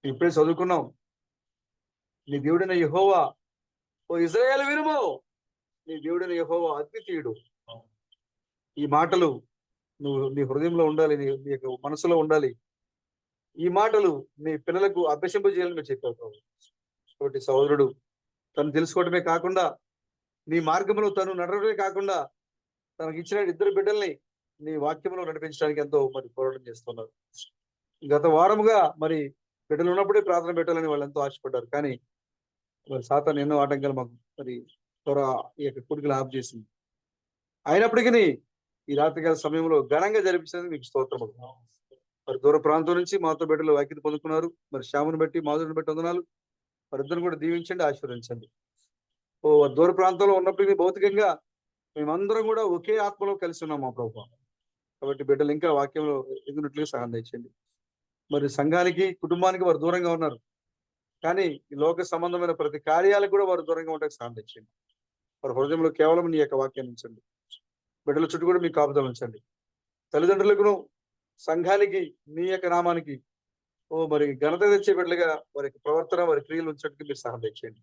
ఇప్పుడే చదువుకున్నాం, నీ దేవుడైన యెహోవా ఓ ఇశ్రాయేలు వినుము, నీ దేవుడైన యెహోవా అద్వితీయుడు. ఈ మాటలు నువ్వు నీ హృదయంలో ఉండాలి, నీ యొక్క మనసులో ఉండాలి. ఈ మాటలు నీ పిల్లలకు అభ్యసింపజేయాలని మీరు చెప్పావు. కాబట్టి సహోదరుడు తను తెలుసుకోవడమే కాకుండా నీ మార్గంలో తను నడవడమే కాకుండా తనకి ఇచ్చిన 2 బిడ్డల్ని నీ వాక్యంలో నడిపించడానికి ఎంతో మరి పోరాటం చేస్తున్నారు. గత వారముగా మరి బిడ్డలు ఉన్నప్పుడే ప్రార్థన పెట్టాలని వాళ్ళు ఎంతో ఆశపడ్డారు. కానీ మరి సాతాను ఎన్నో ఆటంకాలు మాకు మరి ఈ యొక్క కోరికలు ఆఫ్ చేసింది. అయినప్పటికీ ఈ రాత్రికాల సమయంలో ఘనంగా జరిపించినందుకు మీకు స్తోత్రము. మరి దూర ప్రాంతం నుంచి మాతో బిడ్డలు వాక్యత పొందుకున్నారు. మరి శ్యాముని బట్టి మాధురిని బట్టి వందనాలు. మరి ఇద్దరు కూడా దీవించండి, ఆశీర్వదించండి. దూర ప్రాంతంలో ఉన్నప్పటికీ భౌతికంగా మేమందరం కూడా ఒకే ఆత్మలో కలిసి ఉన్నాం మా ప్రభువా. కాబట్టి బిడ్డలు ఇంకా వాక్యంలో ఎదుగునట్లుగా సహాయం తెచ్చండి. మరి సంఘానికి కుటుంబానికి వారు దూరంగా ఉన్నారు, కానీ ఈ లోక సంబంధమైన ప్రతి కార్యాలకు కూడా వారు దూరంగా ఉండడానికి సహాయం తెచ్చండి. వారి హృదయంలో కేవలం నీ యొక్క వాక్యాన్ని ఉంచండి. బిడ్డల చుట్టూ కూడా మీ కాపుదలు ఉంచండి. తల్లిదండ్రులకును సంఘానికి నీ యొక్క నామానికి మరి ఘనత తెచ్చే బిడ్డలుగా వారి ప్రవర్తన వారి క్రియలు ఉంచడానికి మీరు సహాయం తెచ్చేయండి.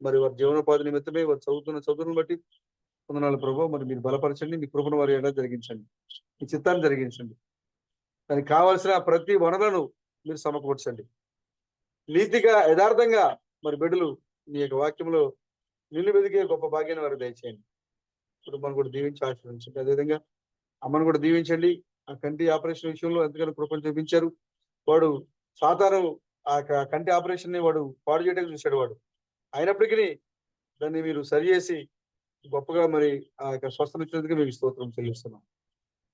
మరి వారి జీవనోపాధి నిమిత్తమే వారు చదువుతున్న బట్టి వందనాలు ప్రభు. మరి మీరు బలపరచండి, మీ కృపను వారి ఎలా జరిగించండి, మీ చిత్తాన్ని జరిగించండి. దానికి కావాల్సిన ప్రతి వనరులను మీరు సమకూర్చండి. నీతిగా యథార్థంగా మరి బిడ్డలు నీ యొక్క వాక్యంలో నిన్ను వెదికే గొప్ప భాగ్యాన్ని వారికి దయచేయండి. కుటుంబాన్ని కూడా దీవించి ఆశీర్వదించండి. అదేవిధంగా అమ్మను కూడా దీవించండి. ఆ కంటి ఆపరేషన్ విషయంలో ఎంతగానో కృపను చూపించారు. వాడు సాతాను ఆ కంటి ఆపరేషన్ ని వాడు పాడు చేయడానికి చూశాడు. వాడు అయినప్పటికీ దాన్ని మీరు సరిచేసి గొప్పగా మరి ఆ యొక్క స్వస్థత ఇచ్చినందుకు మీకు స్తోత్రం చెల్లిస్తున్నాం.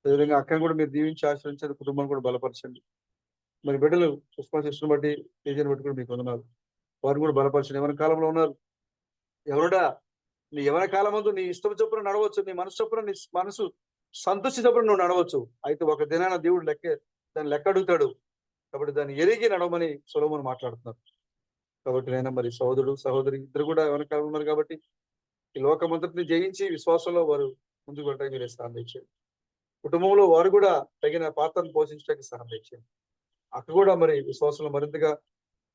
అదేవిధంగా అక్కను కూడా మీరు దీవించి ఆశ్రయించండి, కుటుంబాన్ని కూడా బలపరచండి. మరి బిడ్డలు పుష్పశిష్ను బట్టి తేజను బట్టి కూడా మీకు వందనాలు. వారిని కూడా బలపరచండి. ఎవరి కాలంలో ఉన్నారు ఎవరుడా నీ ఎవరి కాలం ముందు నీ ఇష్టం చొప్పున నడవచ్చు, నీ మనసు చొప్పున నీ మనసు సంతృష్టి చొప్పున నువ్వు నడవచ్చు. అయితే ఒక దినాన దేవుడు దాన్ని లెక్క అడుగుతాడు. కాబట్టి దాన్ని ఎరిగి నడవమని సొలొమోను మాట్లాడుతున్నారు. కాబట్టి నేను మరి సహోదరి ఇద్దరు కూడా ఎవరి కాలం ఉన్నారు. కాబట్టి ఈ లోకమంతటిని జయించి విశ్వాసంలో వారు ముందుకు వెళ్ళడానికి మీరు సహాయం తెచ్చేయండి. కుటుంబంలో వారు కూడా తగిన పాత్రను పోషించడానికి సహాయం తెచ్చేయండి. అక్కడ కూడా మరి విశ్వాసంలో మరింతగా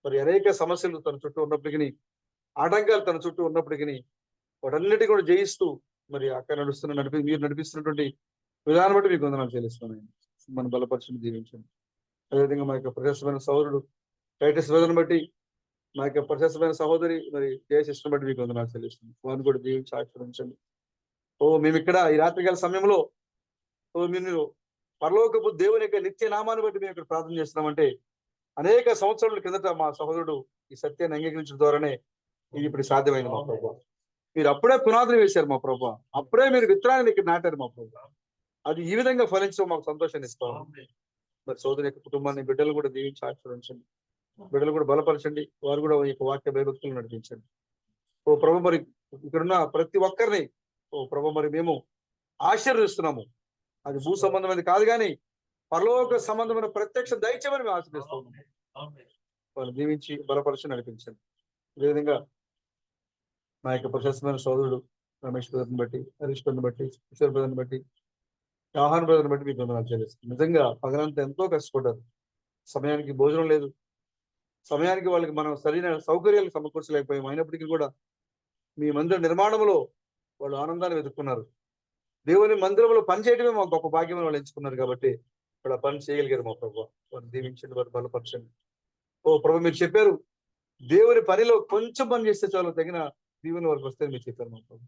మరి అనేక సమస్యలు తన చుట్టూ ఉన్నప్పటికీ, ఆటంకాలు తన చుట్టూ ఉన్నప్పటికీ వాటన్నిటి కూడా జయిస్తూ మరి అక్కడ మీరు నడిపిస్తున్నటువంటి విధానం బట్టి మీకు వందనాలు చెల్లిస్తున్నాను. మన బలపరచుని దీవించండి. అదేవిధంగా మా యొక్క ప్రశస్తమైన సహోదరుడు టైటస్ బ్రదర్ని బట్టి, మా యొక్క ప్రశస్తమైన సహోదరి మరి జయశిష్ను బట్టి మీకు వందనాలు చెల్లిస్తున్నాను. వారిని కూడా దీవించి ఆశీర్వదించండి. మేము ఇక్కడ ఈ రాత్రికాల సమయంలో మీరు పరలోకపు దేవుని యొక్క నిత్య నామాన్ని బట్టి మేము ఇక్కడ ప్రార్థన చేస్తున్నామంటే అనేక సంవత్సరాల కిందట మా సహోదరుడు ఈ సత్యాన్ని అంగీకరించడం ద్వారానే ఇది ఇప్పుడు సాధ్యమైంది మా ప్రభు. మీరు అప్పుడే పునాదులు వేశారు మా ప్రభు, అప్పుడే మీరు విత్తనాన్ని ఇక్కడ నాటారు మా ప్రభు. అది ఈ విధంగా ఫలించడం మాకు సంతోషాన్ని ఇస్తాం. మరి సోదరు యొక్క కుటుంబాన్ని బిడ్డలు కూడా దీవించి ఆశీర్వదించండి. బిడ్డలు కూడా బలపరచండి. వారు కూడా ఈ వాక్య భయభక్తులు నడిపించండి. ఓ ప్రభు మరి ఇక్కడున్న ప్రతి ఒక్కరిని ప్రభు మరి మేము ఆశీర్వదిస్తున్నాము. అది భూ సంబంధమైనది కాదు, కానీ పరలోక సంబంధమైన ప్రత్యక్ష దైత్యమని మేము ఆశీర్వదిస్తాము. వాళ్ళు దీవించి బలపరిచి నడిపించండి. అదేవిధంగా మా యొక్క ప్రశస్తమైన సోదరుడు రమేష్ బ్రదర్ని బట్టి, హరీష్ బ్రదర్ని బట్టి, కిషోర్ బ్రదర్ని బట్టి, ఆహాన్ బ్రదర్ని బట్టి మీకు వందనాలు చెల్లిస్తున్నాను. నిజంగా పగలంతా ఎంతో కష్టపడ్డారు. సమయానికి భోజనం లేదు, సమయానికి వాళ్ళకి మనం సరైన సౌకర్యాలు సమకూర్చలేకపోయాం. అయినప్పటికీ కూడా మీ మందిర నిర్మాణంలో వాళ్ళు ఆనందాన్ని వెతుక్కున్నారు. దేవుని మందిరంలో పనిచేయడమే మాకు గొప్ప భాగ్యం వాళ్ళు ఎంచుకున్నారు కాబట్టి వాళ్ళు ఆ పని చేయగలిగారు. మా ప్రభు వారు దీవించండి, వారు బలపరచండి. ఓ ప్రభు, మీరు చెప్పారు దేవుని పనిలో కొంచెం పని చేస్తే చాలు తగిన దీవెన వారికి వస్తే మీరు చెప్పారు మా ప్రభు.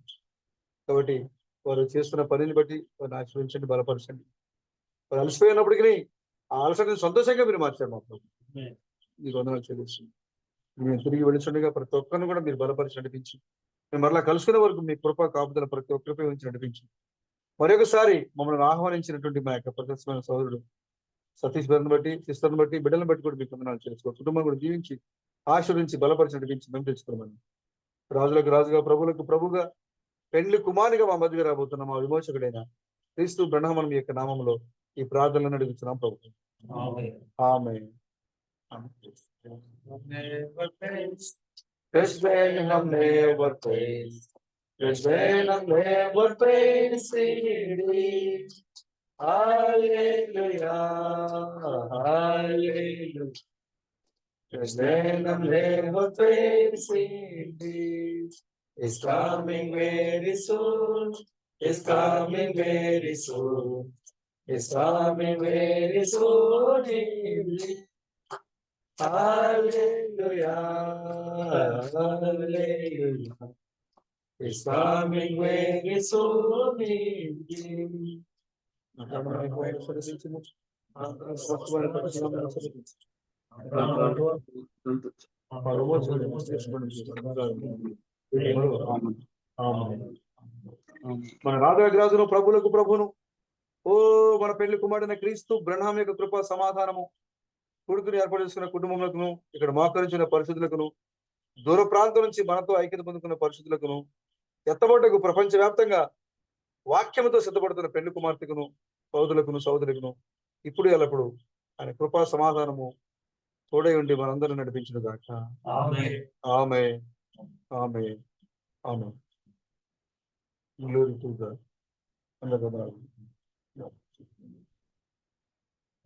కాబట్టి వారు చేస్తున్న పనిని బట్టి వారిని ఆశీర్వదించండి, బలపరచండి. వారు అలసిపోయినప్పటికీ ఆ అలసటని సంతోషంగా మీరు మార్చారు మా ప్రభు. మీకు వందనాలు చెల్లిస్తుంది. మేము తిరిగి వెళుతుండగా ప్రతి ఒక్కరిని కూడా మీరు బలపరిచి నడిపించి మేము మరలా కలుసుకునే వరకు మీ కృప కాపుదల ప్రతి ఒక్కరిపై ఉంచి నడిపించి మరొకసారి మమ్మల్ని ఆహ్వానించినటువంటి మా యొక్క ప్రదర్శన సోదరుడు సతీష్ బ్రదర్ని బట్టి, సిస్టర్ని బట్టి, బిడ్డలను బట్టి కూడా మీకు వందనాలు చేసుకోవాలి. కుటుంబం కూడా దీవించి ఆశీర్వించి బలపరిచి నడిపించి మేము తెచ్చుకోమని రాజులకు రాజుగా, ప్రభులకు ప్రభుగా, పెండ్లి కుమారునిగా మా మధ్యగా రాబోతున్న మా విమోచకుడైన క్రీస్తు బ్రహ్మం మీ యొక్క నామంలో ఈ ప్రార్థనలను నడిపించున్నాం ప్రభు. ఆమేన్. Just when I'm never praised, just when I'm never praised, hallelujah, hallelujah. Just when I'm never praised, it's coming very soon, it's coming very soon, it's coming very soon. Hallelujah, hallelujah. It's coming very soon. మన రాజరాజును, ప్రభులకు ప్రభును, ఓ మన పెళ్లి కుమారుడైన క్రీస్తు బ్రహ్మం యొక్క కృప, సమాధానము, కొడుకుని ఏర్పాటు చేసుకున్న కుటుంబములకును, ఇక్కడ మోకరించిన పరిశుద్ధులకును, దూర ప్రాంతం నుంచి మనతో ఐక్యత పొందుకున్న పరిశుద్ధులకును, ఎత్తబడ్డకు ప్రపంచవ్యాప్తంగా వాక్యముతో సిద్ధపడుతున్న పెళ్లి కుమార్తెకును, సోదరులకును, సోదరులకును, ఇప్పుడు ఎల్లప్పుడు ఆయన కృపా సమాధానము తోడై ఉండి మనందరూ నడిపించిన గాక. ఆమేన్, ఆమేన్, ఆమేన్, ఆమేన్. Glory to God.